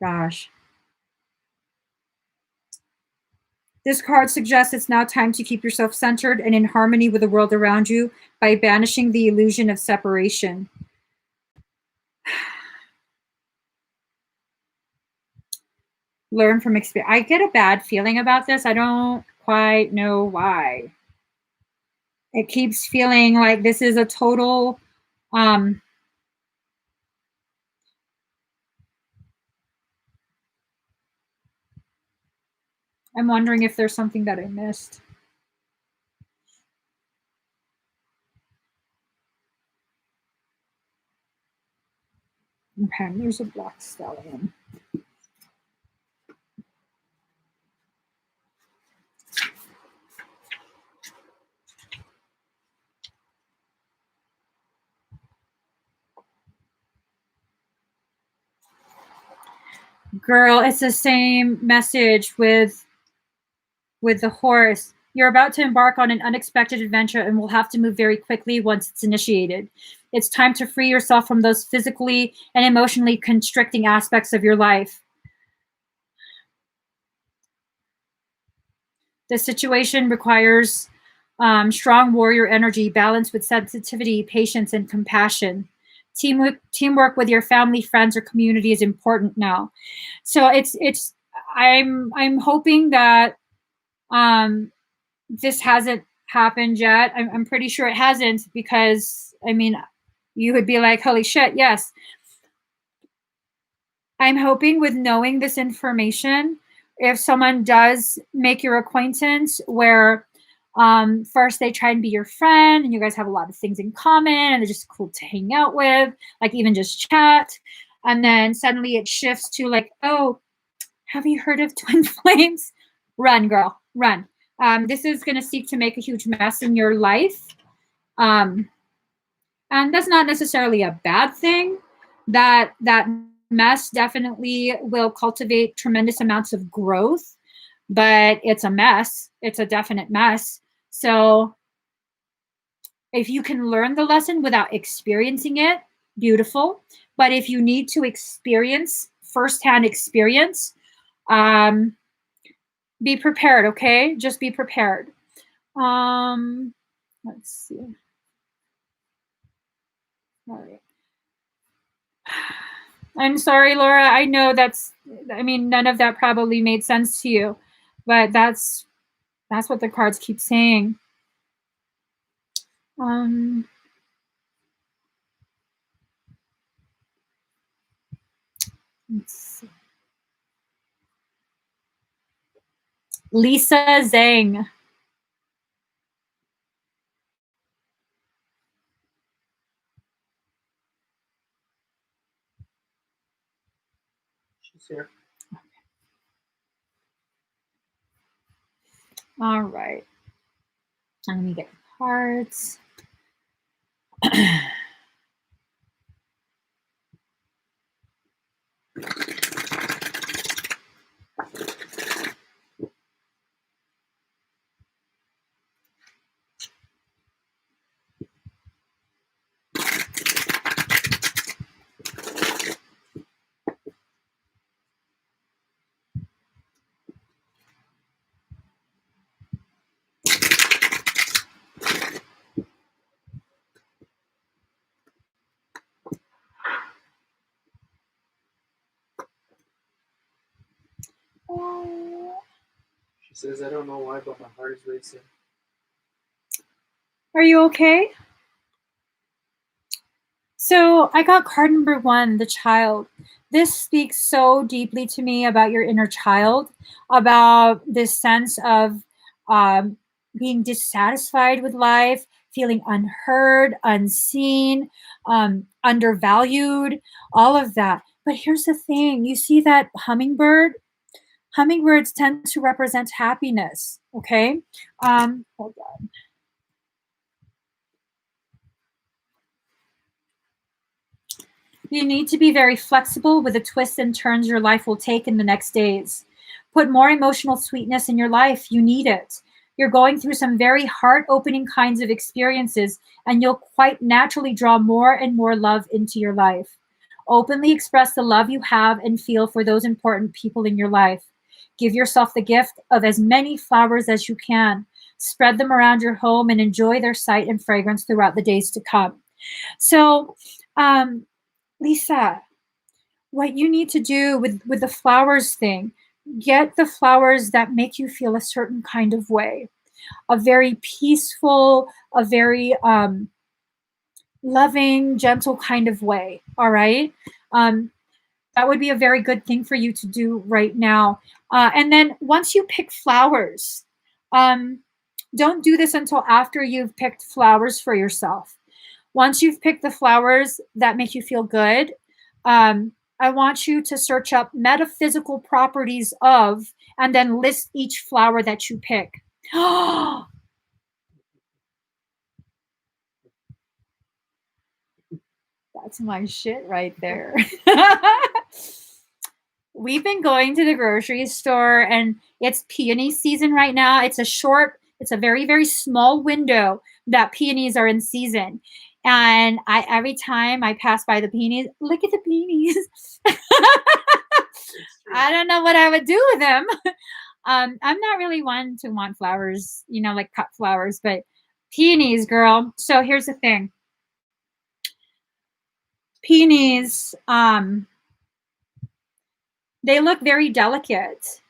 A: gosh. This card suggests it's now time to keep yourself centered and in harmony with the world around you by banishing the illusion of separation. Learn from experience. I get a bad feeling about this. I don't quite know why. It keeps feeling like this is a total um I'm wondering if there's something that I missed. Okay, there's a black stallion. Girl, it's the same message with the horse. You're about to embark on an unexpected adventure and will have to move very quickly once it's initiated. It's time to free yourself from those physically and emotionally constricting aspects of your life. The situation requires strong warrior energy balanced with sensitivity, patience, and compassion. Teamwork with your family, friends, or community is important now. So it's I'm hoping that this hasn't happened yet. I'm pretty sure it hasn't because I mean, you would be like, holy shit, yes. I'm hoping with knowing this information, if someone does make your acquaintance where first they try and be your friend and you guys have a lot of things in common and they're just cool to hang out with, like even just chat. And then suddenly it shifts to like, oh, have you heard of twin flames? Run, girl, run. This is going to seek to make a huge mess in your life. Um, and that's not necessarily a bad thing. That mess definitely will cultivate tremendous amounts of growth, but it's a mess. It's a definite mess. So if you can learn the lesson without experiencing it, beautiful. But if you need to experience firsthand experience, um, be prepared. Okay, just be prepared. Um, let's see. All right. I'm sorry, Laura. I know I mean, none of that probably made sense to you, but that's what the cards keep saying. Um, let's see. Lisa Zhang.
B: She's here.
A: All right. Let me get the cards.
B: She says, I don't know why, but my heart is racing.
A: Are you okay? So I got card number 1, the child. This speaks so deeply to me about your inner child, about this sense of being dissatisfied with life, feeling unheard, unseen, undervalued, all of that. But here's the thing, you see that hummingbird? Hummingbirds tend to represent happiness, okay? Hold on. You need to be very flexible with the twists and turns your life will take in the next days. Put more emotional sweetness in your life. You need it. You're going through some very heart-opening kinds of experiences, and you'll quite naturally draw more and more love into your life. Openly express the love you have and feel for those important people in your life. Give yourself the gift of as many flowers as you can. Spread them around your home and enjoy their sight and fragrance throughout the days to come. So, Lisa, what you need to do with the flowers thing, get the flowers that make you feel a certain kind of way, a very peaceful, a very loving, gentle kind of way. All right. That would be a very good thing for you to do right now. And then once you pick flowers, don't do this until after you've picked flowers for yourself. Once you've picked the flowers that make you feel good, I want you to search up metaphysical properties of, and then list each flower that you pick. That's my shit right there. We've been going to the grocery store, and it's peony season right now. It's a very, very small window that peonies are in season. And every time I pass by the peonies, look at the peonies. I don't know what I would do with them. I'm not really one to want flowers, like cut flowers, but peonies, girl. So here's the thing. Peonies, they look very delicate.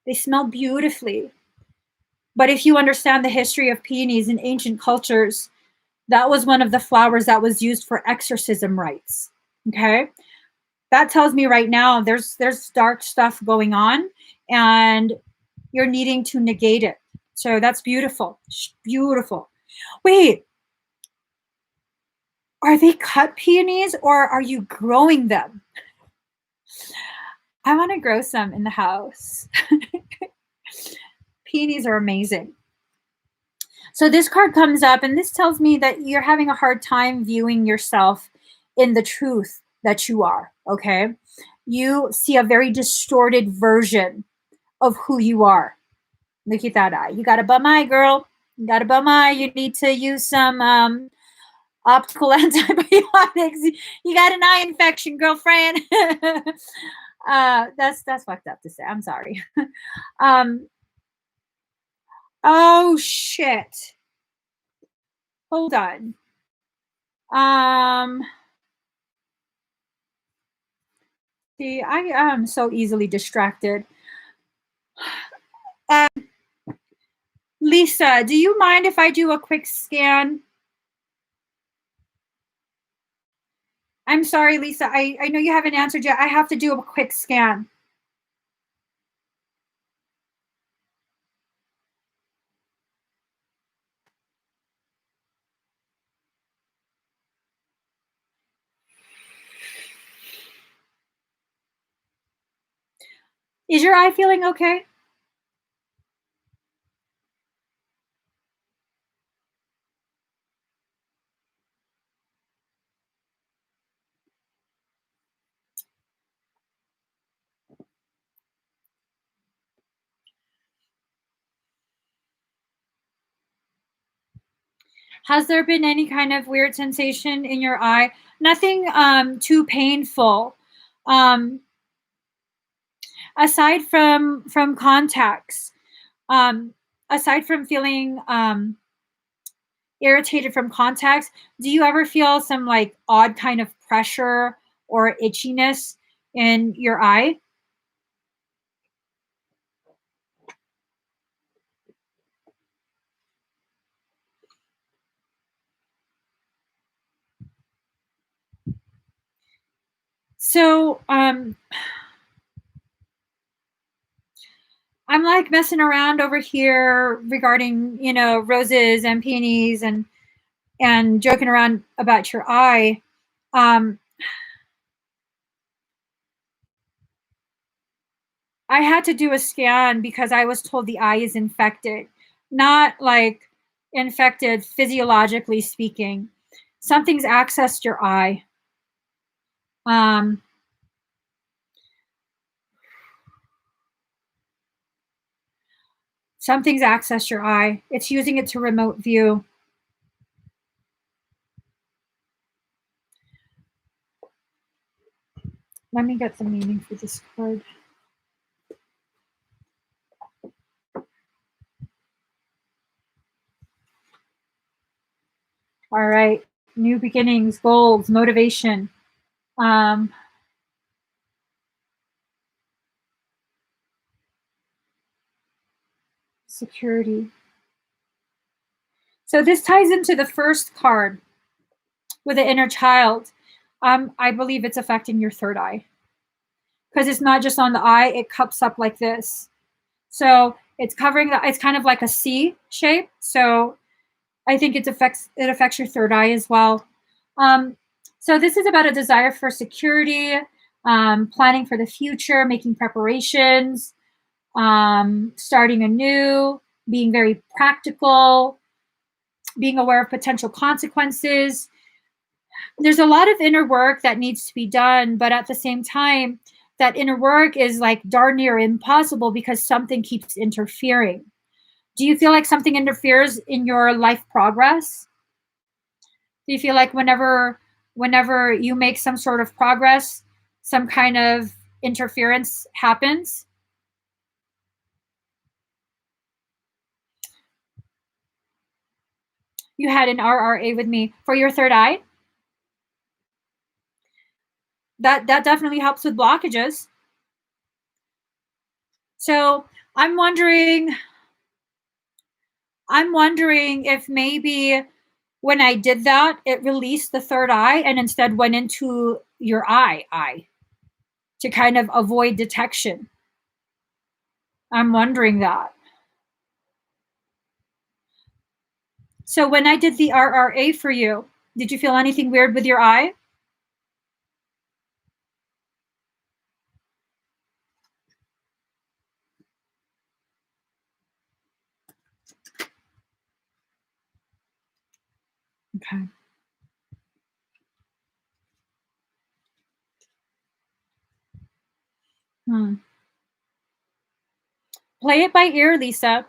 A: They smell beautifully. But if you understand the history of peonies in ancient cultures, that was one of the flowers that was used for exorcism rites. Okay? That tells me right now there's dark stuff going on, and you're needing to negate it. So that's beautiful. Beautiful. Wait. Are they cut peonies or are you growing them? I want to grow some in the house. Peonies are amazing. So this card comes up, and this tells me that you're having a hard time viewing yourself in the truth that you are, okay? You see a very distorted version of who you are. Look at that eye. You got a bum eye, girl. You got a bum eye. You need to use some optical antibiotics. You got an eye infection, girlfriend. That's fucked up to say. I'm sorry. Oh shit. Hold on. See, I am so easily distracted. Lisa, do you mind if I do a quick scan? I'm sorry, Lisa. I know you haven't answered yet. I have to do a quick scan. Is your eye feeling okay? Has there been any kind of weird sensation in your eye? Nothing too painful. Aside from contacts, aside from feeling irritated from contacts, do you ever feel some like odd kind of pressure or itchiness in your eye? So I'm like messing around over here regarding, roses and peonies and joking around about your eye. I had to do a scan because I was told the eye is infected, not like infected physiologically speaking. Something's accessed your eye. Something's accessed your eye. It's using it to remote view. Let me get the meaning for this card. All right. New beginnings, goals, motivation. Security. So this ties into the first card with the inner child. I believe it's affecting your third eye, because it's not just on the eye, it cups up like this. So it's covering it's kind of like a C shape. So I think it affects your third eye as well. So this is about a desire for security, planning for the future, making preparations, starting anew, being very practical, being aware of potential consequences. There's a lot of inner work that needs to be done, but at the same time, that inner work is like darn near impossible because something keeps interfering. Do you feel like something interferes in your life progress? Do you feel like whenever you make some sort of progress, some kind of interference happens? You had an RRA with me for your third eye. That definitely helps with blockages. So I'm wondering if maybe when I did that, it released the third eye and instead went into your eye to kind of avoid detection. I'm wondering that. So when I did the RRA for you, did you feel anything weird with your eye? Okay. Play it by ear, Lisa.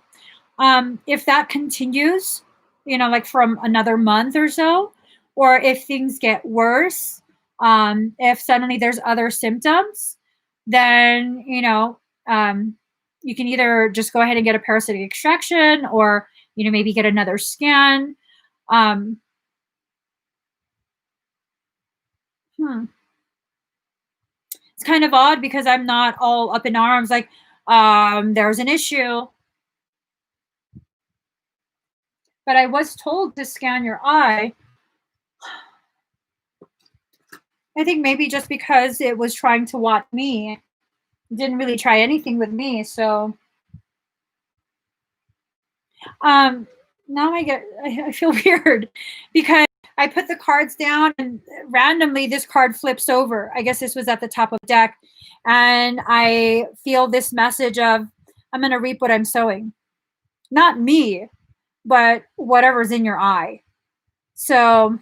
A: If that continues, like from another month or so, or if things get worse, if suddenly there's other symptoms, then, you can either just go ahead and get a parasitic extraction or, maybe get another scan. It's kind of odd because I'm not all up in arms like, there's an issue. But I was told to scan your eye. I think maybe just because it was trying to watch me, it didn't really try anything with me. So now I feel weird because I put the cards down and randomly this card flips over. I guess this was at the top of the deck. And I feel this message of, I'm going to reap what I'm sowing. Not me, but whatever's in your eye. So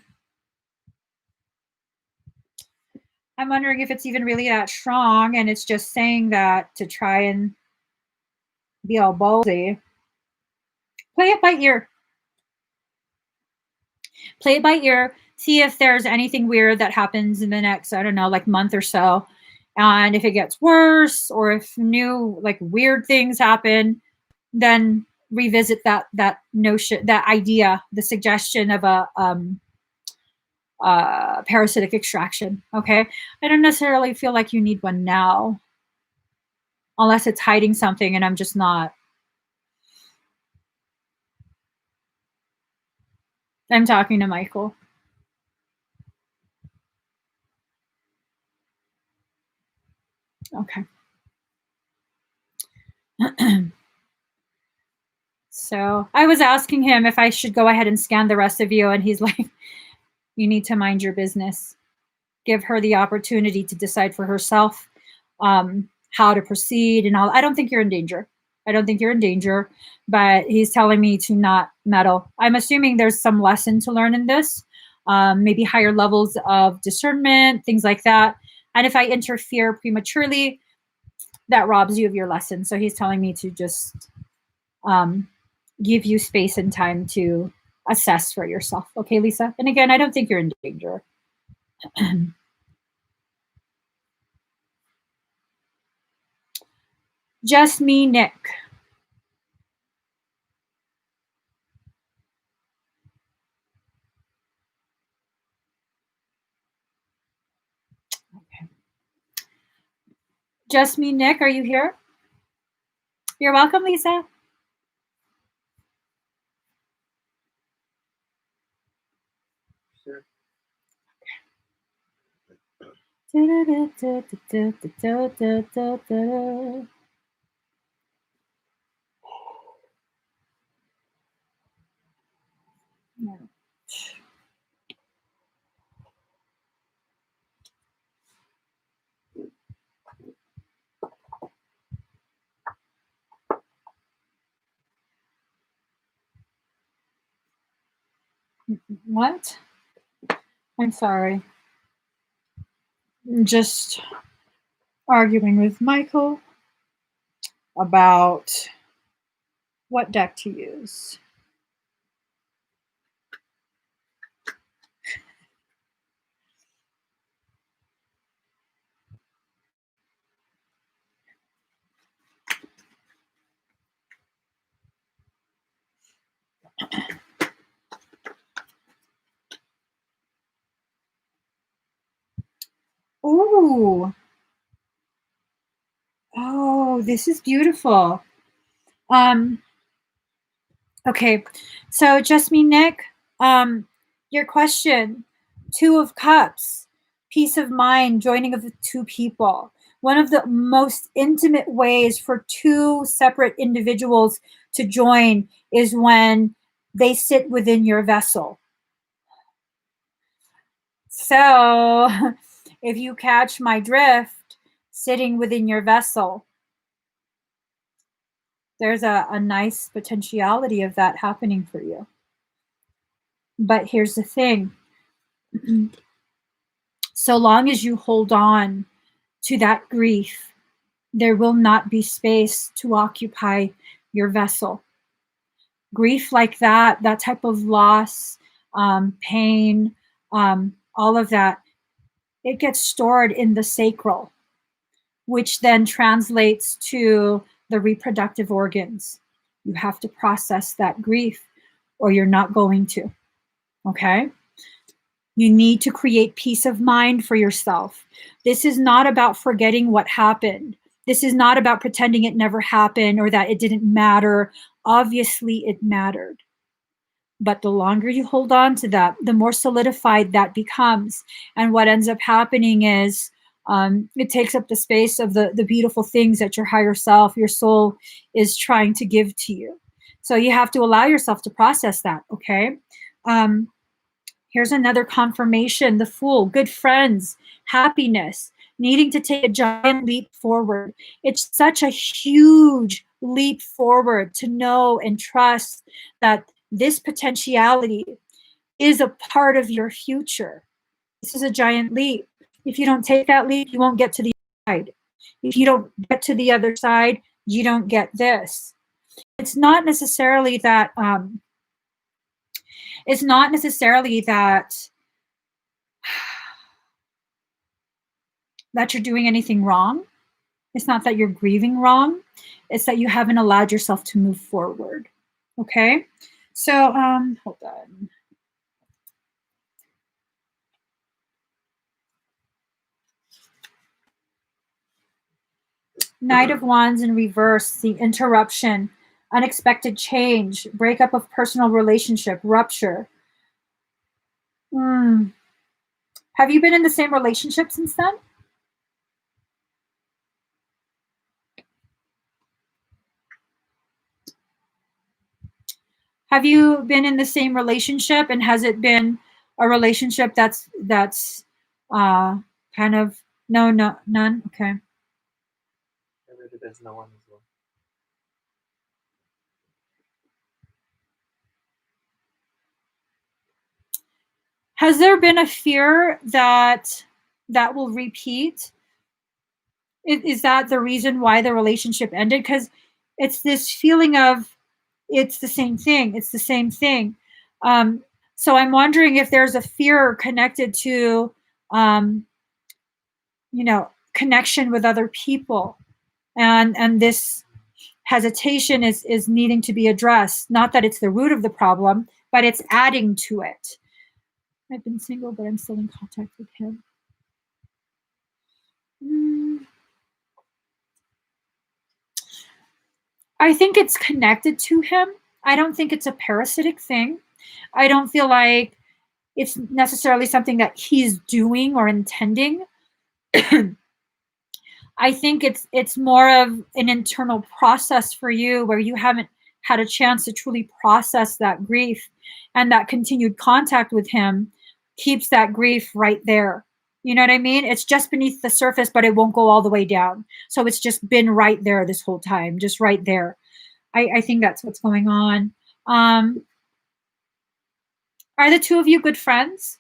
A: I'm wondering if it's even really that strong and it's just saying that to try and be all ballsy. Play it by ear. Play it by ear. See if there's anything weird that happens in the next, I don't know, like month or so. And if it gets worse or if new like weird things happen, then revisit that notion, that idea, the suggestion of a parasitic extraction. Okay. I don't necessarily feel like you need one now, unless it's hiding something and I'm just not. I'm talking to Michael. Okay. So I was asking him if I should go ahead and scan the rest of you, and he's like, you need to mind your business. Give her the opportunity to decide for herself how to proceed and all. I don't think you're in danger. But he's telling me to not meddle. I'm assuming there's some lesson to learn in this, maybe higher levels of discernment, things like that. And if I interfere prematurely, that robs you of your lesson. So he's telling me to just give you space and time to assess for yourself. Okay, Lisa? And again, I don't think you're in danger. Just me, Nick. Okay. Just me, Nick. Are you here? You're welcome, Lisa.
B: Sure.
A: What? I'm sorry. I'm just arguing with Michael about what deck to use. Ooh. Oh, this is beautiful. Okay, so just me, Nick. Your question, Two of Cups, peace of mind, joining of the two people. One of the most intimate ways for two separate individuals to join is when they sit within your vessel. So, if you catch my drift, sitting within your vessel, there's a nice potentiality of that happening for you. But here's the thing. So long as you hold on to that grief, there will not be space to occupy your vessel. Grief like that type of loss, pain, all of that, it gets stored in the sacral, which then translates to the reproductive organs. You have to process that grief or you're not going to. Okay? You need to create peace of mind for yourself. This is not about forgetting what happened. This is not about pretending it never happened or that it didn't matter. Obviously, it mattered. But the longer you hold on to that, the more solidified that becomes. And what ends up happening is it takes up the space of the beautiful things that your higher self, your soul, is trying to give to you. So you have to allow yourself to process that, okay? Here's another confirmation, the Fool, good friends, happiness, needing to take a giant leap forward. It's such a huge leap forward to know and trust that this potentiality is a part of your future. This is a giant leap. If you don't take that leap, you won't get to the other side. If you don't get to the other side, you don't get this. It's not necessarily that that you're doing anything wrong. It's not that you're grieving wrong. It's that you haven't allowed yourself to move forward. Okay? So, hold on. Knight of Wands in reverse, the interruption, unexpected change, breakup of personal relationship, rupture. Have you been in the same relationship since then? Have you been in the same relationship, and has it been a relationship that's kind of none? Okay.
B: I read it as no one as well.
A: Has there been a fear that will repeat? Is that the reason why the relationship ended? Because it's this feeling of it's the same thing. It's the same thing. So I'm wondering if there's a fear connected to, connection with other people, and this hesitation is needing to be addressed. Not that it's the root of the problem, but it's adding to it. I've been single, but I'm still in contact with him. I think it's connected to him. I don't think it's a parasitic thing. I don't feel like it's necessarily something that he's doing or intending. I think it's more of an internal process for you where you haven't had a chance to truly process that grief, and that continued contact with him keeps that grief right there. You know what I mean? It's just beneath the surface, but it won't go all the way down. So it's just been right there this whole time, just right there. I think that's what's going on. Are the two of you good friends?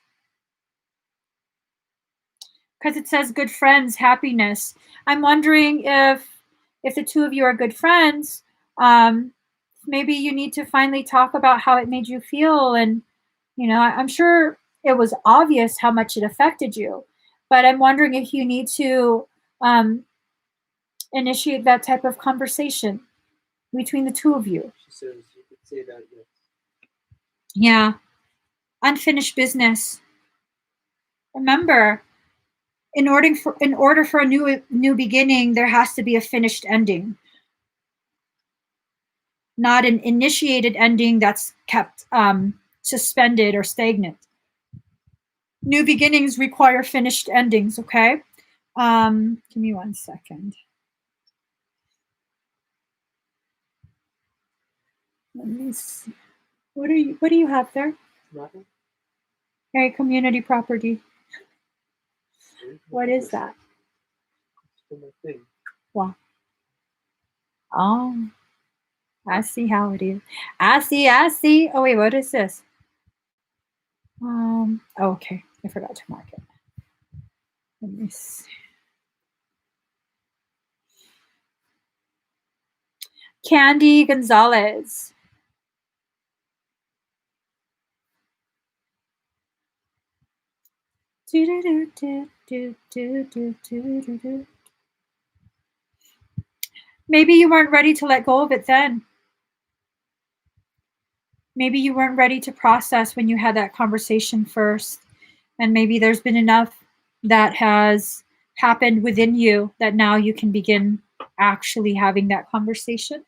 A: Because it says good friends, happiness. I'm wondering if the two of you are good friends, maybe you need to finally talk about how it made you feel. And, I'm sure it was obvious how much it affected you, but I'm wondering if you need to initiate that type of conversation between the two of you.
B: She says you could say that, yes.
A: Yeah. Unfinished business. Remember, in order for a new beginning, there has to be a finished ending, not an initiated ending that's kept suspended or stagnant. New beginnings require finished endings. Okay. Give me 1 second. Let me see. What do you have there?
B: Nothing.
A: Okay, community property. What is that?
B: It's for my thing.
A: Wow. Oh, I see how it is. I see. Oh wait, what is this? Okay, I forgot to mark it. Let me see. Candy Gonzalez. Maybe you weren't ready to let go of it then. Maybe you weren't ready to process when you had that conversation first. And maybe there's been enough that has happened within you that now you can begin actually having that conversation.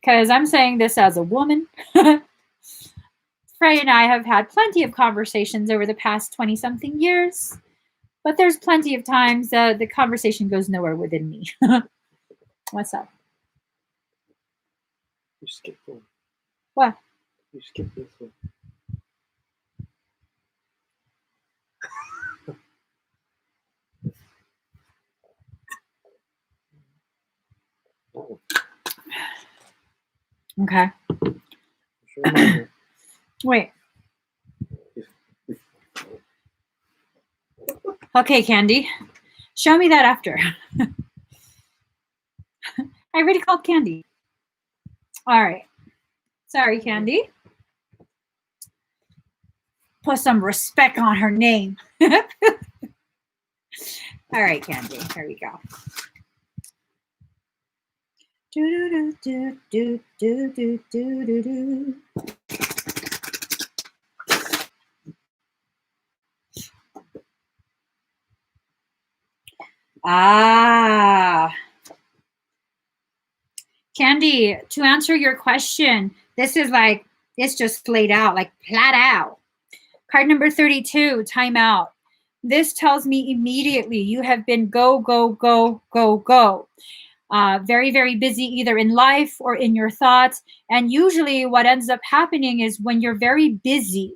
A: Because I'm saying this as a woman. Frey and I have had plenty of conversations over the past 20-something years, but there's plenty of times the conversation goes nowhere within me. What's up?
B: You skipped one.
A: What?
B: You skipped this one.
A: Okay.
B: Sure.
A: Wait. Okay, Candy. Show me that after. I already called Candy. All right. Sorry, Candy. Put some respect on her name. All right, Candy. Here we go. Do do do do do do do do. Candy, to answer your question, this is like, it's just laid out, like flat out. Card number 32, timeout. This tells me immediately you have been go, go, go, go, go. Very, very busy either in life or in your thoughts. And usually what ends up happening is when you're very busy,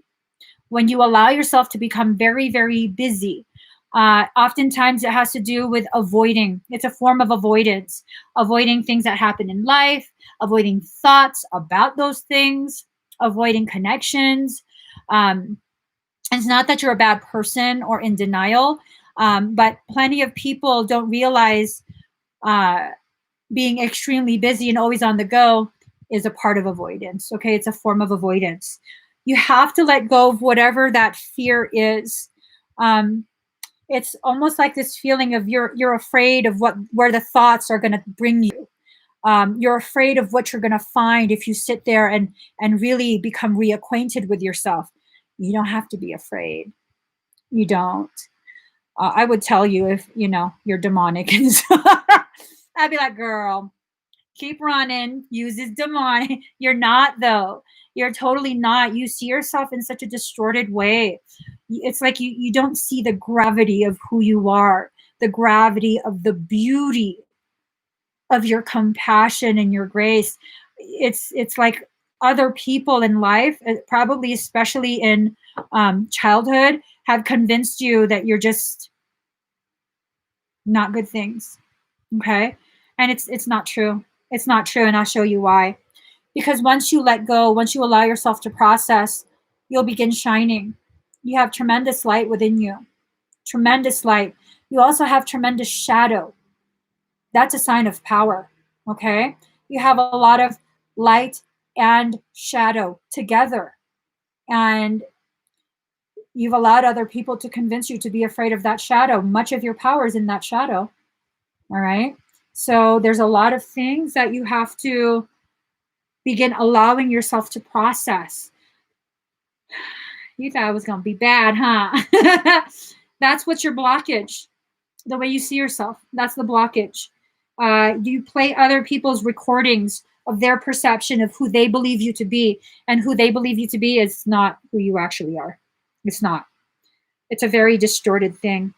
A: when you allow yourself to become very, very busy, oftentimes it has to do with avoiding. It's a form of avoidance, avoiding things that happen in life, avoiding thoughts about those things, avoiding connections. It's not that you're a bad person or in denial. But plenty of people don't realize being extremely busy and always on the go is a part of avoidance. Okay, it's a form of avoidance. You have to let go of whatever that fear is. It's almost like this feeling of you're afraid of where the thoughts are going to bring you. You're afraid of what you're going to find if you sit there and really become reacquainted with yourself. You don't have to be afraid. You don't. I would tell you if you're demonic, and so I'd be like, girl, keep running. Use this demonic. You're not, though. You're totally not. You see yourself in such a distorted way. It's like you don't see the gravity of who you are, the gravity of the beauty of your compassion and your grace. It's like other people in life, probably especially in childhood, have convinced you that you're just not good things. Okay, and it's not true. It's not true, and I'll show you why. Because once you let go, once you allow yourself to process, you'll begin shining. You have tremendous light within you. Tremendous light. You also have tremendous shadow. That's a sign of power. Okay? You have a lot of light and shadow together. And you've allowed other people to convince you to be afraid of that shadow. Much of your power is in that shadow. All right? So there's a lot of things that you have to begin allowing yourself to process. You thought it was going to be bad, huh? That's what's your blockage. The way you see yourself. That's the blockage. You play other people's recordings of their perception of who they believe you to be, and who they believe you to be is not who you actually are. It's not. It's a very distorted thing.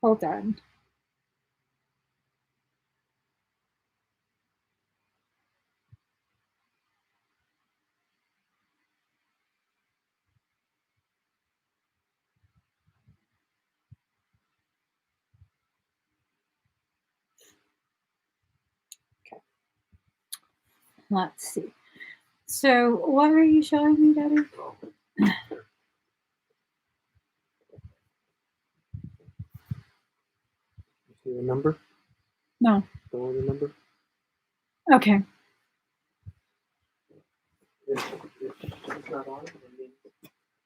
A: Hold on. Okay. Let's see. So what are you showing me, Daddy?
B: See the number?
A: No.
B: The order number?
A: Okay.
B: If she's not on, then maybe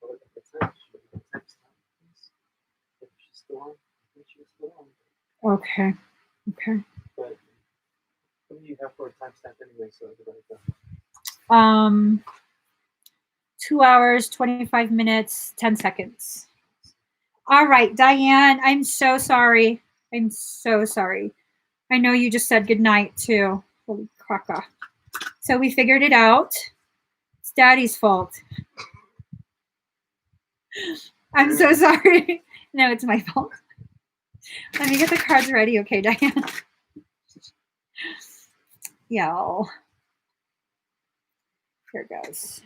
B: I'll look at the time. Next time, please. If she's still on, I think she's still on.
A: Okay. Okay.
B: But what do you have for a timestamp anyway? So everybody knows.
A: 2 hours, 25 minutes, 10 seconds. All right, Diane, I'm so sorry. I'm so sorry. I know you just said goodnight too. Holy cracker. So we figured it out. It's Daddy's fault. I'm so sorry. No, it's my fault. Let me get the cards ready, okay, Diane? Yeah. Here goes.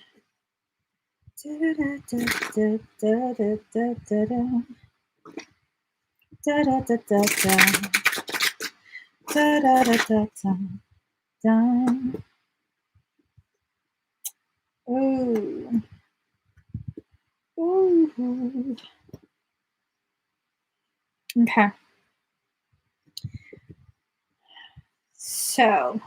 A: Ooh. Ooh. Okay. So,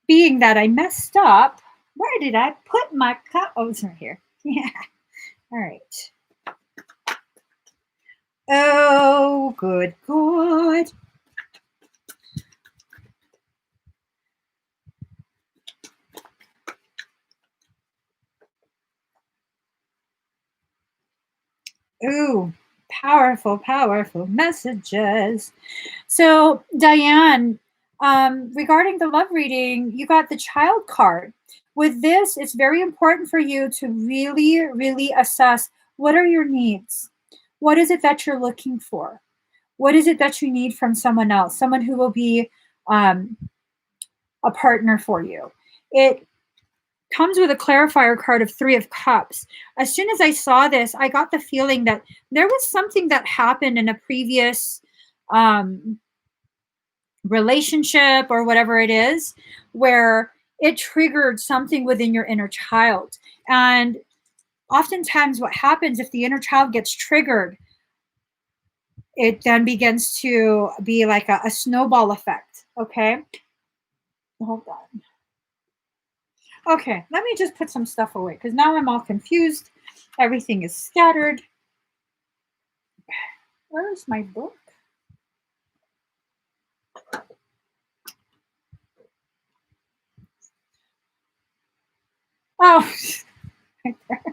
A: being that I messed up, where did I put my cup? Oh, it's right here. Yeah. All right. Oh, good, good. Ooh, powerful, powerful messages. So, Diane, regarding the love reading, you got the child card. With this, it's very important for you to really, really assess what are your needs? What is it that you're looking for? What is it that you need from someone else? Someone who will be a partner for you. It comes with a clarifier card of 3 of Cups. As soon as I saw this, I got the feeling that there was something that happened in a previous relationship or whatever it is, where it triggered something within your inner child. And oftentimes what happens if the inner child gets triggered, it then begins to be like a snowball effect. Okay. Hold on. Okay, let me just put some stuff away because now I'm all confused. Everything is scattered. Where is my book? Oh, right there.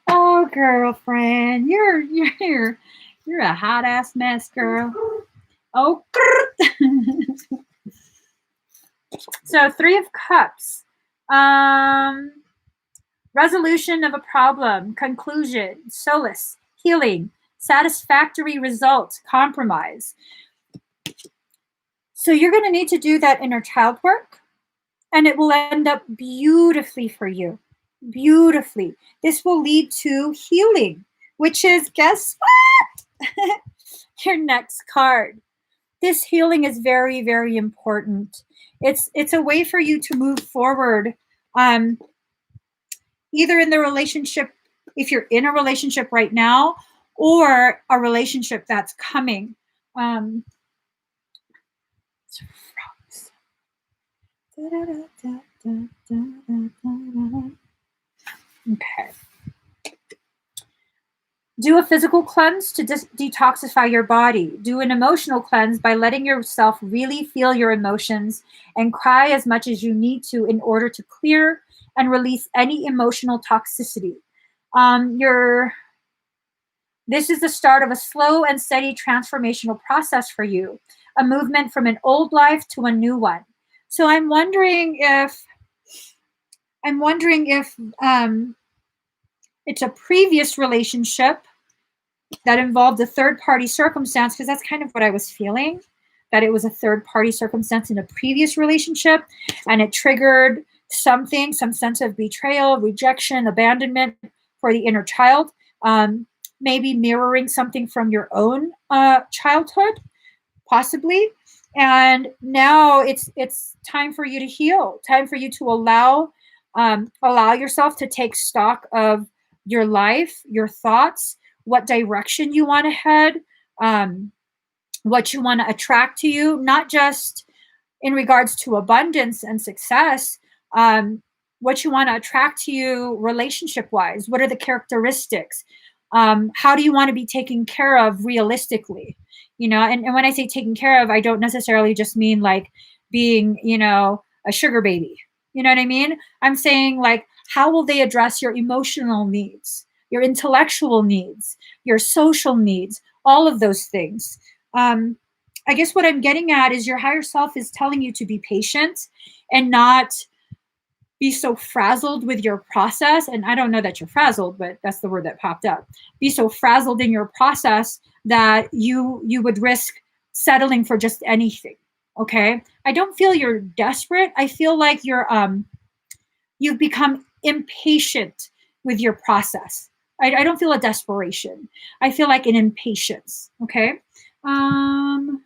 A: Oh, girlfriend, you're a hot ass mess, girl. Oh, so 3 of Cups. Resolution of a problem, conclusion, solace, healing, satisfactory result, compromise. So you're going to need to do that inner child work, and it will end up beautifully for you. Beautifully. This will lead to healing, which is, guess what? Your next card. This healing is very, very important. It's a way for you to move forward, either in the relationship, if you're in a relationship right now, or a relationship that's coming. Okay. Do a physical cleanse to detoxify your body. Do an emotional cleanse by letting yourself really feel your emotions and cry as much as you need to in order to clear and release any emotional toxicity. This is the start of a slow and steady transformational process for you, a movement from an old life to a new one. So I'm wondering if it's a previous relationship that involved a third-party circumstance, because that's kind of what I was feeling, that it was a third-party circumstance in a previous relationship, and it triggered something, some sense of betrayal, rejection, abandonment for the inner child, maybe mirroring something from your own childhood, possibly. And now it's time for you to heal, time for you to allow yourself to take stock of your life, your thoughts, what direction you want to head, what you want to attract to you, not just in regards to abundance and success, what you want to attract to you relationship-wise. What are the characteristics? How do you want to be taken care of realistically? And when I say taken care of, I don't necessarily just mean like being, a sugar baby. You know what I mean? I'm saying like, how will they address your emotional needs, your intellectual needs, your social needs, all of those things. I guess what I'm getting at is your higher self is telling you to be patient and not be so frazzled with your process. And I don't know that you're frazzled, but that's the word that popped up. Be so frazzled in your process that you would risk settling for just anything. Okay. I don't feel you're desperate. I feel like you've become impatient with your process. I don't feel a desperation. I feel like an impatience. Okay. Oh,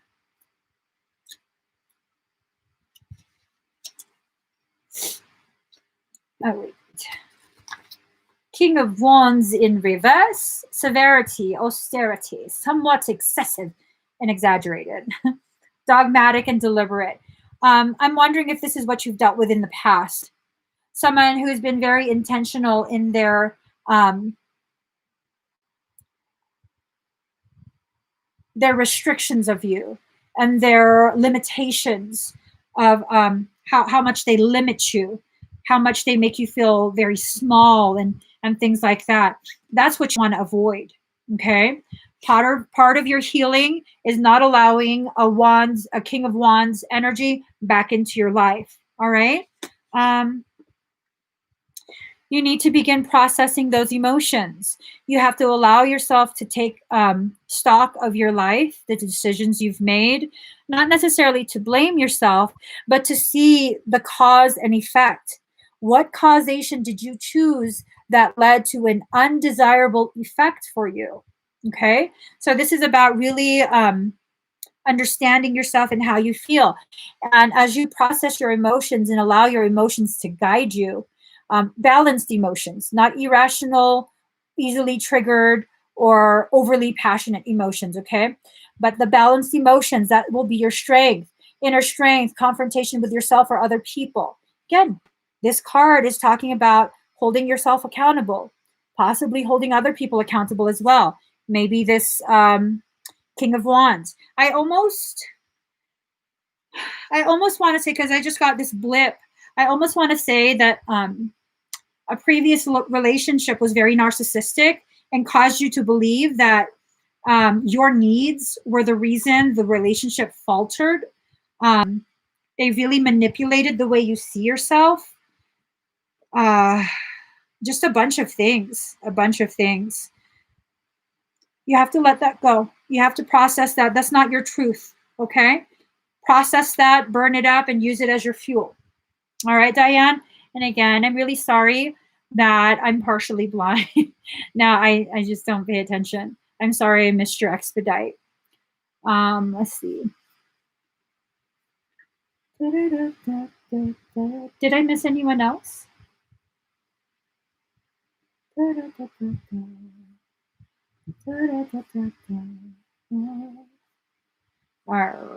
A: wait. King of Wands in reverse, severity, austerity, somewhat excessive and exaggerated, dogmatic and deliberate. I'm wondering if this is what you've dealt with in the past. Someone who has been very intentional in their restrictions of you and their limitations of how much they limit you, how much they make you feel very small and things like that. That's what you want to avoid. Okay. Part of your healing is not allowing a King of Wands energy back into your life. All right. You need to begin processing those emotions. You have to allow yourself to take stock of your life, the decisions you've made, not necessarily to blame yourself, but to see the cause and effect. What causation did you choose that led to an undesirable effect for you? Okay, so this is about really understanding yourself and how you feel. And as you process your emotions and allow your emotions to guide you, balanced emotions, not irrational, easily triggered, or overly passionate emotions, okay? But the balanced emotions, that will be your strength, inner strength, confrontation with yourself or other people. Again, this card is talking about holding yourself accountable, possibly holding other people accountable as well. Maybe this King of Wands. I almost want to say, because I just got this blip, I almost want to say that a previous relationship was very narcissistic and caused you to believe that your needs were the reason the relationship faltered. They really manipulated the way you see yourself. Just a bunch of things, You have to let that go. You have to process that. That's not your truth, okay? Process that, burn it up, and use it as your fuel. All right, Diane? And again, I'm really sorry that I'm partially blind. Now I just don't pay attention. I'm sorry I missed your expedite. Let's see. Did I miss anyone else? All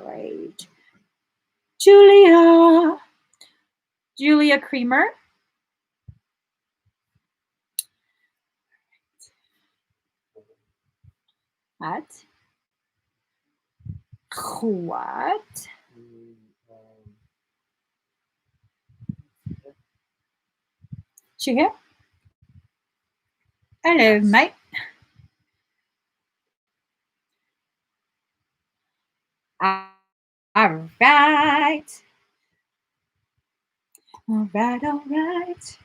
A: right. Julia Creamer. What? She here? Hello, yes. Mike. All right. All right.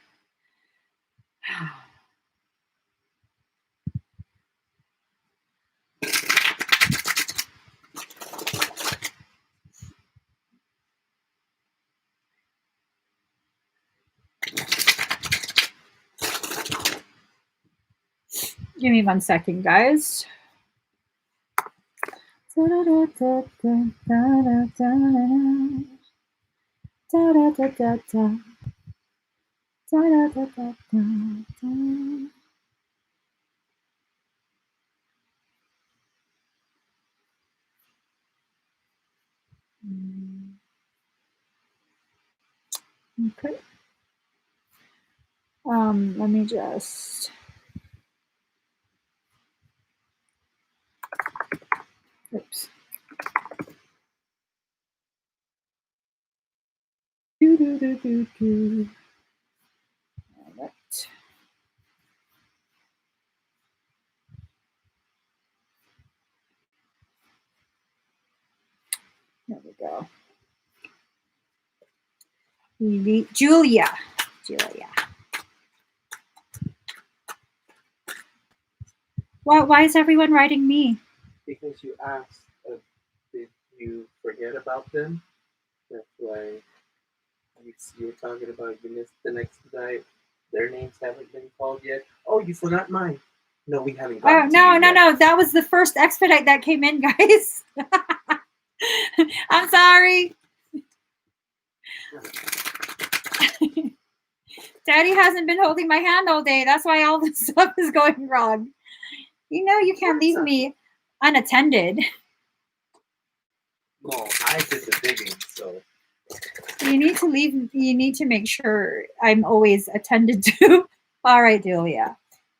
A: Give me 1 second, guys. Okay. Let me just. Oops. All right. There we go. Julia. Why is everyone writing me?
B: Because you asked, did you forget about them? That's why you were talking about you missed the next night. Their names haven't been called yet. Oh, you forgot mine. No, we haven't gotten to you yet.
A: No. That was the first expedite that came in, guys. I'm sorry. Daddy hasn't been holding my hand all day. That's why all this stuff is going wrong. You know you can't leave me unattended.
B: No, I did the digging, so.
A: You need to make sure I'm always attended to. All right, Julia.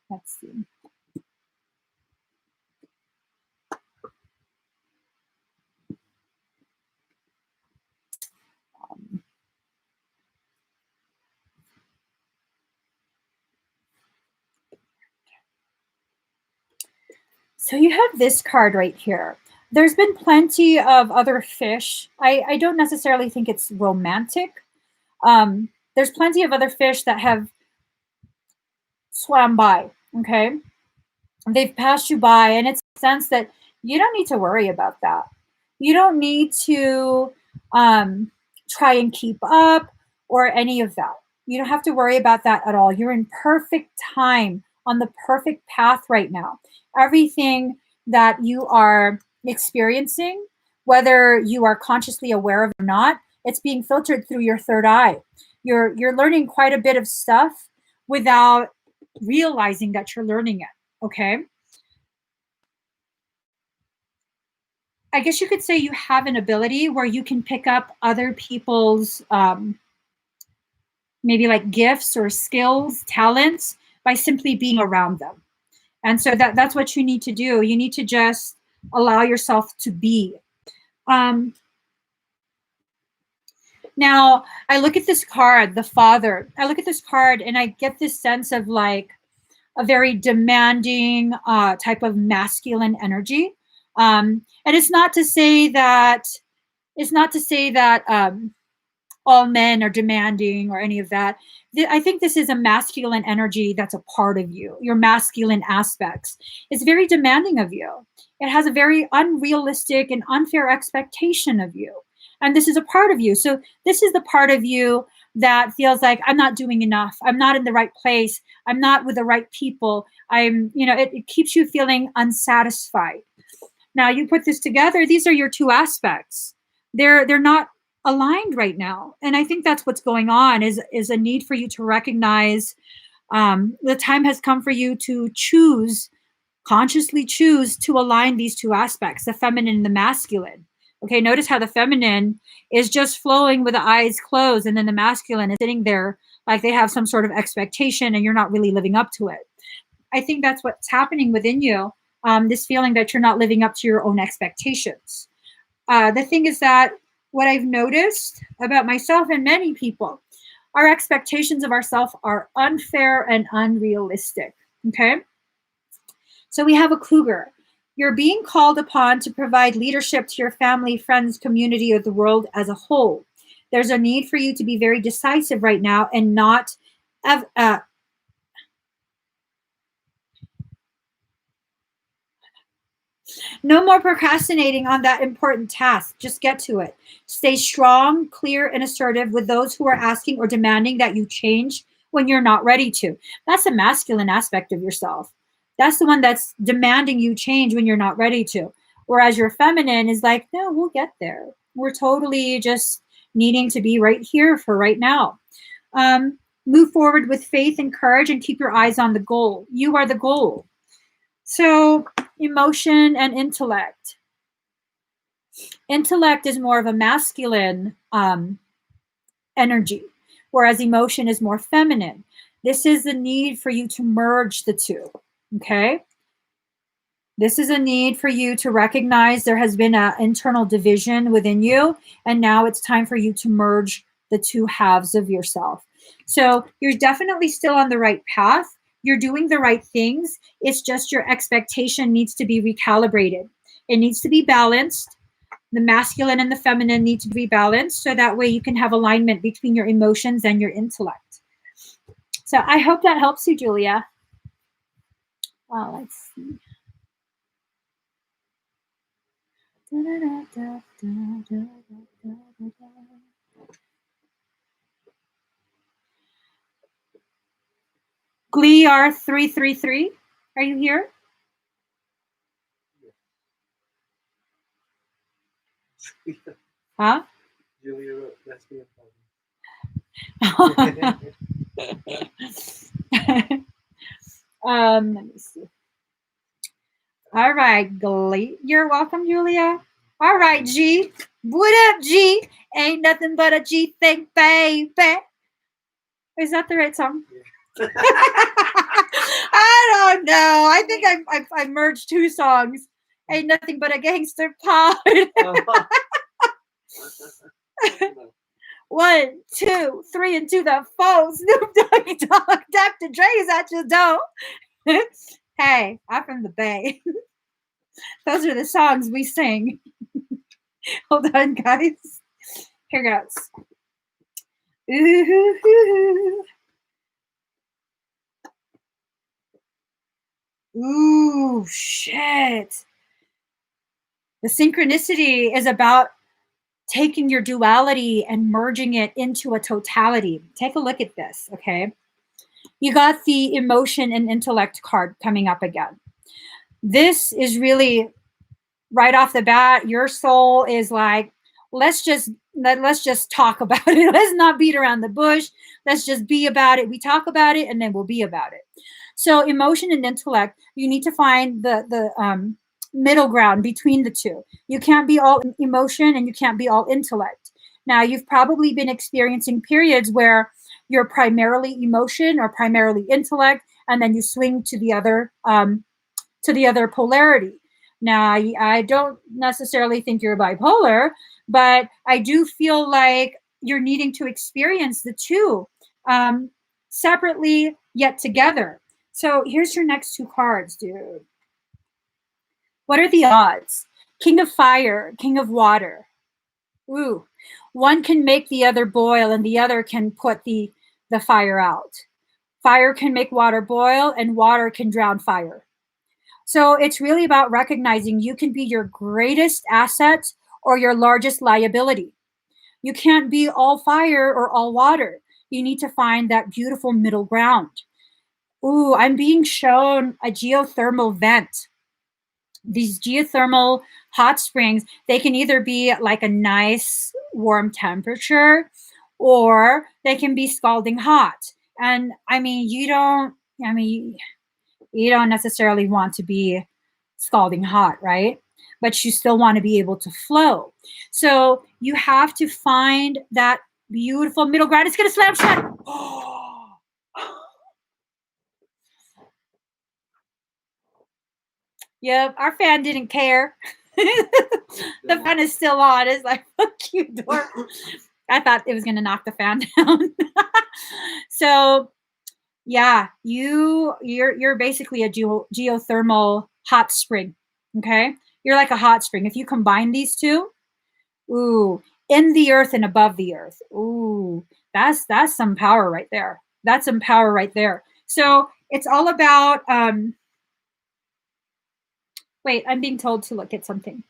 A: Let's see. So you have this card right here. There's been plenty of other fish. I don't necessarily think it's romantic. There's plenty of other fish that have swam by, okay? They've passed you by, and it's a sense that you don't need to worry about that. You don't need to try and keep up or any of that. You don't have to worry about that at all. You're in perfect time, on the perfect path right now. Everything that you are experiencing whether you are consciously aware of it or not. It's being filtered through your third eye. You're learning quite a bit of stuff without realizing that you're learning it. Okay. I guess you could say you have an ability where you can pick up other people's maybe like gifts or skills, talents by simply being around them. And so that's what you need to do. You need to just allow yourself to be. Now, I look at this card, the Father. I look at this card and I get this sense of like a very demanding type of masculine energy. And it's not to say that all men are demanding or any of that. I think this is a masculine energy that's a part of you. Your masculine aspects. It's very demanding of you. It has a very unrealistic and unfair expectation of you. And this is a part of you. So this is the part of you that feels like I'm not doing enough. I'm not in the right place. I'm not with the right people. It keeps you feeling unsatisfied. Now you put this together, these are your two aspects. They're not aligned right now. And I think that's what's going on is a need for you to recognize the time has come for you to consciously choose to align these two aspects, the feminine and the masculine. Okay, notice how the feminine is just flowing with the eyes closed, and then the masculine is sitting there like they have some sort of expectation and you're not really living up to it. I think that's what's happening within you, this feeling that you're not living up to your own expectations. The thing is that what I've noticed about myself and many people, our expectations of ourselves are unfair and unrealistic. Okay? So we have a cougar. You're being called upon to provide leadership to your family, friends, community, or the world as a whole. There's a need for you to be very decisive right now and not no more procrastinating on that important task. Just get to it. Stay strong, clear, and assertive with those who are asking or demanding that you change when you're not ready to. That's the masculine aspect of yourself. That's the one that's demanding you change when you're not ready to. Whereas your feminine is like, no, we'll get there. We're totally just needing to be right here for right now. Move forward with faith and courage and keep your eyes on the goal. You are the goal. So emotion and intellect. Intellect is more of a masculine energy, whereas emotion is more feminine. This is the need for you to merge the two. Okay? This is a need for you to recognize there has been an internal division within you, and now it's time for you to merge the two halves of yourself. So you're definitely still on the right path. You're doing the right things. It's just your expectation needs to be recalibrated. It needs to be balanced. The masculine and the feminine need to be balanced so that way you can have alignment between your emotions and your intellect. So I hope that helps you, Julia. Let's see. Glee R333, are you here? Huh?
B: Julia wrote, "Let's be
A: Let me see. All right, Glee. You're welcome, Julia. All right, G. What up, G? Ain't nothing but a G thing, baby. Is that the right song?
B: Yeah.
A: I don't know. I think I merged two songs. Ain't nothing but a gangster pod. 1, 2, 3, and to the 4. Snoop Doggy Dogg, Dr. Dre's at your door. Hey, I'm from the Bay. Those are the songs we sing. Hold on, guys. Here goes. Ooh, ooh, shit. The synchronicity is about taking your duality and merging it into a totality. Take a look at this, okay? You got the emotion and intellect card coming up again. This is really right off the bat, your soul is like, let's just talk about it. Let's not beat around the bush. Let's just be about it. We talk about it and then we'll be about it. So emotion and intellect, you need to find the middle ground between the two. You can't be all emotion and you can't be all intellect. Now, you've probably been experiencing periods where you're primarily emotion or primarily intellect, and then you swing to the other polarity. Now, I don't necessarily think you're bipolar, but I do feel like you're needing to experience the two separately yet together. So here's your next two cards, dude. What are the odds? King of fire, king of water. Ooh, one can make the other boil and the other can put the fire out. Fire can make water boil and water can drown fire. So it's really about recognizing you can be your greatest asset or your largest liability. You can't be all fire or all water. You need to find that beautiful middle ground. Ooh, I'm being shown a geothermal vent. These geothermal hot springs, they can either be like a nice warm temperature or they can be scalding hot. And you don't necessarily want to be scalding hot, right? But you still want to be able to flow. So you have to find that beautiful middle ground. It's going to slam shut. Yep, our fan didn't care. The fan is still on. It's like, fuck you, door. I thought it was going to knock the fan down. So yeah, you're basically a geothermal hot spring. Okay, you're like a hot spring. If you combine these two, ooh, in the earth and above the earth, ooh, that's some power right there. That's some power right there. So it's all about. Wait, I'm being told to look at something.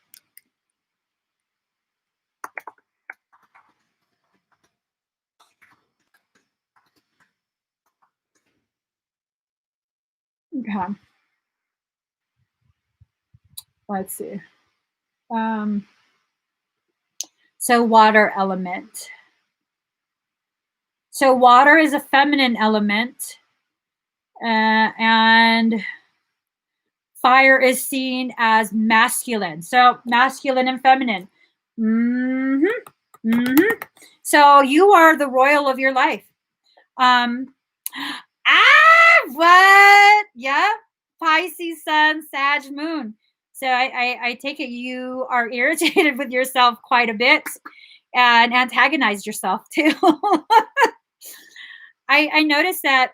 A: Okay. Let's see. So water element. So water is a feminine element, and fire is seen as masculine. So masculine and feminine. So you are the royal of your life. What? Yeah. Pisces sun, Sag moon. So I take it you are irritated with yourself quite a bit and antagonize yourself too. I noticed that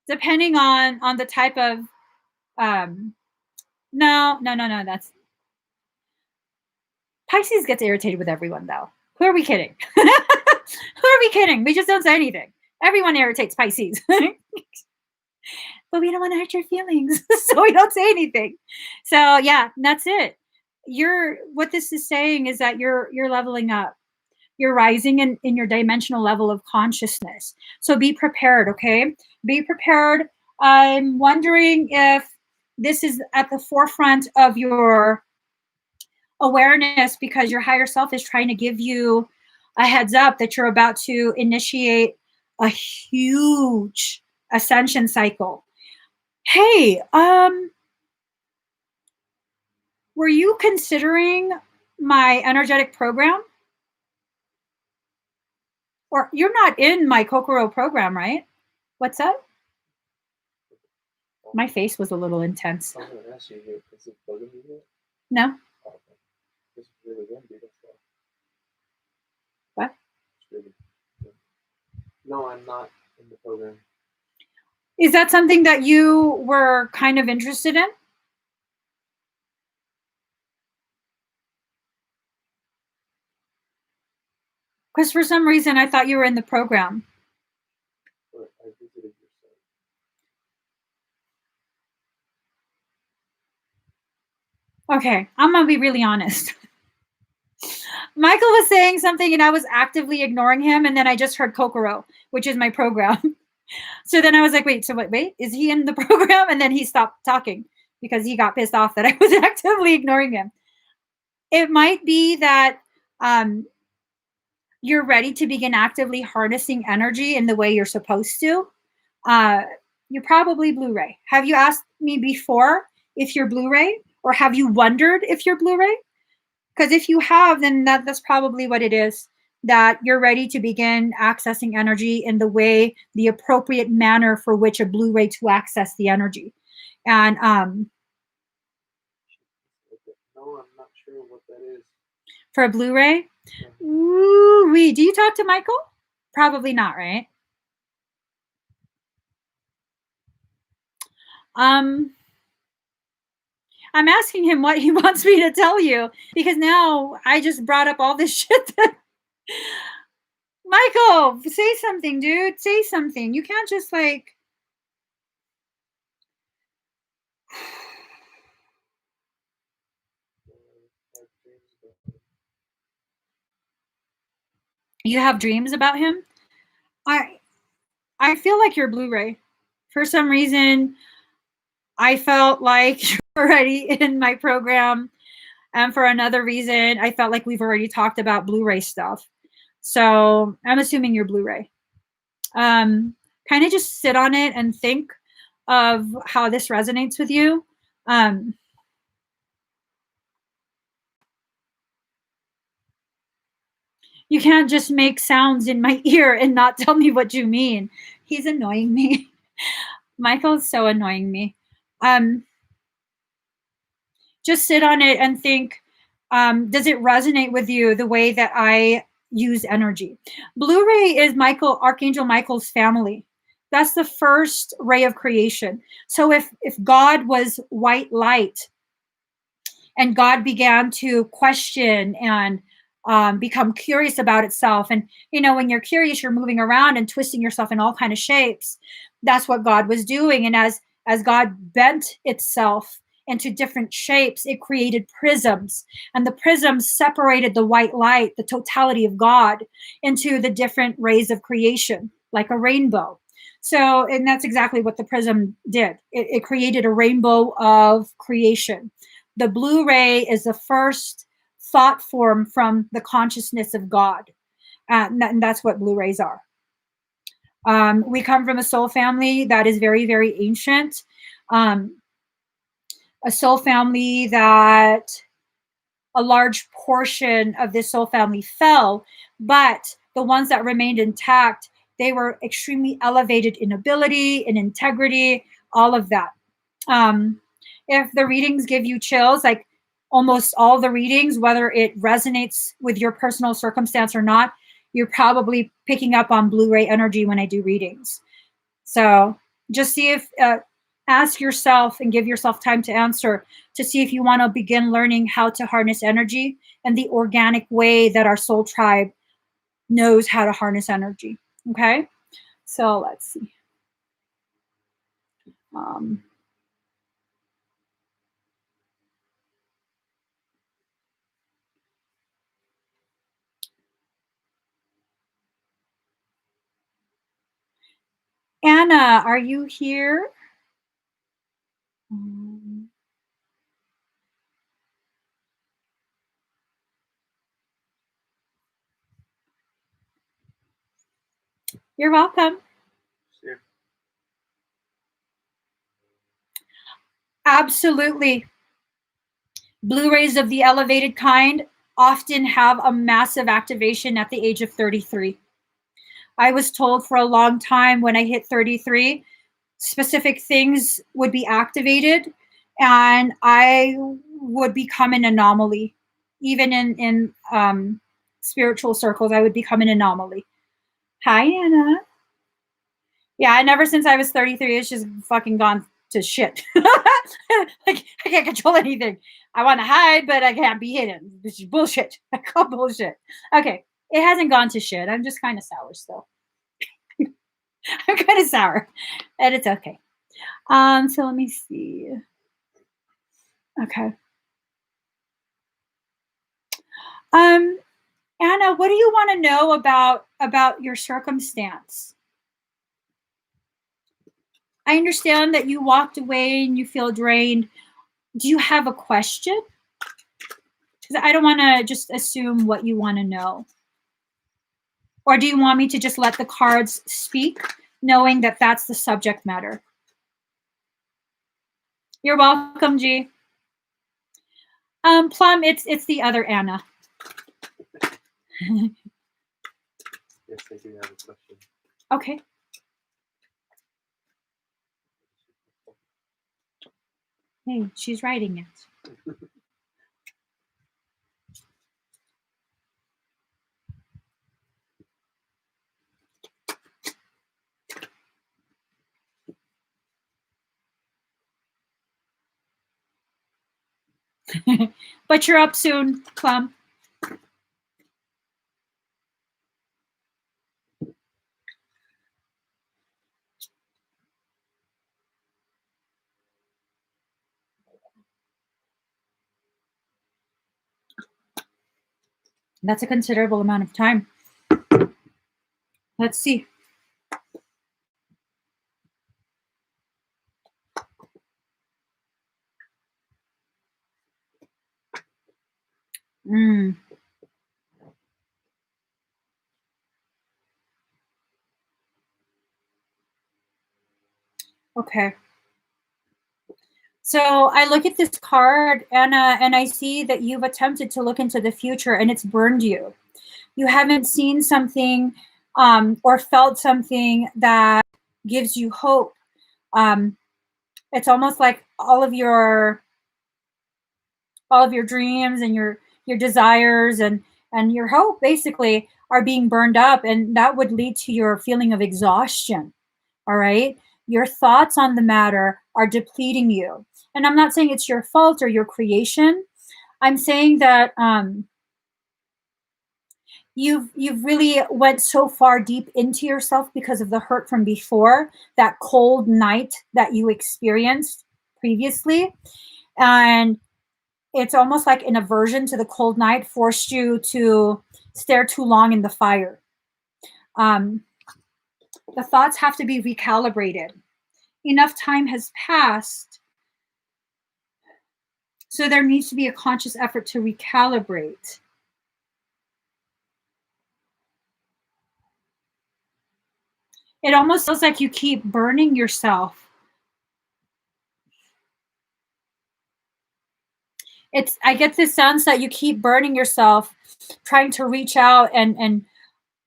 A: depending on the type of no, that's Pisces gets irritated with everyone though. Who are we kidding? Who are we kidding? We just don't say anything. Everyone irritates Pisces. But we don't want to hurt your feelings, so we don't say anything. So yeah, that's it. What this is saying is that you're leveling up. You're rising in your dimensional level of consciousness. So be prepared, okay? Be prepared. I'm wondering if this is at the forefront of your awareness because your higher self is trying to give you a heads up that you're about to initiate a huge ascension cycle. Hey, were you considering my energetic program? Or you're not in my Kokoro program, right? What's up? My face was a little intense.
B: I'm gonna ask you here, is it bugging you yet?
A: No.
B: Oh, okay. It's really windy, that's why.
A: What?
B: It's really windy. No, I'm not in the program.
A: Is that something that you were kind of interested in? Because for some reason I thought you were in the program.
B: But I visited your site.
A: Okay, I'm gonna be really honest. Michael was saying something and I was actively ignoring him, and then I just heard Kokoro, which is my program. So then I was like, wait, is he in the program? And then he stopped talking. because he got pissed off that I was actively ignoring him. It might be that you're ready to begin actively harnessing energy in the way you're supposed to. You're probably Blu-ray. Have you asked me before if you're Blu-ray, or have you wondered if you're Blu-ray? Because if you have, then that's probably what it is, that you're ready to begin accessing energy in the way, the appropriate manner for which a Blu-ray to access the energy. And
B: No, I'm not sure what that is.
A: for a Blu-ray, ooh-wee. Do you talk to Michael? Probably not, right? I'm asking him what he wants me to tell you, because now I just brought up all this shit that Michael, say something, dude. Say something. You can't just like you have dreams about him. I feel like you're Blu-ray. For some reason, I felt like you're already in my program. And for another reason, I felt like we've already talked about Blu-ray stuff. So I'm assuming you're Blu-ray. Kind of just sit on it and think of how this resonates with you. You can't just make sounds in my ear and not tell me what you mean. He's annoying me. Michael's so annoying me. Just sit on it and think, does it resonate with you the way that I use energy? Blu-ray is Archangel Michael's family. That's the first ray of creation. So if God was white light, and God began to question and become curious about itself, and when you're curious, you're moving around and twisting yourself in all kind of shapes. That's what God was doing. And as God bent itself into different shapes, it created prisms, and the prisms separated the white light, the totality of God, into the different rays of creation, like a rainbow. So, and that's exactly what the prism did. It created a rainbow of creation. The Blu-ray is the first thought form from the consciousness of God. And that's what Blu-rays are. We come from a soul family that is very, very ancient. A soul family that a large portion of this soul family fell, but the ones that remained intact, they were extremely elevated in ability, in integrity, all of that. If the readings give you chills, like almost all the readings, whether it resonates with your personal circumstance or not, you're probably picking up on Blu-ray energy when I do readings. So just see if, ask yourself and give yourself time to answer, to see if you want to begin learning how to harness energy and the organic way that our soul tribe knows how to harness energy. Okay, so let's see. Anna, are you here? You're welcome.
B: Sure.
A: Absolutely. Blu-rays of the elevated kind often have a massive activation at the age of 33. I was told for a long time when I hit 33, specific things would be activated and I would become an anomaly. Even in spiritual circles, I would become an anomaly. Hi, Anna. Yeah, and ever since I was 33, it's just fucking gone to shit. Like, I can't control anything. I want to hide, but I can't be hidden. This is bullshit. I call bullshit. Okay, it hasn't gone to shit. I'm just kind of sour still. I'm kind of sour, and it's okay. So let me see. Okay. Anna, what do you want to know about your circumstance? I understand that you walked away and you feel drained. Do you have a question? Because I don't want to just assume what you want to know. Or do you want me to just let the cards speak, knowing that that's the subject matter? You're welcome, G. Plum, it's the other Anna.
B: Yes, I do have a question.
A: Okay. Hey, she's writing it. But you're up soon, Plum. That's a considerable amount of time. Let's see. Okay. So I look at this card, Anna, and I see that you've attempted to look into the future and it's burned you. You haven't seen something or felt something that gives you hope. It's almost like all of your dreams and your desires and your hope basically are being burned up, and that would lead to your feeling of exhaustion. All right, your thoughts on the matter are depleting you, and I'm not saying it's your fault or your creation. I'm saying that you've really went so far deep into yourself because of the hurt from before, that cold night that you experienced previously, and it's almost like an aversion to the cold night forced you to stare too long in the fire. Um, the thoughts have to be recalibrated. Enough time has passed, so there needs to be a conscious effort to recalibrate. It almost feels like you keep burning yourself. I get this sense that you keep burning yourself, trying to reach out and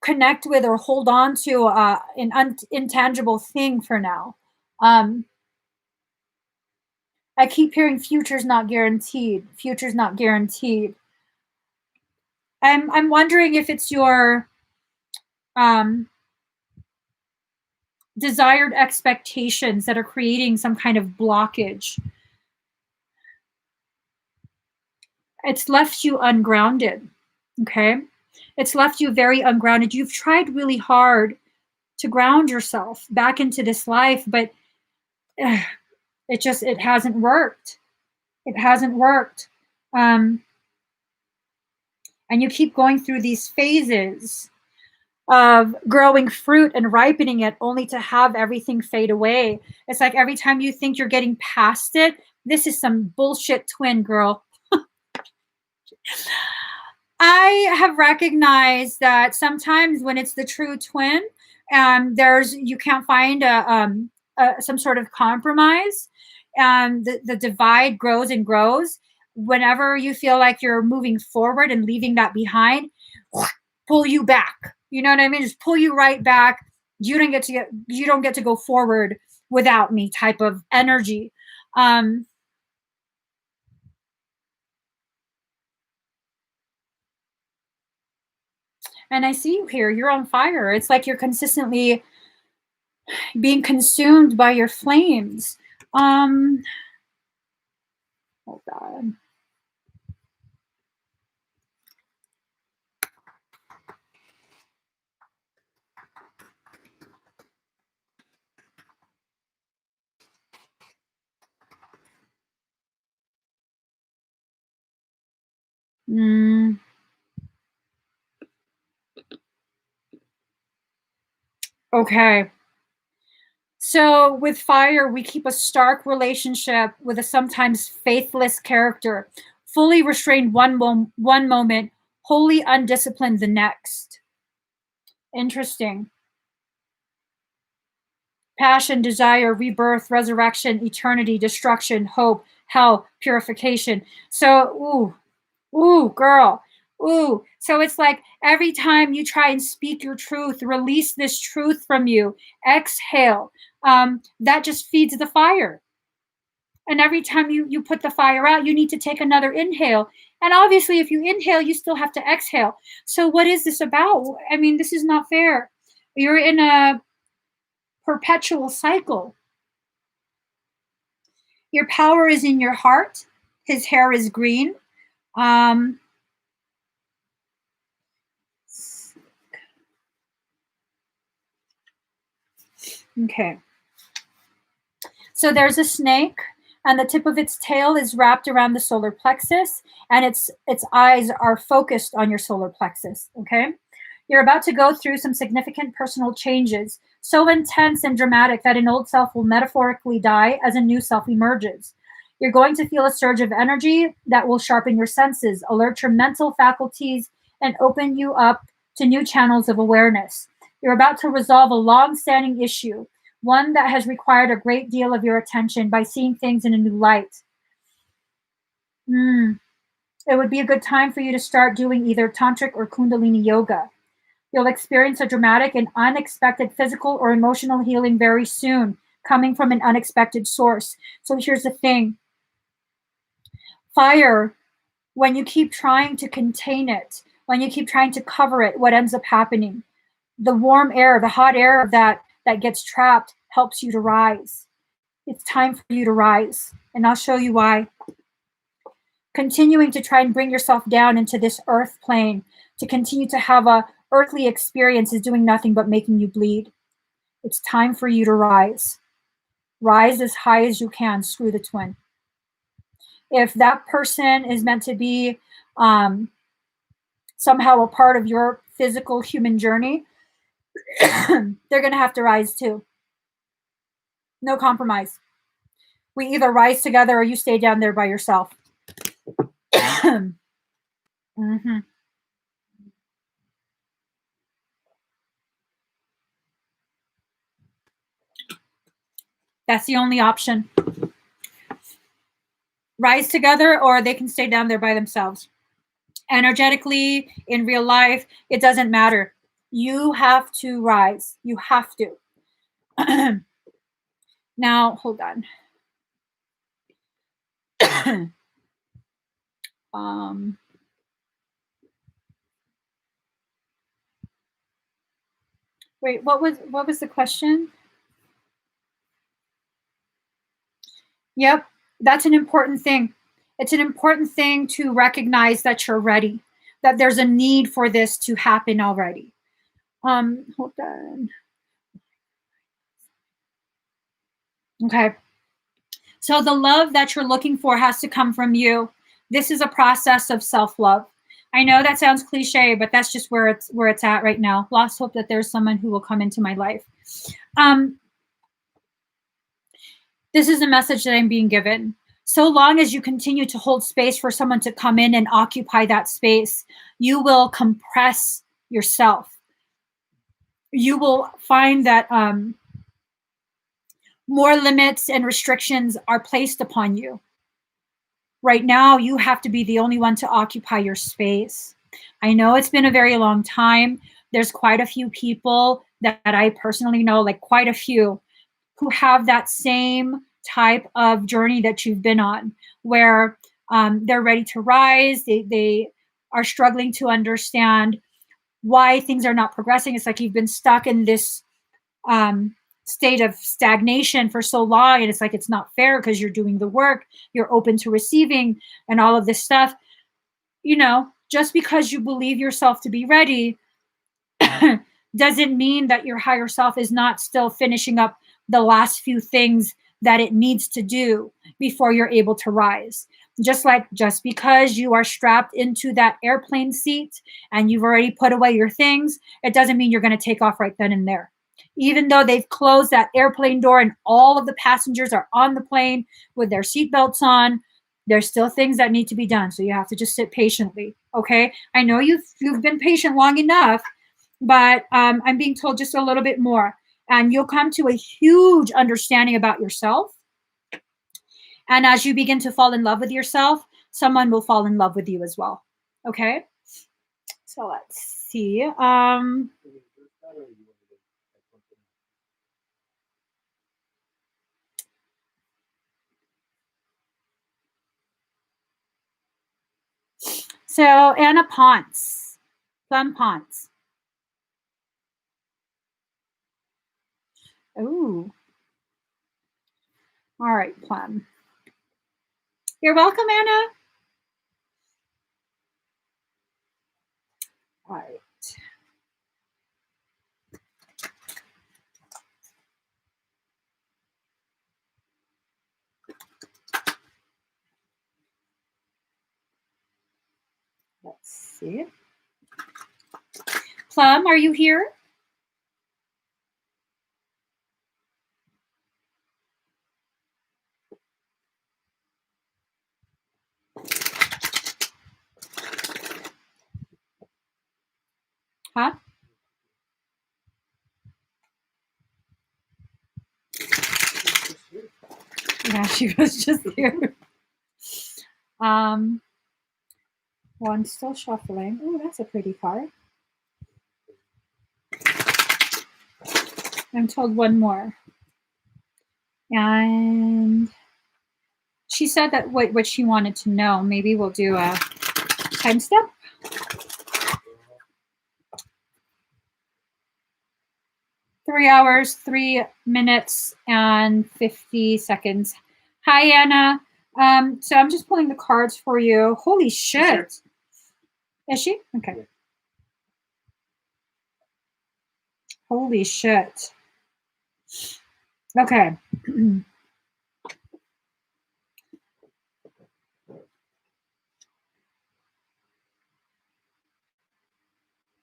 A: connect with or hold on to an intangible thing for now. I keep hearing future's not guaranteed. Future's not guaranteed. I'm wondering if it's your um, desired expectations that are creating some kind of blockage. It's left you ungrounded. Okay, it's left you very ungrounded. You've tried really hard to ground yourself back into this life, but it hasn't worked. It hasn't worked. And you keep going through these phases of growing fruit and ripening it only to have everything fade away. It's like every time you think you're getting past it, this is some bullshit twin, girl. I have recognized that sometimes when it's the true twin, you can't find some sort of compromise, and the divide grows and grows. Whenever you feel like you're moving forward and leaving that behind, pull you back. You know what I mean? Just pull you right back. You don't get to go forward without me type of energy. And I see you here. You're on fire. It's like you're consistently being consumed by your flames. Oh God. Okay. So with fire, we keep a stark relationship with a sometimes faithless character, fully restrained one moment, wholly undisciplined the next. Interesting. Passion, desire, rebirth, resurrection, eternity, destruction, hope, hell, purification. So, ooh, girl. Ooh. So it's like every time you try and speak your truth, release this truth from you, exhale. That just feeds the fire. And every time you put the fire out, you need to take another inhale. And obviously, if you inhale, you still have to exhale. So what is this about? I mean, this is not fair. You're in a perpetual cycle. Your power is in your heart. His hair is green. Um, okay. So there's a snake, and the tip of its tail is wrapped around the solar plexus, and its eyes are focused on your solar plexus. Okay. You're about to go through some significant personal changes, so intense and dramatic that an old self will metaphorically die as a new self emerges. You're going to feel a surge of energy that will sharpen your senses, alert your mental faculties, and open you up to new channels of awareness. You're about to resolve a long standing issue, one that has required a great deal of your attention by seeing things in a new light. It would be a good time for you to start doing either tantric or kundalini yoga. You'll experience a dramatic and unexpected physical or emotional healing very soon, coming from an unexpected source. So here's the thing. Fire, when you keep trying to contain it, when you keep trying to cover it, what ends up happening? The warm air, the hot air that gets trapped helps you to rise. It's time for you to rise, and I'll show you why. Continuing to try and bring yourself down into this earth plane, to continue to have a earthly experience is doing nothing but making you bleed. It's time for you to rise. Rise as high as you can. Screw the twin. If that person is meant to be somehow a part of your physical human journey, they're going to have to rise too. No compromise. We either rise together or you stay down there by yourself. Mm-hmm. That's the only option. Rise together or they can stay down there by themselves. Energetically, in real life, it doesn't matter. You have to rise. You have to. Now, hold on. Wait, what was the question? Yep, that's an important thing. It's an important thing to recognize that you're ready, that there's a need for this to happen already. Hold on. Okay. So the love that you're looking for has to come from you. This is a process of self-love. I know that sounds cliche, but that's just where it's at right now. Lost hope that there's someone who will come into my life. This is a message that I'm being given. So long as you continue to hold space for someone to come in and occupy that space, you will compress yourself. You will find that more limits and restrictions are placed upon you. Right now, you have to be the only one to occupy your space. I know it's been a very long time. There's quite a few people that I personally know, like quite a few, who have that same type of journey that you've been on, where they're ready to rise. They are struggling to understand why things are not progressing. It's like you've been stuck in this state of stagnation for so long, and it's like it's not fair because you're doing the work, you're open to receiving, and all of this stuff. You know, just because you believe yourself to be ready doesn't mean that your higher self is not still finishing up the last few things that it needs to do before you're able to rise. Just because you are strapped into that airplane seat and you've already put away your things, it doesn't mean you're going to take off right then and there. Even though they've closed that airplane door and all of the passengers are on the plane with their seatbelts on, there's still things that need to be done. So you have to just sit patiently. Okay. I know you've been patient long enough, but I'm being told just a little bit more. And you'll come to a huge understanding about yourself. And as you begin to fall in love with yourself, someone will fall in love with you as well. Okay. So let's see. So Anna Ponce, Plum Ponce. Ooh. All right, Plum. You're welcome, Anna. All right. Let's see. Plum, are you here? Huh? Yeah, she was just here. Well, I'm still shuffling. Oh, that's a pretty card. I'm told one more. And she said that what she wanted to know. Maybe we'll do a time step. Three hours, 3 minutes, and 50 seconds. Hi, Anna. So I'm just pulling the cards for you. Holy shit. Sure. Is she? Okay. Yeah. Holy shit. Okay.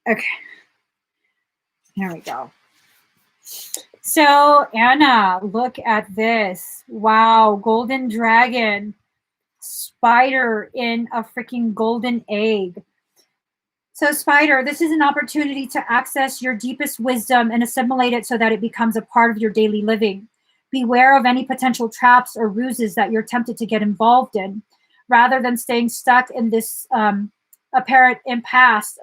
A: Okay. There we go. So, Anna, look at this. Wow, golden dragon, spider in a freaking golden egg. So, spider, this is an opportunity to access your deepest wisdom and assimilate it so that it becomes a part of your daily living. Beware of any potential traps or ruses that you're tempted to get involved in. Rather than staying stuck in this apparent impasse,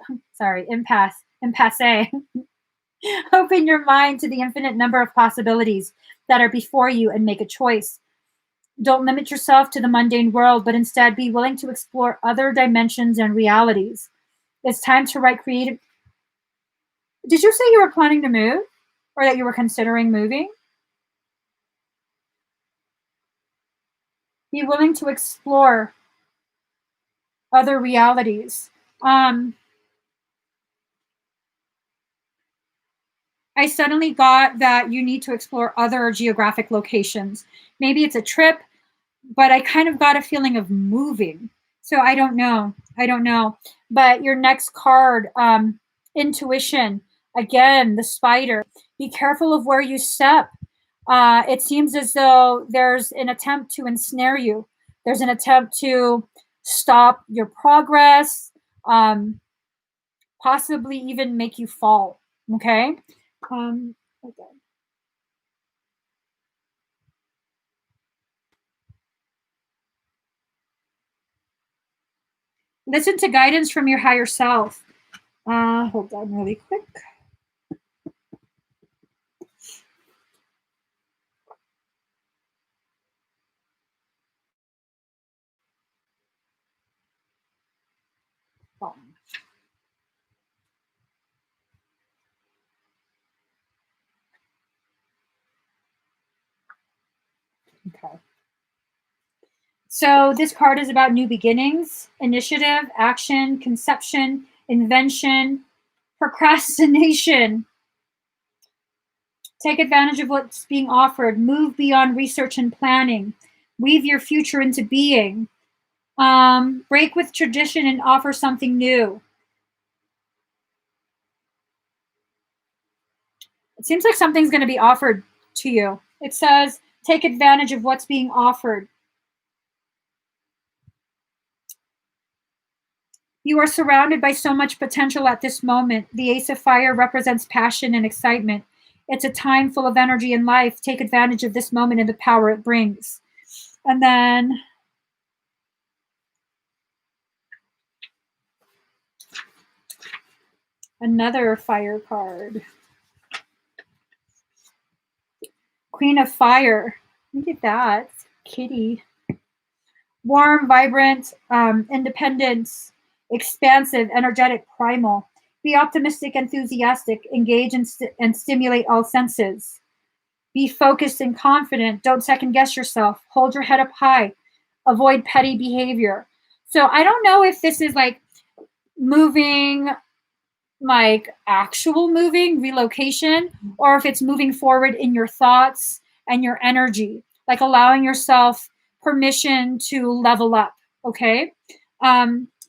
A: open your mind to the infinite number of possibilities that are before you and make a choice. Don't limit yourself to the mundane world, but instead be willing to explore other dimensions and realities. It's time to write creative. Did you say you were planning to move or that you were considering moving? Be willing to explore other realities. I suddenly got that you need to explore other geographic locations. Maybe it's a trip, but I kind of got a feeling of moving. So I don't know. But your next card, intuition, again, the spider. Be careful of where you step. It seems as though there's an attempt to ensnare you. There's an attempt to stop your progress, possibly even make you fall. Okay. Okay. Listen to guidance from your higher self. Hold on really quick. Okay. So this card is about new beginnings, initiative, action, conception, invention, procrastination. Take advantage of what's being offered. Move beyond research and planning. Weave your future into being. Break with tradition and offer something new. It seems like something's going to be offered to you. It says, take advantage of what's being offered. You are surrounded by so much potential at this moment. The Ace of Fire represents passion and excitement. It's a time full of energy and life. Take advantage of this moment and the power it brings. And then another fire card. Queen of Fire. Look at that. Kitty. Warm, vibrant, independent, expansive, energetic, primal. Be optimistic, enthusiastic, engage and stimulate all senses. Be focused and confident. Don't second guess yourself. Hold your head up high. Avoid petty behavior. So I don't know if this is like moving, like actual moving, relocation, or if it's moving forward in your thoughts and your energy, like allowing yourself permission to level up. Okay.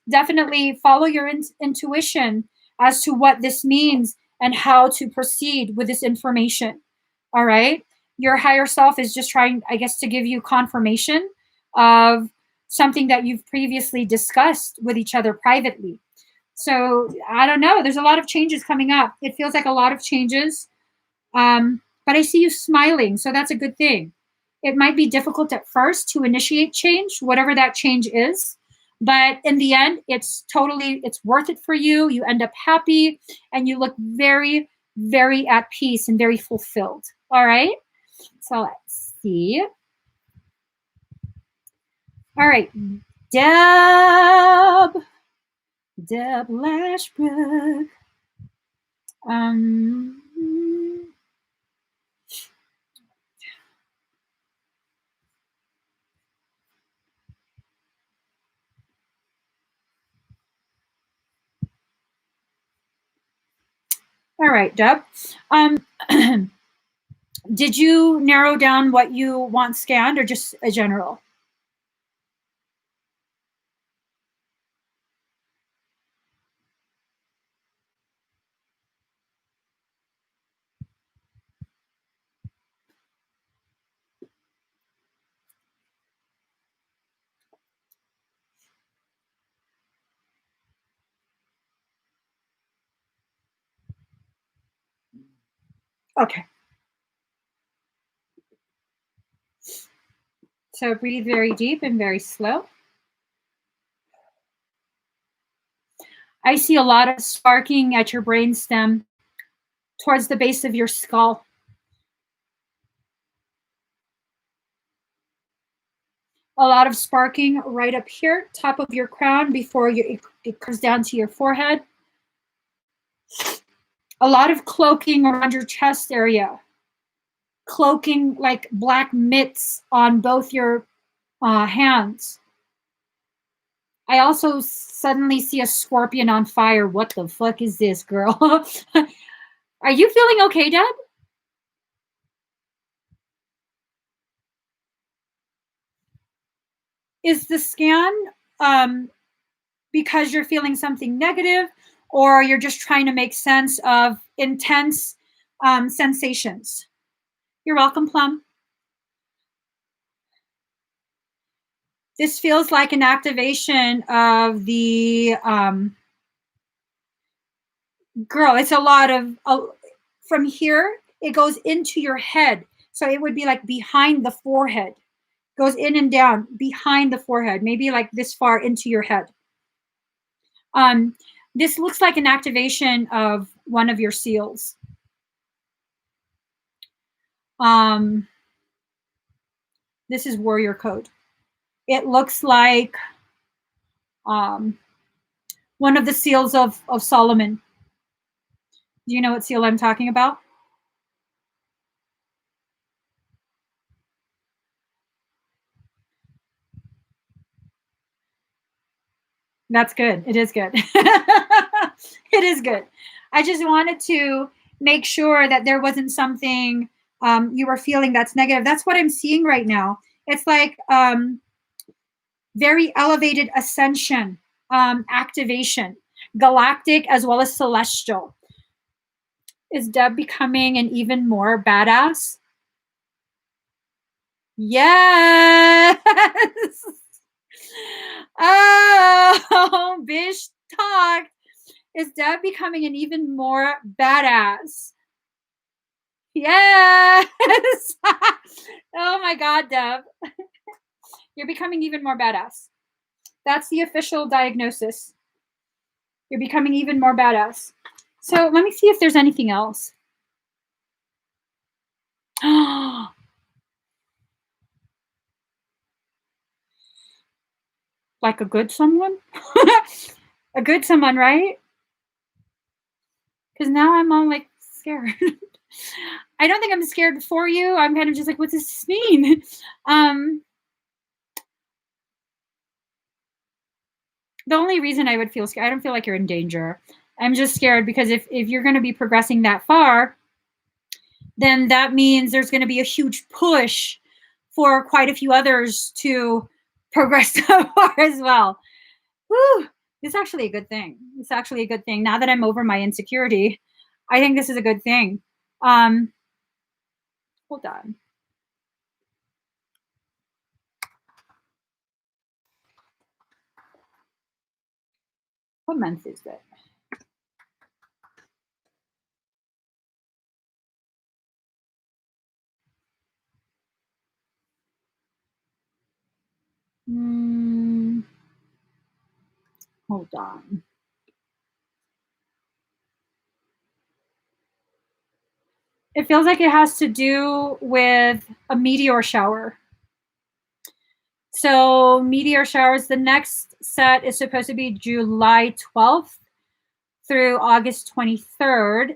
A: Definitely follow your intuition as to what this means and how to proceed with this information. All right. Your higher self is just trying, I guess, to give you confirmation of something that you've previously discussed with each other privately. So I don't know. There's a lot of changes coming up. It feels like a lot of changes. But I see you smiling. So that's a good thing. It might be difficult at first to initiate change, whatever that change is. But in the end, it's worth it for you. You end up happy and you look very, very at peace and very fulfilled. All right. So let's see. All right. Deb Lashbrook. All right, Deb. Did you narrow down what you want scanned or just a general? Okay. So breathe very deep and very slow. I see a lot of sparking at your brainstem towards the base of your skull. A lot of sparking right up here, top of your crown, before it comes down to your forehead. A lot of cloaking around your chest area. Cloaking like black mitts on both your hands. I also suddenly see a scorpion on fire. What the fuck is this, girl? Are you feeling okay, Deb? Is the scan because you're feeling something negative, or you're just trying to make sense of intense sensations? You're welcome, Plum. This feels like an activation of the girl. It's a lot of from here. It goes into your head, so it would be like behind the forehead. Goes in and down behind the forehead, maybe like this far into your head. This looks like an activation of one of your seals. This is warrior code. It looks like one of the seals of Solomon. Do you know what seal I'm talking about? That's good. It is good. It is good. I just wanted to make sure that there wasn't something you were feeling that's negative. That's what I'm seeing right now. It's like very elevated ascension, activation, galactic as well as celestial. Is Deb becoming an even more badass? Yes. Oh, Bish talk. Is Deb becoming an even more badass? Yes. Oh my God, Deb. You're becoming even more badass. That's the official diagnosis. You're becoming even more badass. So let me see if there's anything else. Like a good someone? A good someone, right? Because now I'm all like scared. I don't think I'm scared for you. I'm kind of just like, what does this mean? The only reason I would feel scared, I don't feel like you're in danger. I'm just scared because if you're going to be progressing that far, then that means there's going to be a huge push for quite a few others to progress so far as well. Whew, it's actually a good thing. It's actually a good thing. Now that I'm over my insecurity, I think this is a good thing. Hold on. What month is it? Hold on. It feels like it has to do with a meteor shower. So meteor showers, the next set is supposed to be July 12th through August 23rd.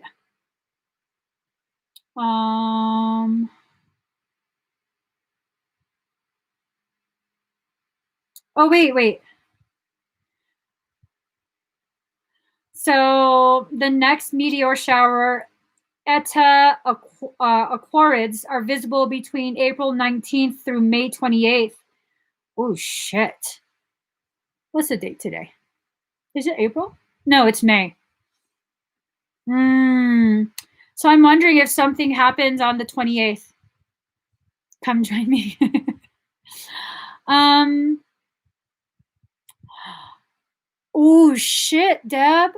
A: Oh, wait. So the next meteor shower, Eta Aquarids, are visible between April 19th through May 28th. Oh, shit. What's the date today? Is it April? No, it's May. So I'm wondering if something happens on the 28th. Come join me. Oh, shit, Deb.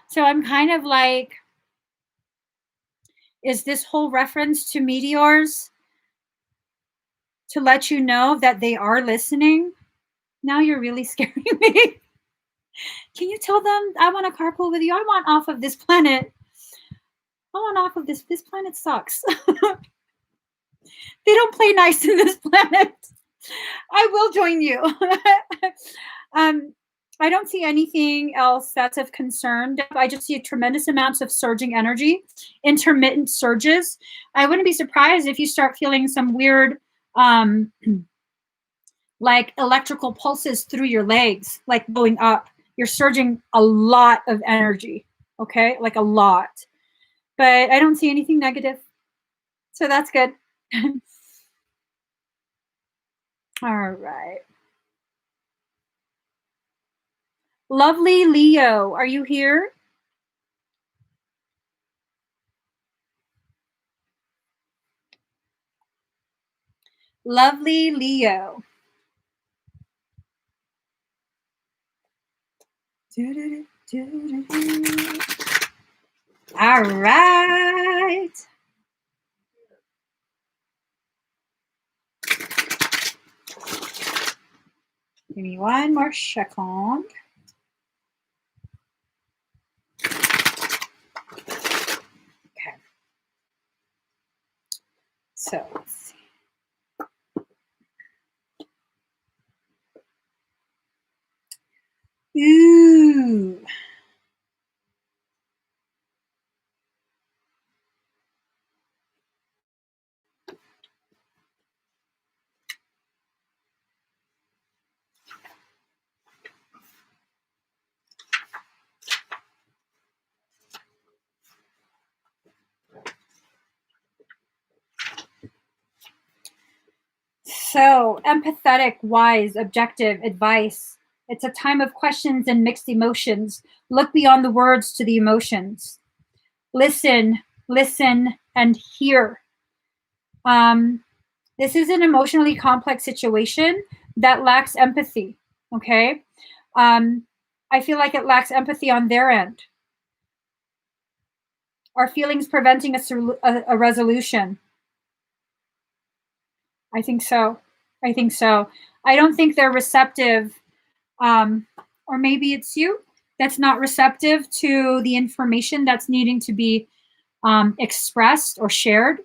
A: So I'm kind of like, is this whole reference to meteors to let you know that they are listening? Now you're really scaring me. Can you tell them I want to carpool with you? I want off of this planet. I want off of this. This planet sucks. They don't play nice in this planet. I will join you. I don't see anything else that's of concern. I just see tremendous amounts of surging energy, intermittent surges. I wouldn't be surprised if you start feeling some weird, like electrical pulses through your legs, like going up. You're surging a lot of energy, okay? Like a lot. But I don't see anything negative. So that's good. All right. Lovely Leo, are you here? Lovely Leo. All right. Give me one more second. Okay. So let's see. Ooh. So empathetic, wise, objective advice It's a time of questions and mixed emotions. Look beyond the words to the emotions. Listen, listen, and hear. This is an emotionally complex situation that lacks empathy, okay? I feel like it lacks empathy on their end. Are feelings preventing a resolution? I think so. I think so. I don't think they're receptive, or maybe it's you that's not receptive to the information that's needing to be expressed or shared.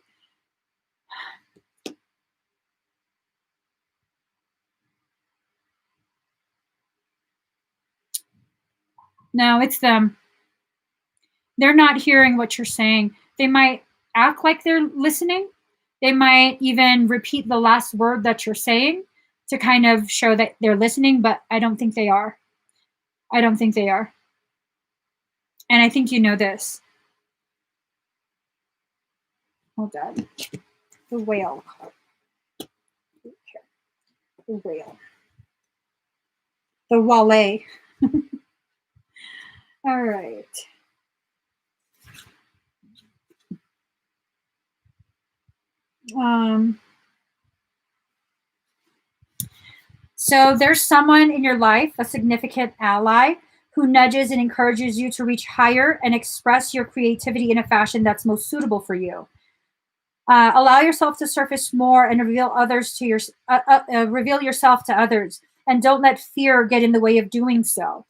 A: No, it's them. They're not hearing what you're saying. They might act like they're listening. They might even repeat the last word that you're saying to kind of show that they're listening, but I don't think they are. I don't think they are. And I think you know this. Hold on. The whale. The whale. The wale. All right. So there's someone in your life, a significant ally, who nudges and encourages you to reach higher and express your creativity in a fashion that's most suitable for you. Allow yourself to surface more and reveal reveal yourself to others, and don't let fear get in the way of doing so.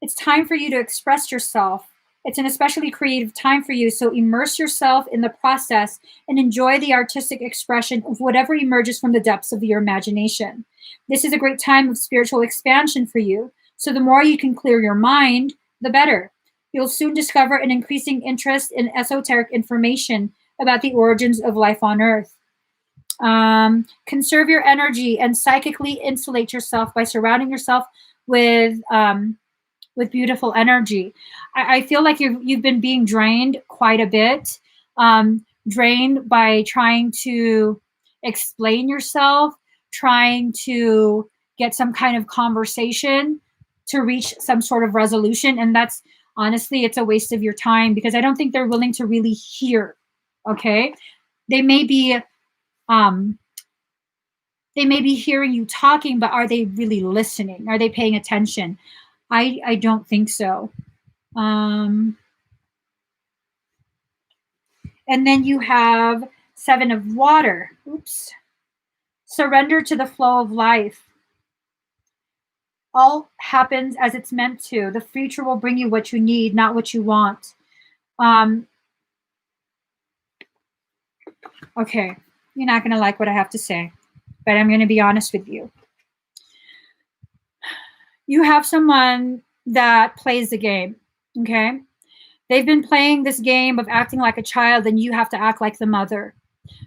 A: It's time for you to express yourself. It's an especially creative time for you, so immerse yourself in the process and enjoy the artistic expression of whatever emerges from the depths of your imagination. This is a great time of spiritual expansion for you, so the more you can clear your mind, the better. You'll soon discover an increasing interest in esoteric information about the origins of life on Earth. Conserve your energy and psychically insulate yourself by surrounding yourself with beautiful energy. I feel like you've been being drained quite a bit, drained by trying to explain yourself, trying to get some kind of conversation to reach some sort of resolution. And that's honestly, it's a waste of your time, because I don't think they're willing to really hear. Okay. They may be hearing you talking, but are they really listening? Are they paying attention? I don't think so. And then you have 7 of water. Oops. Surrender to the flow of life. All happens as it's meant to. The future will bring you what you need, not what you want. Okay, you're not going to like what I have to say, but I'm going to be honest with you. You have someone that plays the game, okay? They've been playing this game of acting like a child, and you have to act like the mother.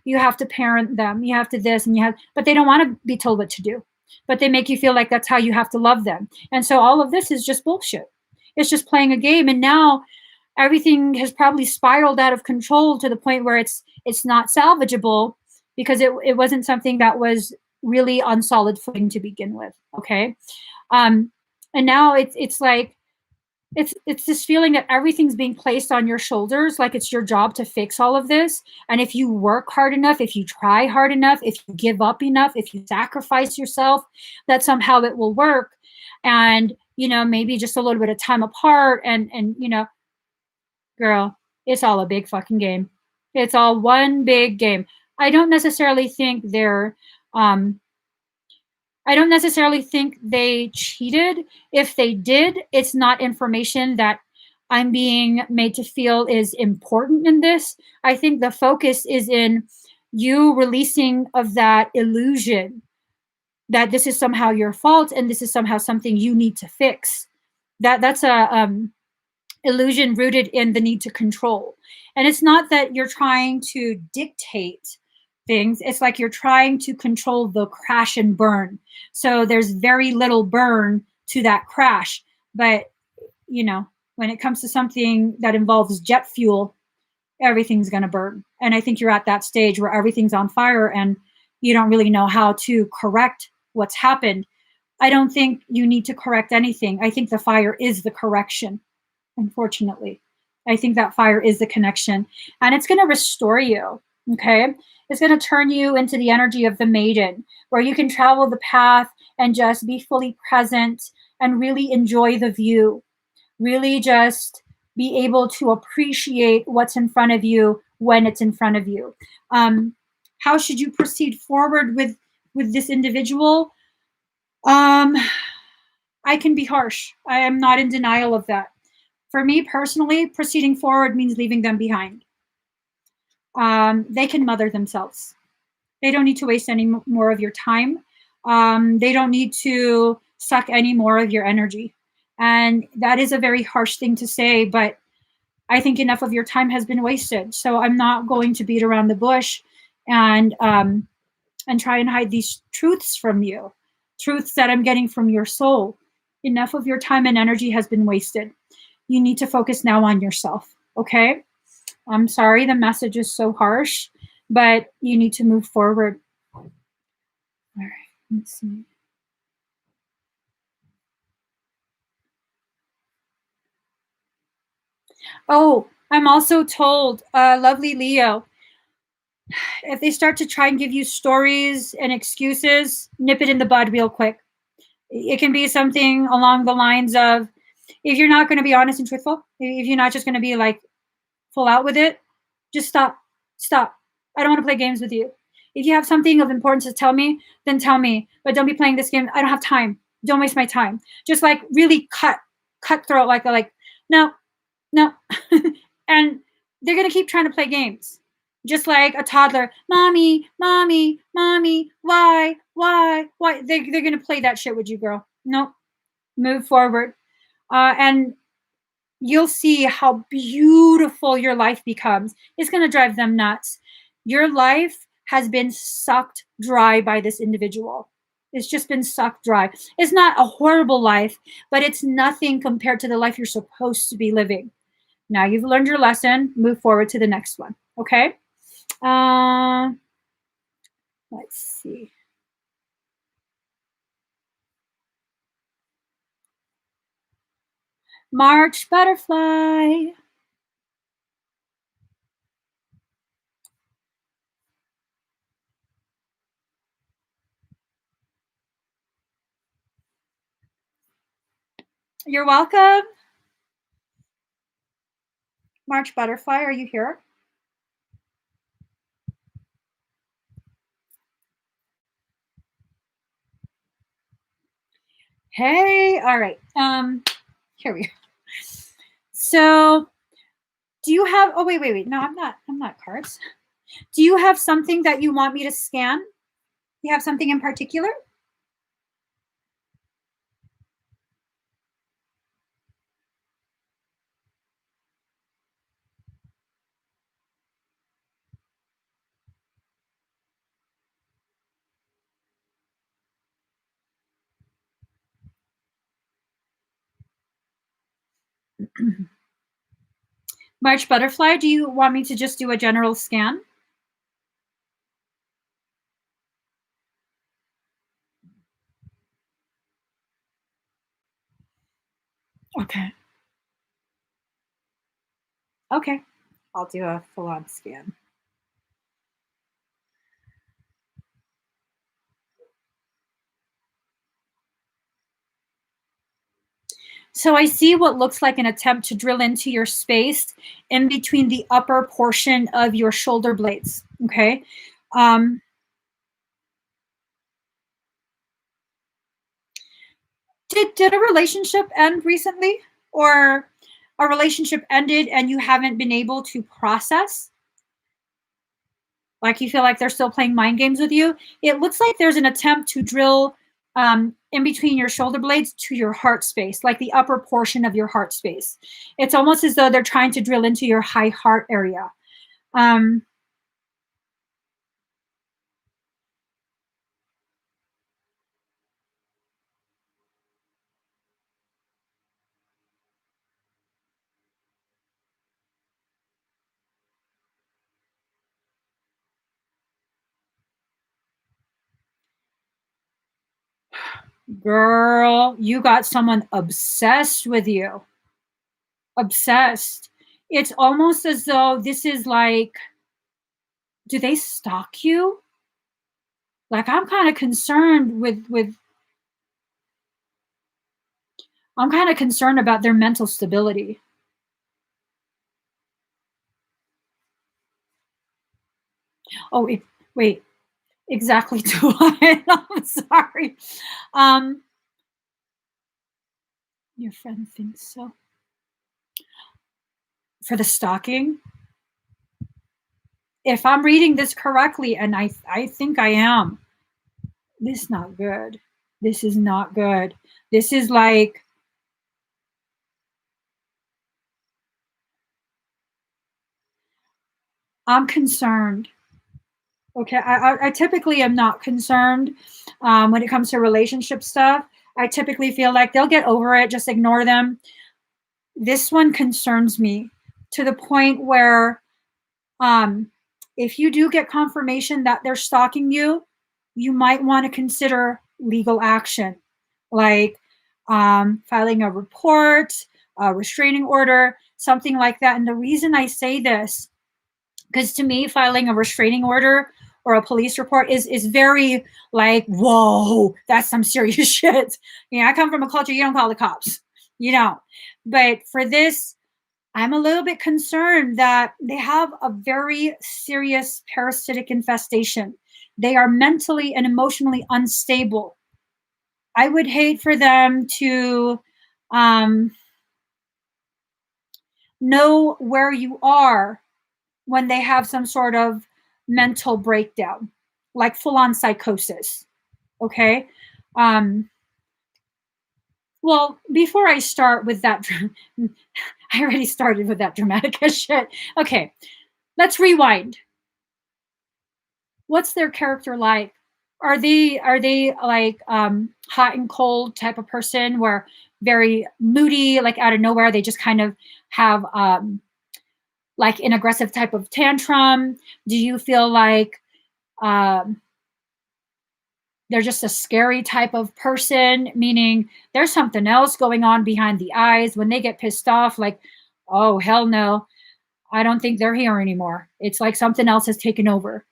A: You have to parent them. You have to this, and but they don't want to be told what to do. But they make you feel like that's how you have to love them. And so all of this is just bullshit. It's just playing a game. And now everything has probably spiraled out of control to the point where it's not salvageable, because it wasn't something that was really on solid footing to begin with. Okay. And now it's like, it's this feeling that everything's being placed on your shoulders, like it's your job to fix all of this. And if you work hard enough, if you try hard enough, if you give up enough, if you sacrifice yourself, that somehow it will work. And, maybe just a little bit of time apart and, girl, it's all a big fucking game. It's all one big game. I don't necessarily think they cheated. If they did, it's not information that I'm being made to feel is important in this. I think the focus is in you releasing of that illusion that this is somehow your fault and this is somehow something you need to fix. That's a illusion rooted in the need to control. And it's not that you're trying to dictate things. It's like you're trying to control the crash and burn. So there's very little burn to that crash. But, when it comes to something that involves jet fuel, everything's going to burn. And I think you're at that stage where everything's on fire and You don't really know how to correct what's happened. I don't think you need to correct anything. I think the fire is the correction, unfortunately. I think that fire is the connection, and it's going to restore you. Okay. It's going to turn you into the energy of the maiden, where you can travel the path and just be fully present and really enjoy the view. Really just be able to appreciate what's in front of you when it's in front of you. How should you proceed forward with this individual? I can be harsh. I am not in denial of that. For me personally, proceeding forward means leaving them behind. They can mother themselves. They don't need to waste any more of your time. They don't need to suck any more of your energy. And that is a very harsh thing to say, but I think enough of your time has been wasted. So I'm not going to beat around the bush and try and hide these truths from you, truths that I'm getting from your soul. Enough of your time and energy has been wasted. You need to focus now on yourself. Okay. I'm sorry the message is so harsh, but you need to move forward. All right. Let's see. Oh, I'm also told, lovely Leo, if they start to try and give you stories and excuses, nip it in the bud real quick. It can be something along the lines of, if you're not going to be honest and truthful, if you're not just going to be like full out with it, just stop. Stop. I don't want to play games with you. If you have something of importance to tell me, then tell me. But don't be playing this game. I don't have time. Don't waste my time. Just like really cutthroat, like no, no. And they're gonna keep trying to play games. Just like a toddler, mommy, mommy, mommy, why? They're gonna play that shit with you, girl. Nope. Move forward. And you'll see how beautiful your life becomes. It's going to drive them nuts. Your life has been sucked dry by this individual. It's just been sucked dry. It's not a horrible life, but it's nothing compared to the life you're supposed to be living. Now you've learned your lesson. Move forward to the next one. Okay. Uh, let's see. March butterfly. You're welcome. March butterfly, are you here? Hey, all right. Here we go. So, do you have? Oh, wait. No, I'm not cards. Do you have something that you want me to scan? You have something in particular? March butterfly, do you want me to just do a general scan? Okay. Okay. I'll do a full-on scan. So I see what looks like an attempt to drill into your space in between the upper portion of your shoulder blades. Okay. Um, did a relationship end recently, or a relationship ended and you haven't been able to process? Like you feel like they're still playing mind games with you? It looks like there's an attempt to drill in between your shoulder blades to your heart space, like the upper portion of your heart space. It's almost as though they're trying to drill into your high heart area. Um, Girl, you got someone obsessed with you. Obsessed. It's almost as though this is like, do they stalk you? Like, I'm kind of concerned with I'm kind of concerned about their mental stability. Oh, wait, exactly to what? I'm sorry. Um, your friend thinks so. For the stalking, if I'm reading this correctly, and I think I am, this is not good. This is not good. This is like, I'm concerned. Okay, I typically am not concerned when it comes to relationship stuff. I typically feel like they'll get over it, just ignore them. This one concerns me to the point where um, if you do get confirmation that they're stalking you, you might want to consider legal action, like filing a report, a restraining order, something like that. And the reason I say this, because to me, filing a restraining order or a police report is very like, whoa, that's some serious shit. You know, I come from a culture, you don't call the cops, you know. But for this, I'm a little bit concerned that they have a very serious parasitic infestation. They are mentally and emotionally unstable. I would hate for them to um, know where you are when they have some sort of mental breakdown, like full on psychosis. Okay. Um, well, before I start with that, I already started with that dramatic as shit. Okay, let's rewind. What's their character like? Are they like hot and cold type of person where very moody, like out of nowhere, they just kind of have like an aggressive type of tantrum? Do you feel like um, they're just a scary type of person, meaning there's something else going on behind the eyes when they get pissed off? Like, oh, hell no, I don't think they're here anymore. It's like something else has taken over.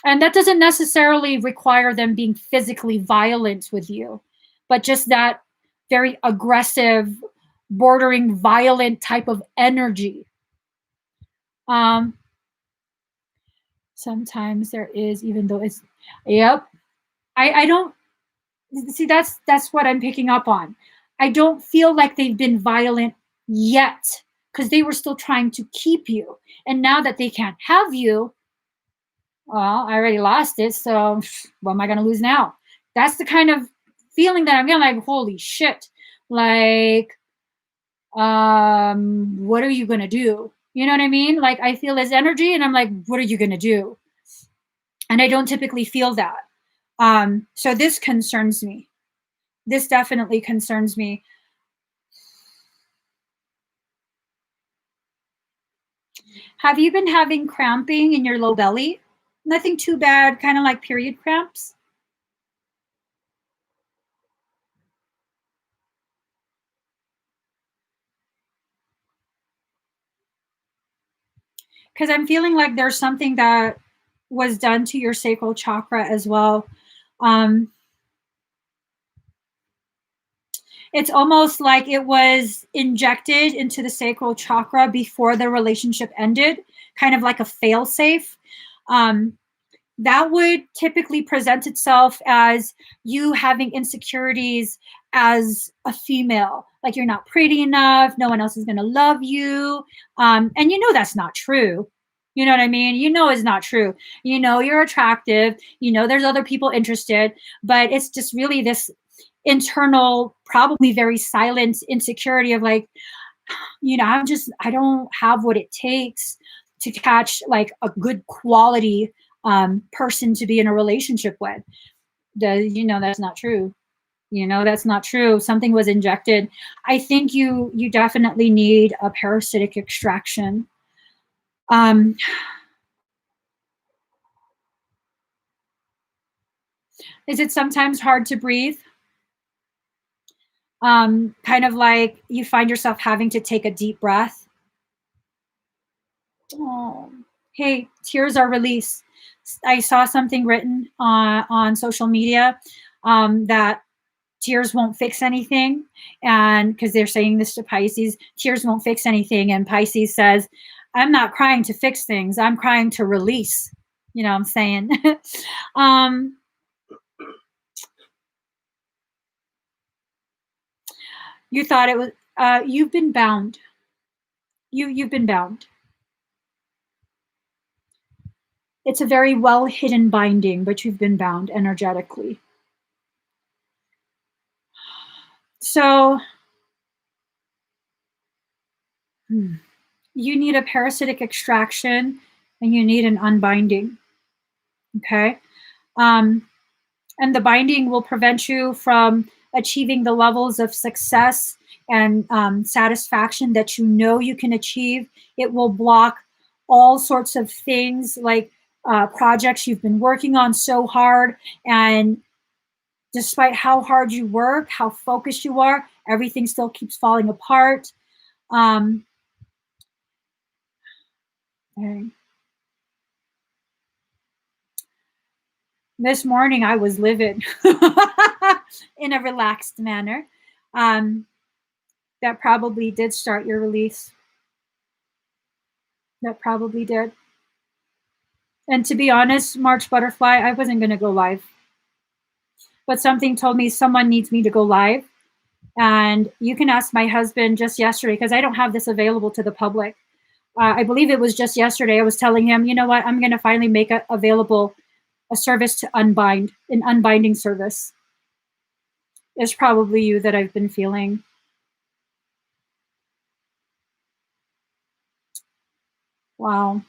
A: And that doesn't necessarily require them being physically violent with you, but just that very aggressive, bordering violent type of energy. Um, Sometimes there is, even though it's, yep. I don't see, that's what I'm picking up on. I don't feel like they've been violent yet because they were still trying to keep you. And now that they can't have you, well, I already lost it, so what am I going to lose now? That's the kind of feeling that I'm getting, like, holy shit. Like, what are you going to do? You know what I mean? Like, I feel his energy and I'm like, what are you going to do? And I don't typically feel that. So this concerns me. This definitely concerns me. Have you been having cramping in your low belly? Nothing too bad, kind of like period cramps. Because I'm feeling like there's something that was done to your sacral chakra as well. Um, it's almost like it was injected into the sacral chakra before the relationship ended, kind of like a fail safe. Um, that would typically present itself as you having insecurities as a female, like you're not pretty enough, no one else is going to love you. And you know that's not true. You know what I mean? You know it's not true. You know you're attractive. You know there's other people interested, but it's just really this internal, probably very silent insecurity of like, you know, I don't have what it takes to catch like a good quality person to be in a relationship with. You know, that's not true. You know, that's not true. Something was injected. I think you definitely need a parasitic extraction. Um, Is it sometimes hard to breathe? Kind of like you find yourself having to take a deep breath? Oh, hey, tears are release. I saw something written on social media that tears won't fix anything. And because they're saying this to Pisces, tears won't fix anything. And Pisces says, I'm not crying to fix things. I'm crying to release. You know what I'm saying? um, you thought it was, you've been bound. You've been bound. It's a very well hidden binding, but you've been bound energetically. So you need a parasitic extraction and you need an unbinding. Okay. And the binding will prevent you from achieving the levels of success and satisfaction that you know you can achieve. It will block all sorts of things like projects you've been working on so hard. And despite how hard you work, how focused you are, everything still keeps falling apart. Okay. This morning I was livid in a relaxed manner. That probably did start your release. That probably did. And to be honest, March Butterfly, I wasn't going to go live. But something told me someone needs me to go live. And you can ask my husband just yesterday, because I don't have this available to the public. I believe it was just yesterday. I was telling him, you know what, I'm going to finally make available a service to unbind, an unbinding service. It's probably you that I've been feeling. Wow.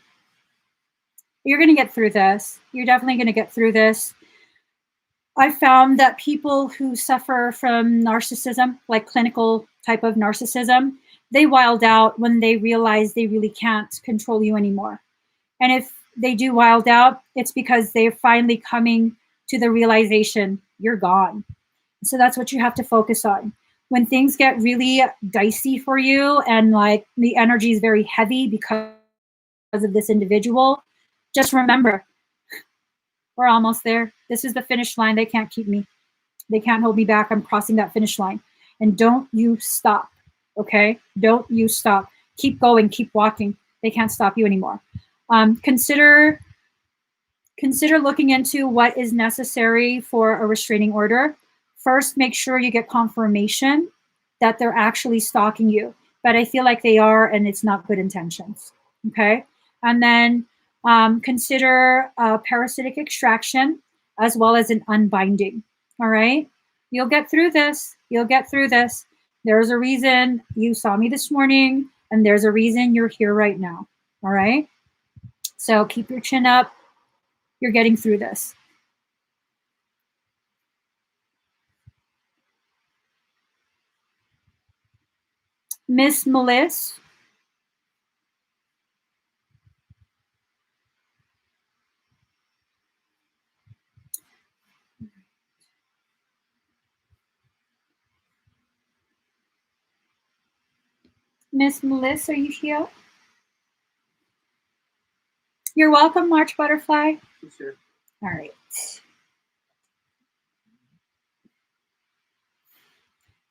A: You're going to get through this. You're definitely going to get through this. I found that people who suffer from narcissism, like clinical type of narcissism, they wild out when they realize they really can't control you anymore. And if they do wild out, it's because they're finally coming to the realization you're gone. So that's what you have to focus on. When things get really dicey for you and like the energy is very heavy because of this individual, just remember, we're almost there. This is the finish line. They can't keep me. They can't hold me back. I'm crossing that finish line. And don't you stop, okay? Don't you stop. Keep going, keep walking. They can't stop you anymore. Consider looking into what is necessary for a restraining order. First, make sure you get confirmation that they're actually stalking you. But I feel like they are, and it's not good intentions, okay? And then consider parasitic extraction as well as an unbinding, all right? You'll get through this. You'll get through this. There's a reason you saw me this morning, and there's a reason you're here right now, all right? So keep your chin up. You're getting through this. Miss Melissa. Miss Melissa, are you here? You're welcome, March Butterfly.
B: Sure.
A: All right.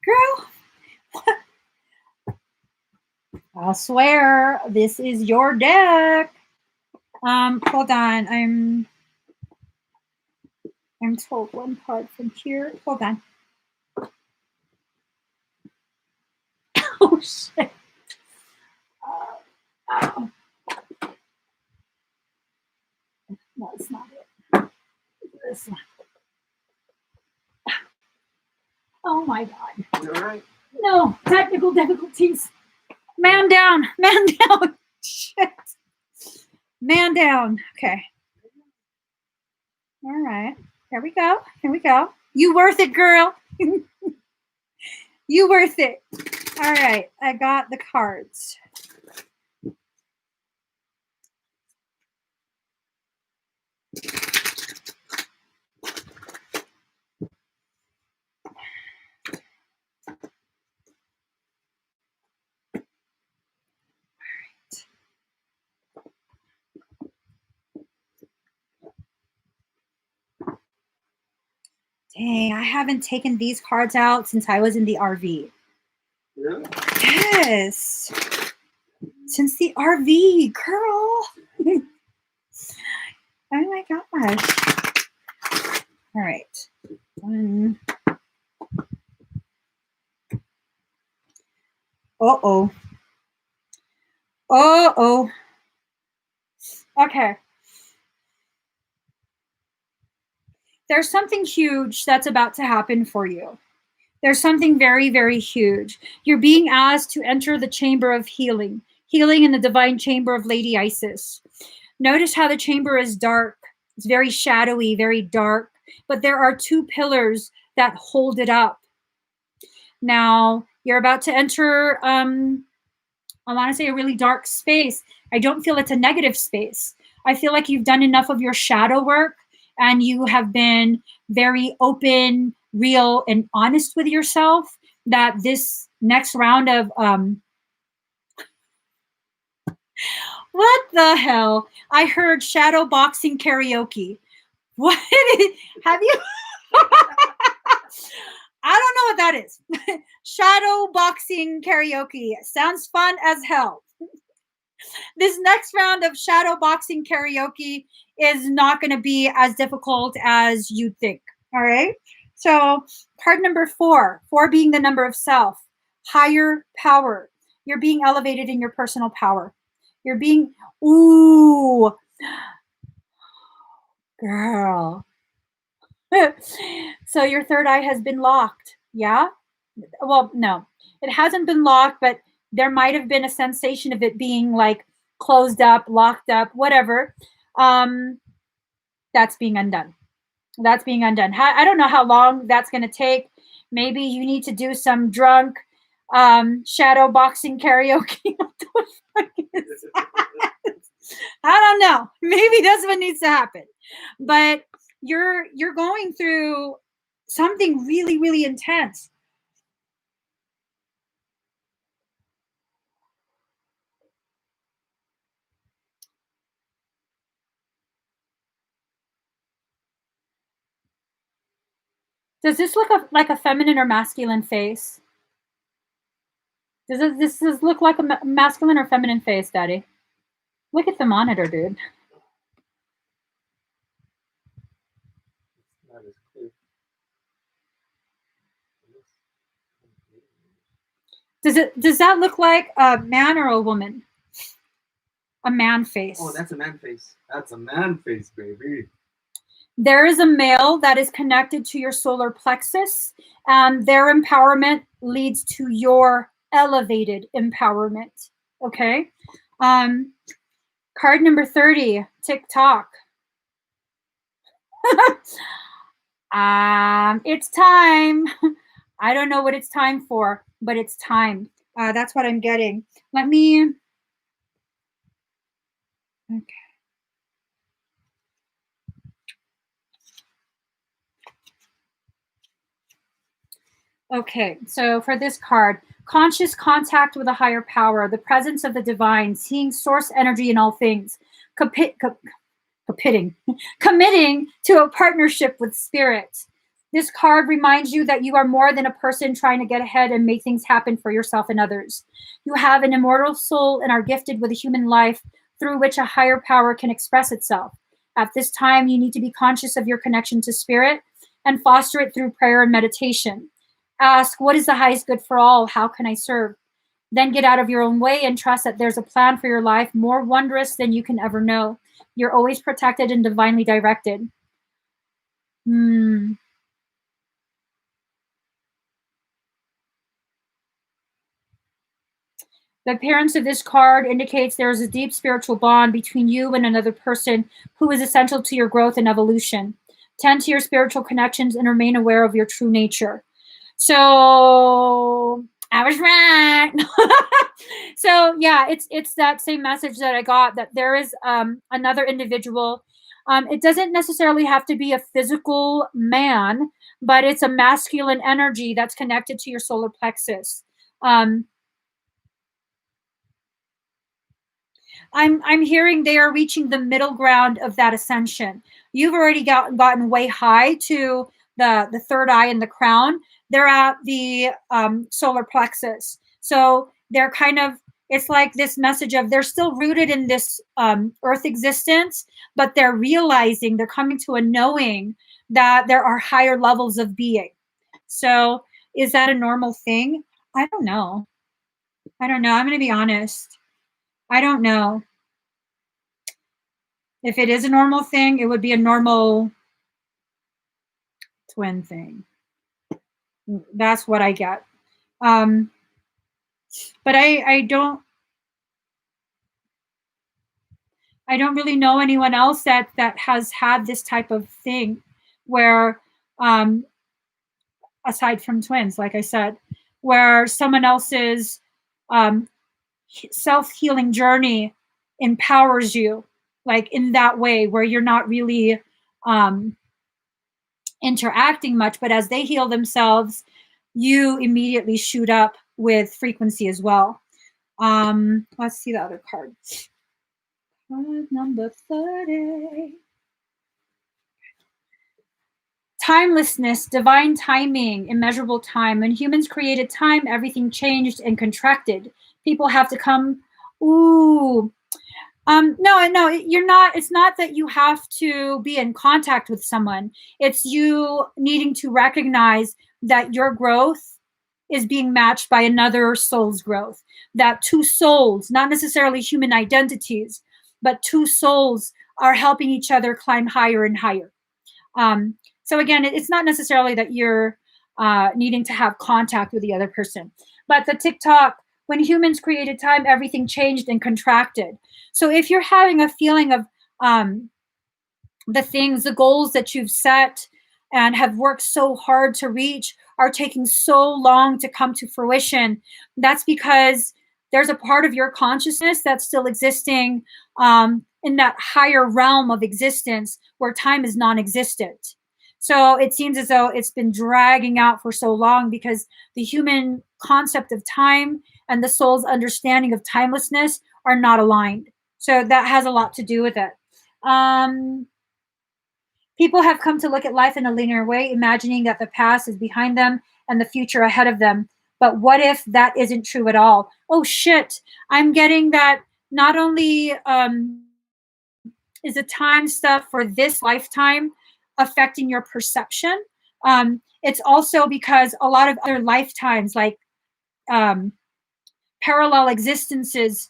A: Girl, I swear this is your deck. Hold on. I'm told one part from here. Hold on. Oh shit. Oh. No, it's not it. This one. Oh my god.
B: You all right?
A: No, technical difficulties. Man down. Man down. Shit. Man down. Okay. All right. Here we go. Here we go. You worth it, girl. You worth it. All right. I got the cards. Dang, I haven't taken these cards out since I was in the RV.
B: Really?
A: Yes. Since the RV, girl. Oh my gosh. All right. One. Uh-oh. Uh-oh. Okay. There's something huge that's about to happen for you. There's something very, very huge. You're being asked to enter the chamber of healing, healing in the divine chamber of Lady Isis. Notice how the chamber is dark. It's very shadowy, very dark, but there are two pillars that hold it up. Now, you're about to enter, I want to say, a really dark space. I don't feel it's a negative space. I feel like you've done enough of your shadow work and you have been very open, real, and honest with yourself that this next round of what the hell? I heard shadow boxing karaoke. What have you? I don't know what that is. Shadow boxing karaoke sounds fun as hell. This next round of shadow boxing karaoke is not going to be as difficult as you'd think. All right. So, card number 4, 4 being the number of self, higher power. You're being elevated in your personal power. You're being, ooh, girl. So, your third eye has been locked. Yeah. Well, no, it hasn't been locked, but there might have been a sensation of it being like closed up, locked up, whatever. That's being undone. That's being undone. I don't know how long that's going to take. Maybe you need to do some drunk shadow boxing karaoke. What the fuck is that? I don't know. Maybe that's what needs to happen. But you're going through something really, really intense. Does this look like a feminine or masculine face? This look like a masculine or feminine face, Daddy? Look at the monitor, dude.
B: Not as clear.
A: Does that look like a man or a woman? A man face.
B: Oh, that's a man face. That's a man face, baby.
A: There is a male that is connected to your solar plexus, and their empowerment leads to your elevated empowerment. Okay. Card number 30, TikTok. It's time. I don't know what it's time for, but it's time. That's what I'm getting. Let me. Okay. Okay, so for this card, conscious contact with a higher power, the presence of the divine, seeing source energy in all things, committing to a partnership with spirit. This card reminds you that you are more than a person trying to get ahead and make things happen for yourself and others. You have an immortal soul and are gifted with a human life through which a higher power can express itself. At this time, you need to be conscious of your connection to spirit and foster it through prayer and meditation. Ask, what is the highest good for all? How can I serve? Then get out of your own way and trust that there's a plan for your life more wondrous than you can ever know. You're always protected and divinely directed. The appearance of this card indicates there is a deep spiritual bond between you and another person who is essential to your growth and evolution. Tend to your spiritual connections and remain aware of your true nature. So I was right. So yeah, it's that same message that I got, that there is another individual. It doesn't necessarily have to be a physical man, but it's a masculine energy that's connected to your solar plexus. I'm hearing they are reaching the middle ground of that ascension. You've already gotten way high to the third eye and the crown, they're at the solar plexus. So they're kind of, it's like this message of they're still rooted in this earth existence, but they're realizing, they're coming to a knowing that there are higher levels of being. So is that a normal thing? I don't know. I don't know. I'm going to be honest. I don't know. If it is a normal thing, it would be a normal twin thing. That's what I get. But I don't really know anyone else that has had this type of thing where aside from twins, like I said, where someone else's self-healing journey empowers you, like in that way where you're not really interacting much, but as they heal themselves, you immediately shoot up with frequency as well. Let's see the other card. Card number 30. Timelessness, divine timing, immeasurable time. When humans created time, everything changed and contracted. People have to come. Ooh. No, you're not. It's not that you have to be in contact with someone. It's you needing to recognize that your growth is being matched by another soul's growth. That two souls, not necessarily human identities, but two souls are helping each other climb higher and higher. So again, it's not necessarily that you're needing to have contact with the other person. But the TikTok, when humans created time, everything changed and contracted. So if you're having a feeling of the things, the goals that you've set and have worked so hard to reach are taking so long to come to fruition, that's because there's a part of your consciousness that's still existing in that higher realm of existence where time is non-existent. So it seems as though it's been dragging out for so long because the human concept of time and the soul's understanding of timelessness are not aligned. So that has a lot to do with it. People have come to look at life in a linear way, imagining that the past is behind them and the future ahead of them. But what if that isn't true at all? Oh shit, I'm getting that not only is the time stuff for this lifetime affecting your perception, it's also because a lot of other lifetimes, like parallel existences,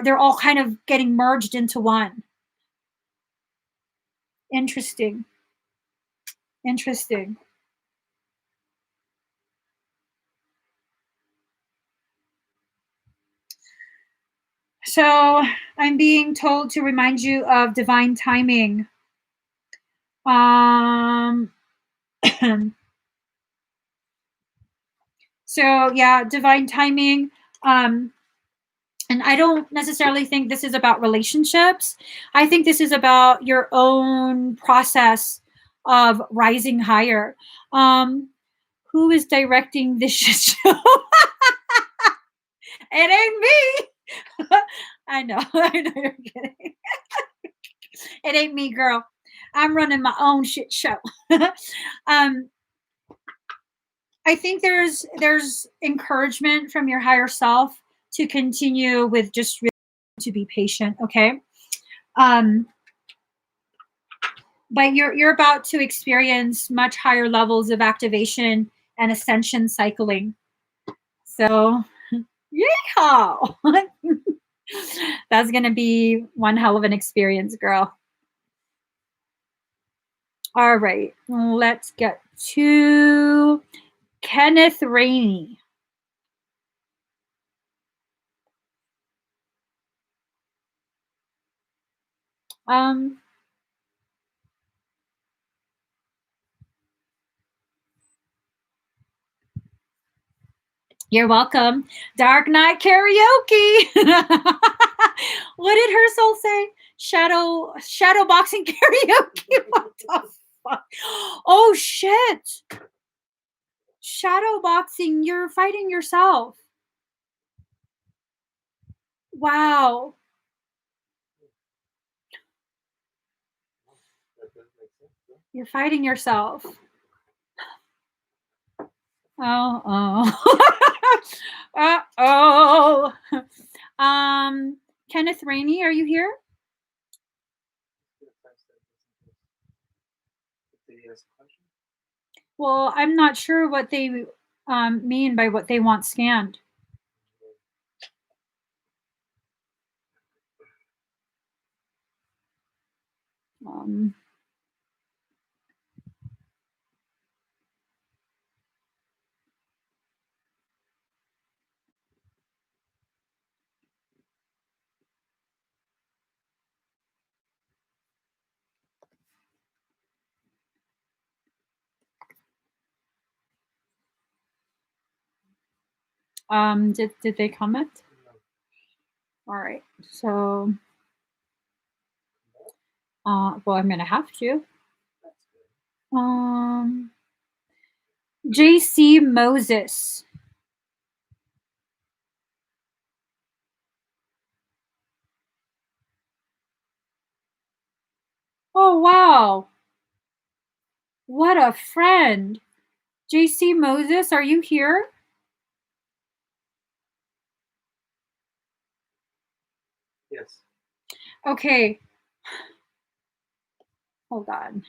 A: they're all kind of getting merged into one. Interesting. Interesting. So I'm being told to remind you of divine timing. So yeah, divine timing. And I don't necessarily think this is about relationships. I think this is about your own process of rising higher. Who is directing this show? It ain't me. I know you're kidding. It ain't me, girl. I'm running my own shit show. I think there's encouragement from your higher self to continue with just really to be patient, okay? But you're about to experience much higher levels of activation and ascension cycling. So, yeehaw! That's gonna be one hell of an experience, girl. All right, let's get to Kenneth Rainey. You're welcome. Dark Night Karaoke. What did her soul say? Shadow boxing karaoke. What the fuck? Oh shit. Shadow boxing, you're fighting yourself. Wow. You're fighting yourself. Oh, oh. Uh-oh. Kenneth Rainey, are you here?
B: Did he ask a question?
A: Well, I'm not sure what they mean by what they want scanned. Um, did they comment?
B: No.
A: All right. So, well, I'm gonna have to.
B: That's good.
A: JC Moses. Oh, wow. What a friend. JC Moses, are you here?
B: Yes.
A: Okay. Hold on.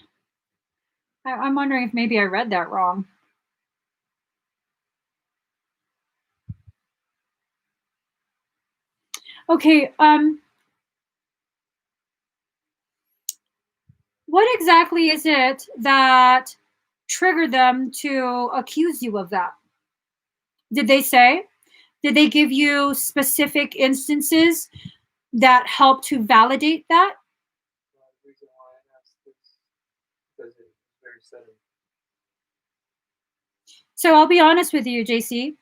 A: I'm wondering if maybe I read that wrong. Okay, what exactly is it that triggered them to accuse you of that? Did they say? Did they give you specific instances that help to validate that?
B: The reason why I asked is because it was very sudden.
A: So I'll be honest with you, JC.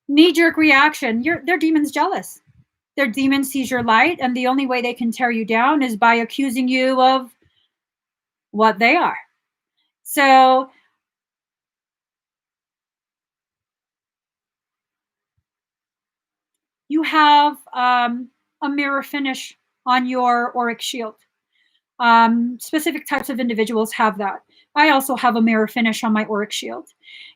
A: Knee-jerk reaction. Their demon's jealous. Their demon sees your light, and the only way they can tear you down is by accusing you of what they are. So you have a mirror finish on your auric shield. Specific types of individuals have that. I also have a mirror finish on my auric shield.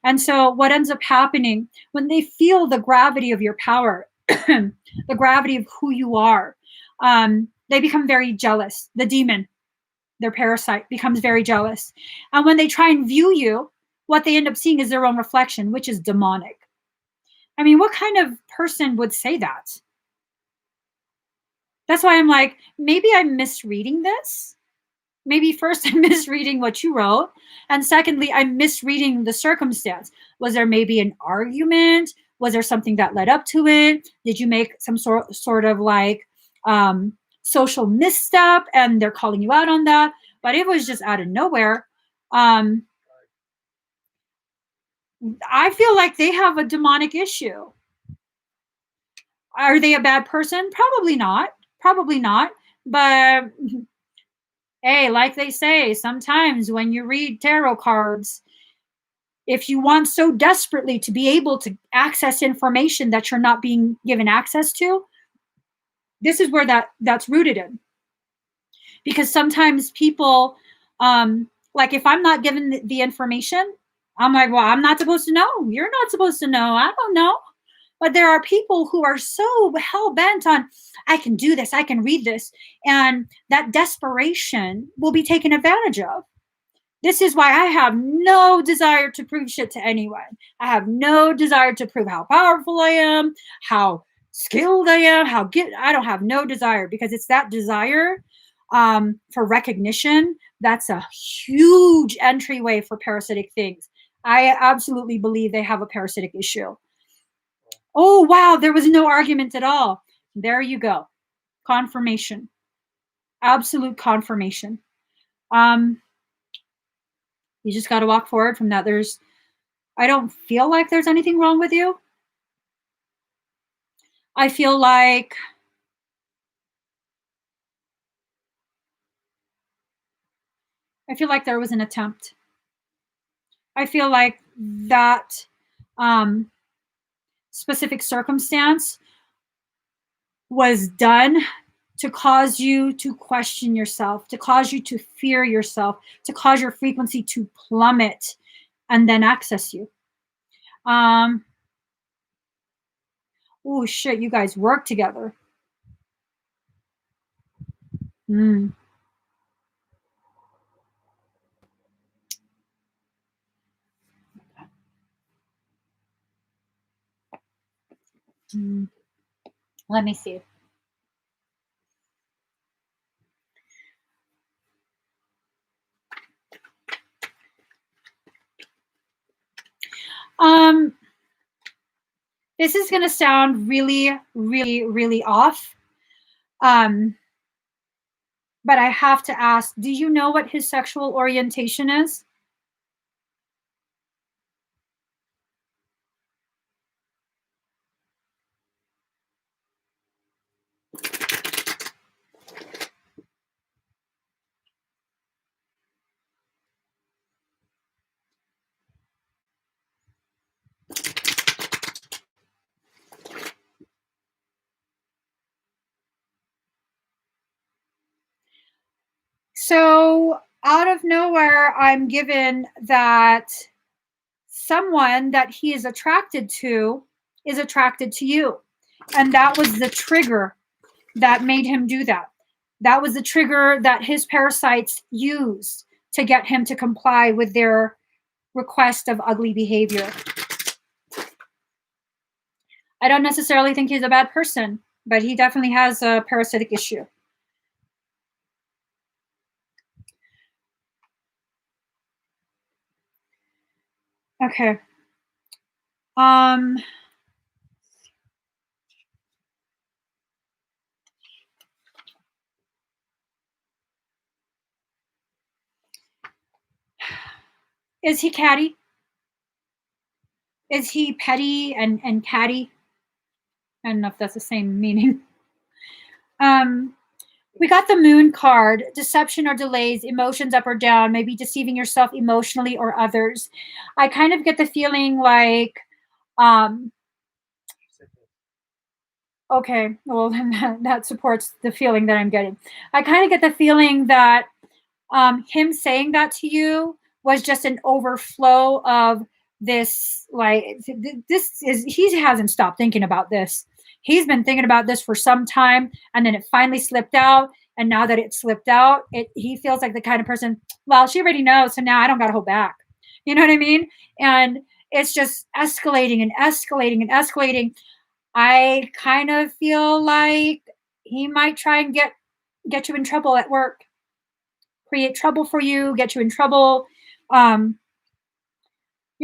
A: And so what ends up happening when they feel the gravity of your power, the gravity of who you are, they become very jealous. The demon, their parasite, becomes very jealous. And when they try and view you, what they end up seeing is their own reflection, which is demonic. I mean, what kind of person would say that? That's why I'm like, maybe I'm misreading this. Maybe first I'm misreading what you wrote. And secondly, I'm misreading the circumstance. Was there maybe an argument? Was there something that led up to it? Did you make some sort of like social misstep and they're calling you out on that? But it was just out of nowhere. I feel like they have a demonic issue. Are they a bad person? Probably not. Probably not. But hey, like they say, sometimes when you read tarot cards, if you want so desperately to be able to access information that you're not being given access to, this is where that's rooted in. Because sometimes people, like if I'm not given the information, I'm like, well, I'm not supposed to know. You're not supposed to know. I don't know. But there are people who are so hell bent on, I can do this, I can read this. And that desperation will be taken advantage of. This is why I have no desire to prove shit to anyone. I have no desire to prove how powerful I am, how skilled I am, I don't have no desire, because it's that desire for recognition that's a huge entryway for parasitic things. I absolutely believe they have a parasitic issue. Oh, wow, there was no argument at all. There you go. Confirmation. Absolute confirmation. You just got to walk forward from that. I don't feel like there's anything wrong with you. I feel like there was an attempt. I feel like that specific circumstance was done to cause you to question yourself, to cause you to fear yourself, to cause your frequency to plummet. and then access you. Oh shit, you guys work together. Mm. Mm. Let me see. This is going to sound really, really, really off. But I have to ask, do you know what his sexual orientation is? So out of nowhere, I'm given that someone that he is attracted to you. And that was the trigger that made him do that. That was the trigger that his parasites used to get him to comply with their request of ugly behavior. I don't necessarily think he's a bad person, but he definitely has a parasitic issue. Okay. Is he catty? Is he petty and catty? I don't know if that's the same meaning. We got the moon card. Deception or delays, emotions up or down, maybe deceiving yourself emotionally or others. I kind of get the feeling like, okay, well, then that supports the feeling that I'm getting. I kind of get the feeling that him saying that to you was just an overflow of this. Like, this is, he hasn't stopped thinking about this. He's been thinking about this for some time, and then it finally slipped out. And now that it slipped out, he feels like the kind of person, well, she already knows, so now I don't got to hold back. You know what I mean? And it's just escalating and escalating and escalating. I kind of feel like he might try and get you in trouble at work, create trouble for you, get you in trouble. You're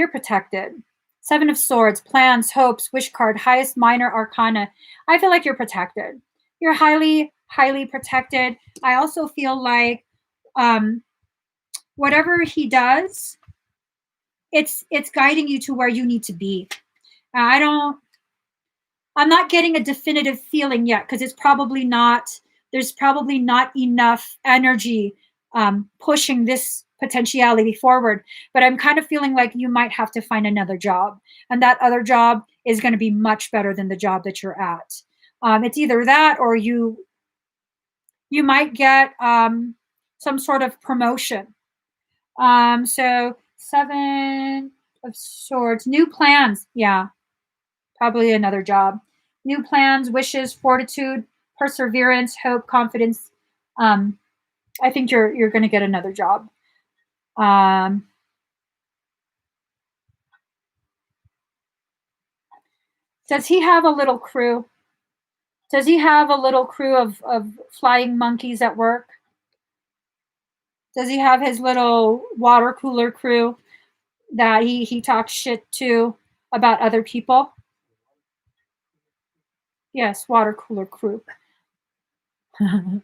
A: protected. Seven of Swords, plans, hopes, wish card, highest minor arcana. I feel like you're protected. You're highly, highly protected. I also feel like whatever he does, it's guiding you to where you need to be. I'm not getting a definitive feeling yet because it's probably not, there's probably not enough energy pushing this potentiality forward. But I'm kind of feeling like you might have to find another job. And that other job is going to be much better than the job that you're at. It's either that or you might get some sort of promotion. So Seven of Swords, new plans. Yeah, probably another job. New plans, wishes, fortitude, perseverance, hope, confidence. I think you're going to get another job. Does he have a little crew? Does he have a little crew of flying monkeys at work? Does he have his little water cooler crew that he talks shit to about other people? Yes, water cooler crew.
B: No.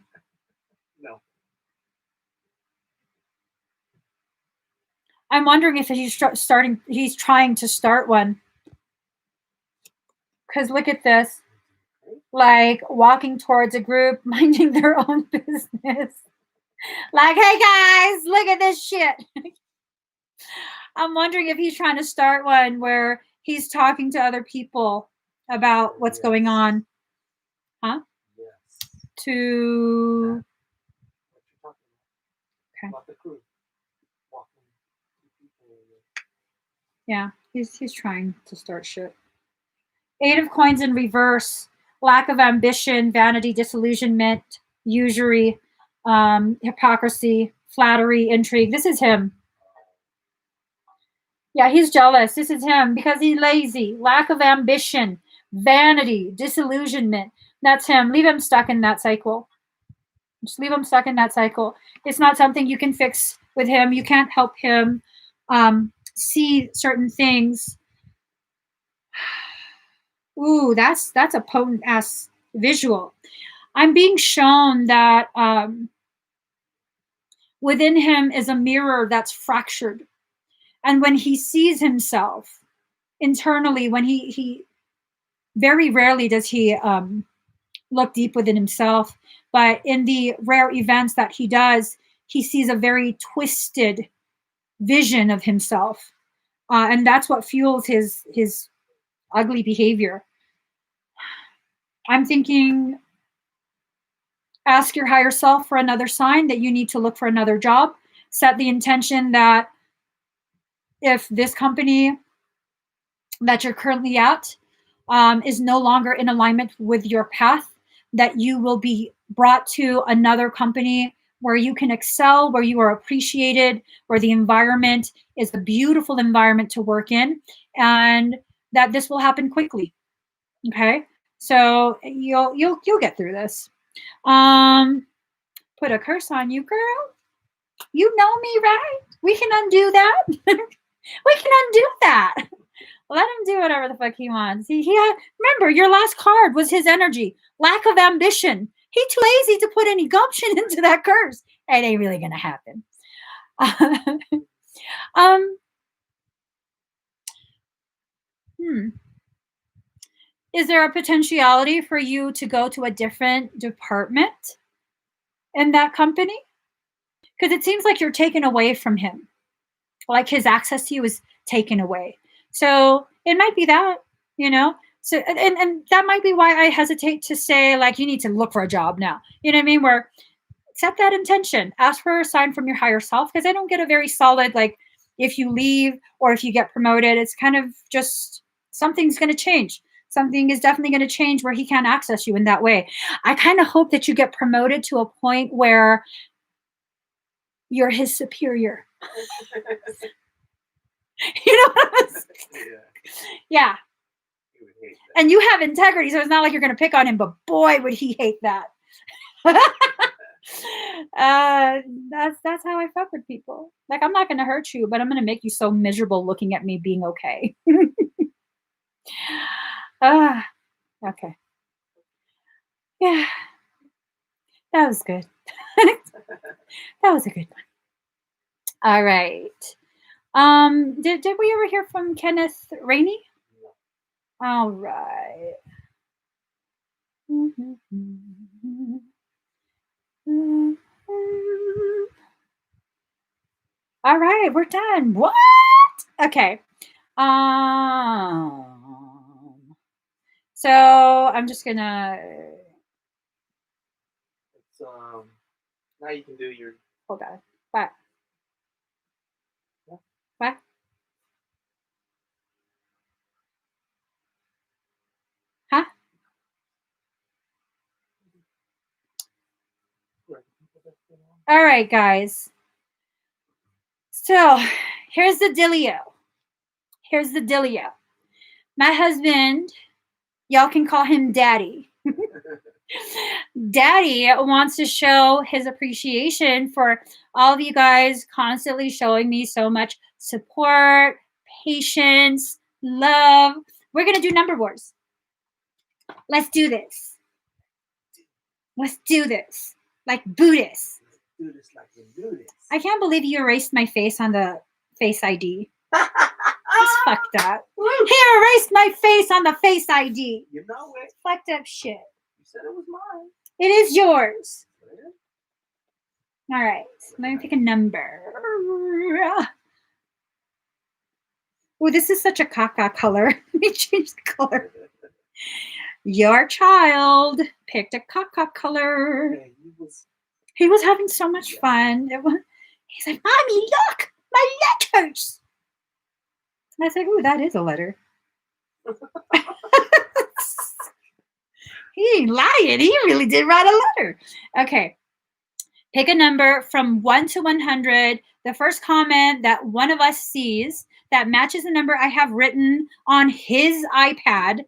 A: I'm wondering if he's trying to start one. Because look at this. Like walking towards a group, minding their own business. Like, hey guys, look at this shit. I'm wondering if he's trying to start one where he's talking to other people about what's going on. Huh?
B: Yes.
A: To
B: Okay. About the crew. Walking people.
A: Yeah, he's trying to start shit. 8 of coins in reverse. Lack of ambition, vanity, disillusionment, usury, hypocrisy, flattery, intrigue. This is him. Yeah, he's jealous. This is him because he's lazy. Lack of ambition, vanity, disillusionment. That's him. Leave him stuck in that cycle. Just leave him stuck in that cycle. It's not something you can fix with him. You can't help him see certain things. Ooh, that's a potent ass visual. I'm being shown that within him is a mirror that's fractured. And when he sees himself internally, when he very rarely does he look deep within himself, but in the rare events that he does, he sees a very twisted vision of himself. And that's what fuels his ugly behavior. I'm thinking, ask your higher self for another sign that you need to look for another job. Set the intention that if this company that you're currently at is no longer in alignment with your path, that you will be brought to another company where you can excel, where you are appreciated, where the environment is a beautiful environment to work in, and that this will happen quickly. Okay, so you'll get through this. Put a curse on you, girl. You know me, right? We can undo that. We can undo that. Let him do whatever the fuck he wants. He had, remember, your last card was his energy. Lack of ambition. He's too lazy to put any gumption into that curse. It ain't really gonna happen. Is there a potentiality for you to go to a different department in that company? Because it seems like you're taken away from him. Like his access to you is taken away. So it might be that, you know. So and that might be why I hesitate to say, like, you need to look for a job now. You know what I mean? Where set that intention, ask for a sign from your higher self, because I don't get a very solid, like, if you leave or if you get promoted, it's kind of just something's going to change. Something is definitely going to change where he can't access you in that way. I kind of hope that you get promoted to a point where you're his superior. You know what I'm saying? Yeah. And you have integrity, so it's not like you're going to pick on him, but boy, would he hate that. That's how I fuck with people. Like, I'm not going to hurt you, but I'm going to make you so miserable looking at me being okay. Okay. Yeah. That was good. That was a good one. All right. Did we ever hear from Kenneth Rainey? No. All right. All right, we're done. What? Okay. So I'm just gonna.
B: It's, now you can do your.
A: Hold on. What? What? Huh? All right, guys. So here's the dealio. Here's the dealio. My husband, y'all can call him Daddy. Daddy wants to show his appreciation for all of you guys constantly showing me so much support, patience, love. We're going to do number wars. Let's do this. Let's do this. Like Buddhists.
B: Do this like a Buddhist.
A: I can't believe you erased my face on the Face ID. It's fucked up. He erased my face on the Face ID.
B: You know it.
A: Fucked up shit.
B: You said it was mine.
A: It is yours. All right. Let me pick a number. Oh, this is such a caca color. Let me change the color. Your child picked a caca color.
B: Yeah,
A: he was having so much fun. He's like, Mommy, look, my letters. I was like, ooh, that is a letter. He ain't lying. He really did write a letter. Okay. Pick a number from 1 to 100. The first comment that one of us sees that matches the number I have written on his iPad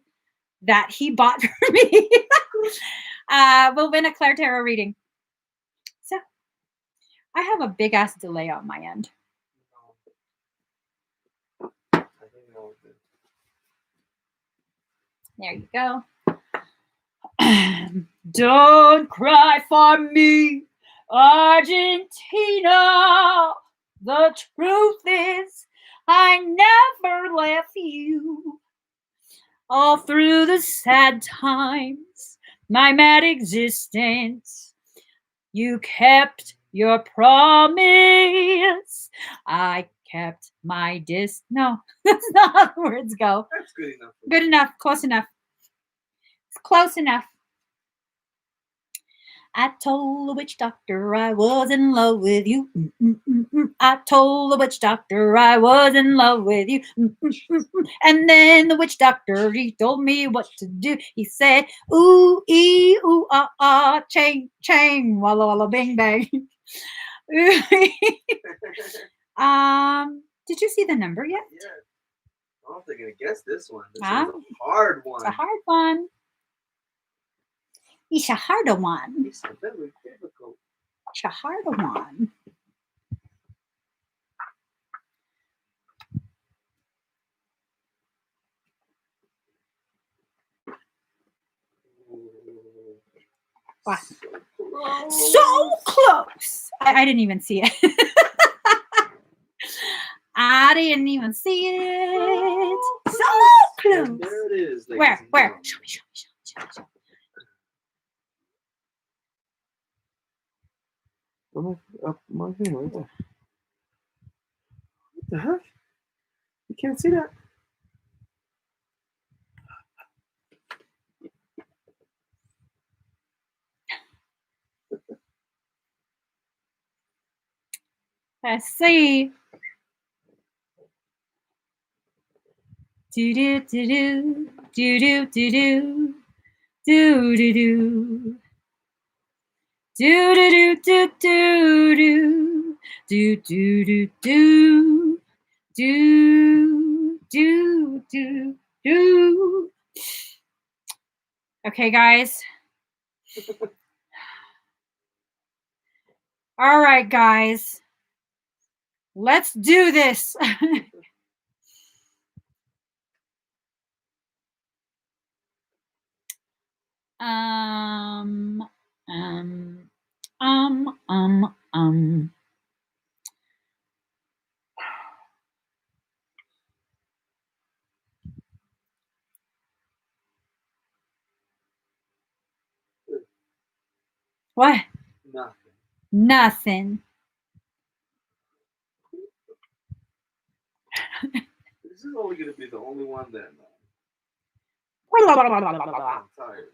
A: that he bought for me will win a Claire Tarot reading. So I have a big ass delay on my end. There you go. Don't cry for me, Argentina. The truth is, I never left you. All through the sad times, my mad existence, you kept your promise. I kept my No, that's not how the words go.
B: That's good enough.
A: Good enough. Close enough. It's close enough. I told the witch doctor I was in love with you. I told the witch doctor I was in love with you. And then the witch doctor, he told me what to do. He said, ooh, ee, ooh, ah, ah, chang, chang, walla, walla, bing, bang. Did you see the number yet?
B: Yeah. I don't think I can guess this one. This
A: Ah,
B: is a hard one.
A: It's a hard one. It's a harder one.
B: It's a very difficult.
A: It's a harder one. Wow. So close. I didn't even see it. I didn't even see it. So close.
B: And there it is.
A: Where? Show me.
B: Up my hand right there. What the heck? You can't see that.
A: Let's see. Do do do do do do do do do do do. Do do do do do do do do do. Okay, guys. All right, guys. Let's do this. What? Nothing.
B: This is only going to be the only one then. I'm tired.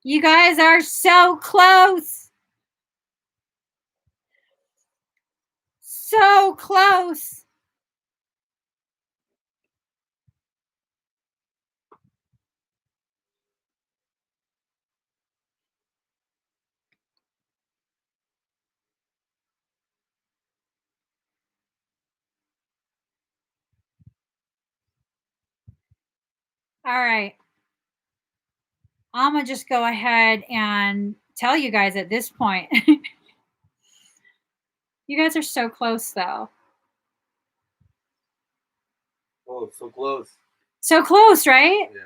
A: You guys are so close. So close. All right. I'm going to just go ahead and tell you guys at this point. You guys are so close, though.
B: Oh, so close.
A: So close, right?
B: Yeah.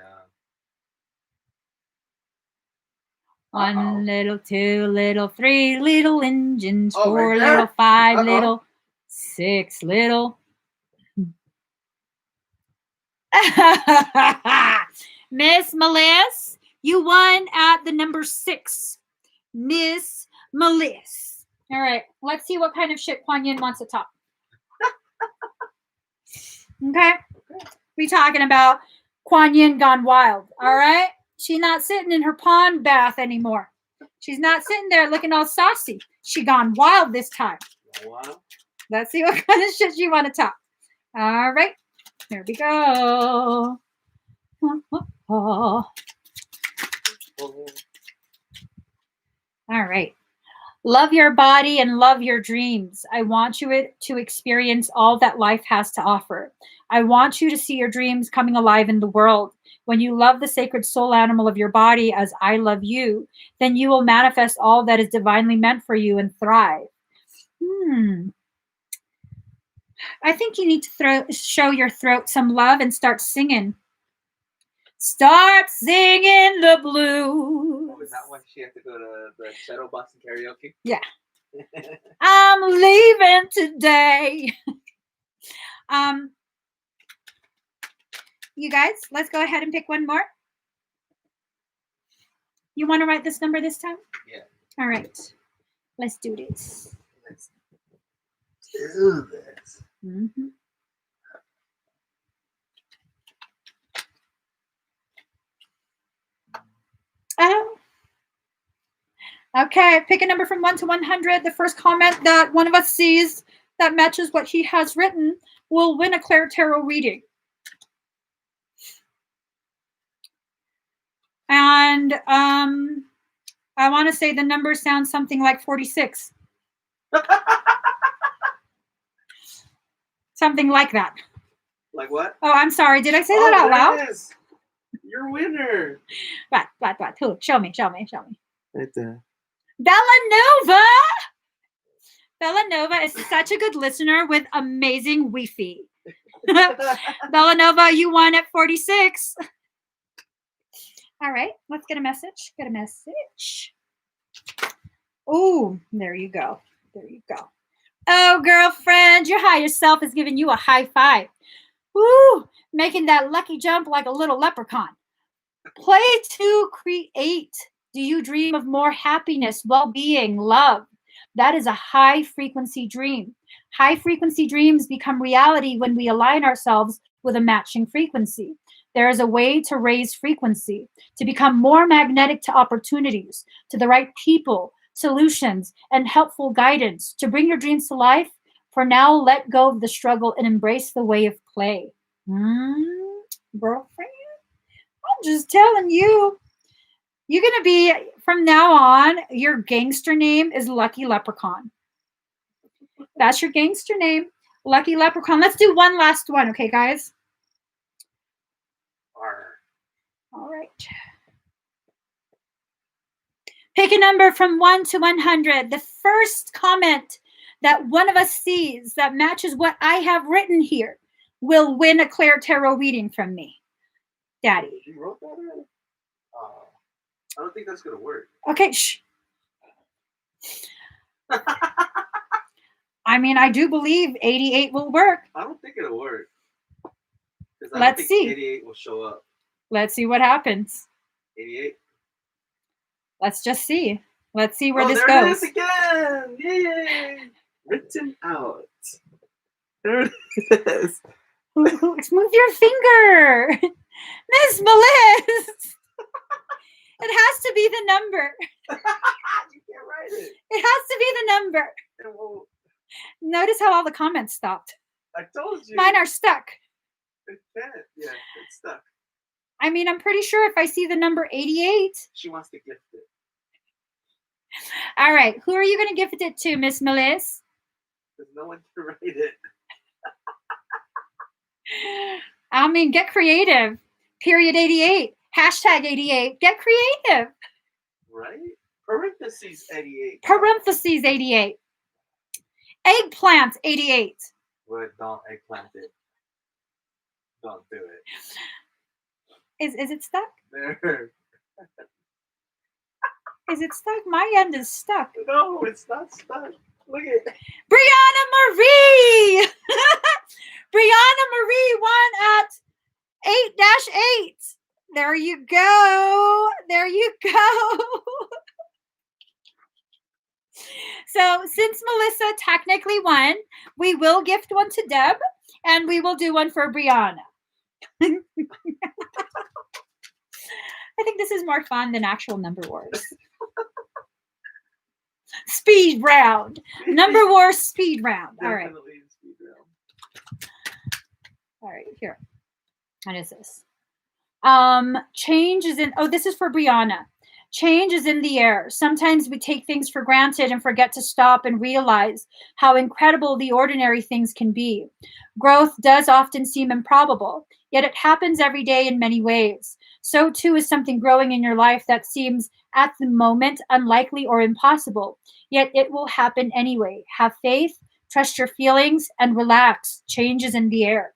A: One little, two little, three little engines,
B: Oh,
A: four
B: right there?
A: little, five little, six little. Miss Meliss, you won at the number 6. Miss Meliss. All right, let's see what kind of shit Kuan Yin wants to talk. Okay? We talking about Kuan Yin gone wild, all right? She's not sitting in her pond bath anymore. She's not sitting there looking all saucy. She gone wild this time.
B: Wow.
A: Let's see what kind of shit you want to talk. All right. Here we go. All right. Love your body and love your dreams. I want you to experience all that life has to offer. I want you to see your dreams coming alive in the world. When you love the sacred soul animal of your body as I love you, then you will manifest all that is divinely meant for you and thrive. I think you need to show your throat some love and start singing. Start singing the blues.
B: Oh, is that why she had to go to the Shadow Boxing Karaoke?
A: Yeah. I'm leaving today. You guys, let's go ahead and pick one more. You want to write this number this time?
B: Yeah.
A: All right. Let's do this.
B: Let's do this.
A: Mm-hmm. Okay, pick a number from 1 to 100. The first comment that one of us sees that matches what he has written will win a Claire Tarot reading. And I want to say the number sounds something like 46. Something like that.
B: Like what?
A: Oh, I'm sorry. Did I say that out loud?
B: Your winner.
A: What? Who? Show me.
B: Right there.
A: Bellanova! Bellanova is such a good listener with amazing Wi-Fi. Bellanova, you won at 46. All right, let's get a message. Oh, there you go. Oh, girlfriend, your higher self is giving you a high five. Woo, making that lucky jump like a little leprechaun. Play to create. Do you dream of more happiness, well-being, love? That is a high-frequency dream. High-frequency dreams become reality when we align ourselves with a matching frequency. There is a way to raise frequency, to become more magnetic to opportunities, to the right people, solutions, and helpful guidance. To bring your dreams to life, for now, let go of the struggle and embrace the way of play. Girlfriend, I'm just telling you. You're going to be, from now on, your gangster name is Lucky Leprechaun. That's your gangster name, Lucky Leprechaun. Let's do one last one, okay, guys? All right. Pick a number from 1 to 100. The first comment that one of us sees that matches what I have written here will win a Claire Tarot reading from me. Daddy.
B: You wrote that already? I don't think that's going to work.
A: Okay, shh. I mean, I do believe 88 will work.
B: I don't think it'll work.
A: Let's see.
B: 88 will show up.
A: Let's see what happens.
B: 88?
A: Let's just see. Let's see where this
B: there
A: goes.
B: It is again! Yay! Written out. There it is.
A: Move your finger. Miss Melissa. It has to be the number.
B: You can't write it.
A: It has to be the number.
B: It won't.
A: Notice how all the comments stopped.
B: I told you.
A: Mine are stuck.
B: It can't. Yeah, it's stuck.
A: I mean, I'm pretty sure if I see the number 88.
B: She wants to gift it.
A: All right. Who are you going to gift it to, Miss Melissa?
B: There's no one to write it.
A: I mean, get creative. Period 88. Hashtag 88. Get creative.
B: Right? Parentheses 88.
A: Parentheses 88. Eggplant 88.
B: Well, don't eggplant it. Don't do it.
A: Is it stuck?
B: There.
A: Is it stuck? My end is stuck.
B: No, it's not stuck. Look at it.
A: Brianna Marie! Brianna Marie won at 8-8. There you go. There you go. So since Melissa technically won, we will gift one to Deb and we will do one for Brianna. I think this is more fun than actual number wars. speed round. Number war speed round. All right.
B: Definitely a speed round.
A: All right, here. What is this? Change is in, oh, this is for Brianna. Change is in the air. Sometimes we take things for granted and forget to stop and realize how incredible the ordinary things can be. Growth does often seem improbable, yet it happens every day in many ways. So too is something growing in your life that seems at the moment unlikely or impossible, yet it will happen anyway. Have faith, trust your feelings, and relax. Change is in the air.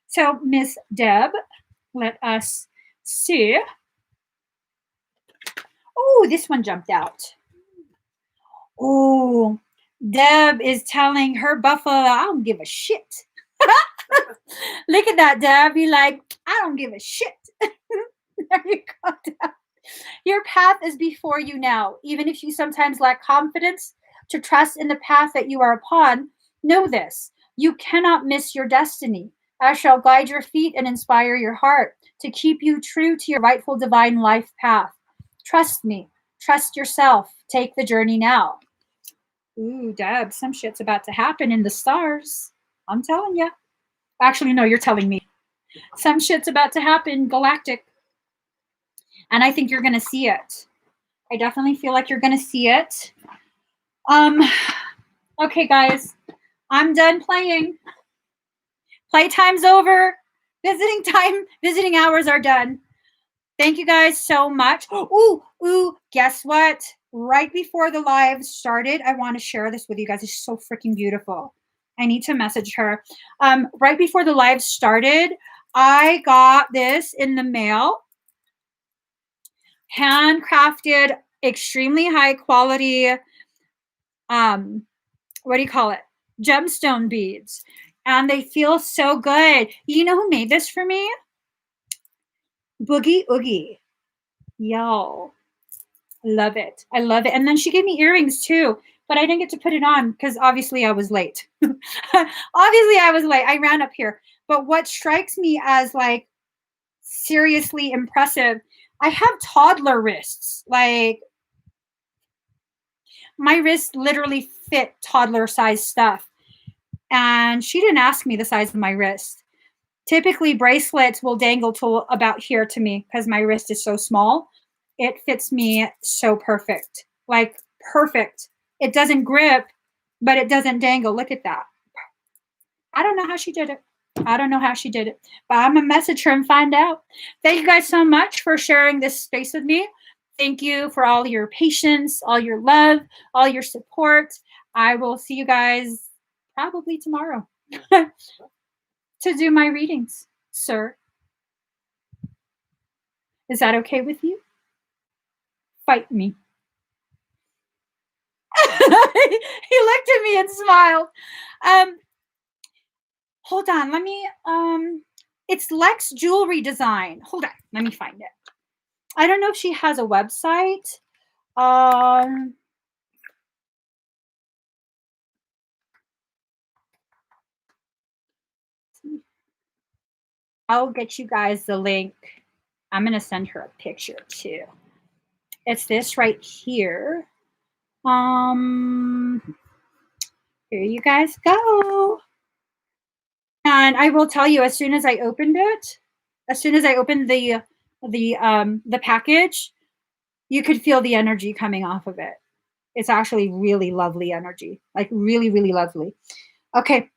A: So, Miss Deb, let us see. Oh, this one jumped out. Oh, Deb is telling her buffalo, I don't give a shit. Look at that, Deb. You're like, I don't give a shit. There you go, Deb. Your path is before you now. Even if you sometimes lack confidence to trust in the path that you are upon, know this. You cannot miss your destiny. I shall guide your feet and inspire your heart to keep you true to your rightful divine life path. Trust me. Trust yourself. Take the journey now. Ooh, Deb, some shit's about to happen in the stars. I'm telling you. Actually, no, you're telling me. Some shit's about to happen galactic. And I think you're going to see it. I definitely feel like you're going to see it. Okay, guys. I'm done playing. Playtime's over. Visiting hours are done. Thank you guys so much. Ooh, guess what? Right before the live started, I want to share this with you guys. It's so freaking beautiful. I need to message her. Right before the live started, I got this in the mail. Handcrafted, extremely high quality, what do you call it? Gemstone beads. And they feel so good. You know who made this for me? Boogie Oogie. Yo. Love it. I love it. And then she gave me earrings too, but I didn't get to put it on because obviously I was late. I ran up here. But what strikes me as like seriously impressive, I have toddler wrists. Like my wrists literally fit toddler size stuff. And she didn't ask me the size of my wrist. Typically, bracelets will dangle to about here to me because my wrist is so small. It fits me so perfect. Like, perfect. It doesn't grip, but it doesn't dangle. Look at that. I don't know how she did it. But I'm going to message her and find out. Thank you guys so much for sharing this space with me. Thank you for all your patience, all your love, all your support. I will see you guys probably tomorrow to do my readings, sir. Is that okay with you? Fight me. He looked at me and smiled. Hold on, let me, it's Lex Jewelry Design. Hold on, let me find it. I don't know if she has a website. I'll get you guys the link. I'm going to send her a picture too. It's this right here. Here you guys go. And I will tell you, as soon as I opened the package, you could feel the energy coming off of it. It's actually really lovely energy, like really, really lovely. Okay.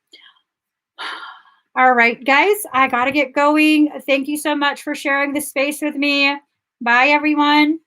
A: All right, guys, I got to get going. Thank you so much for sharing this space with me. Bye, everyone.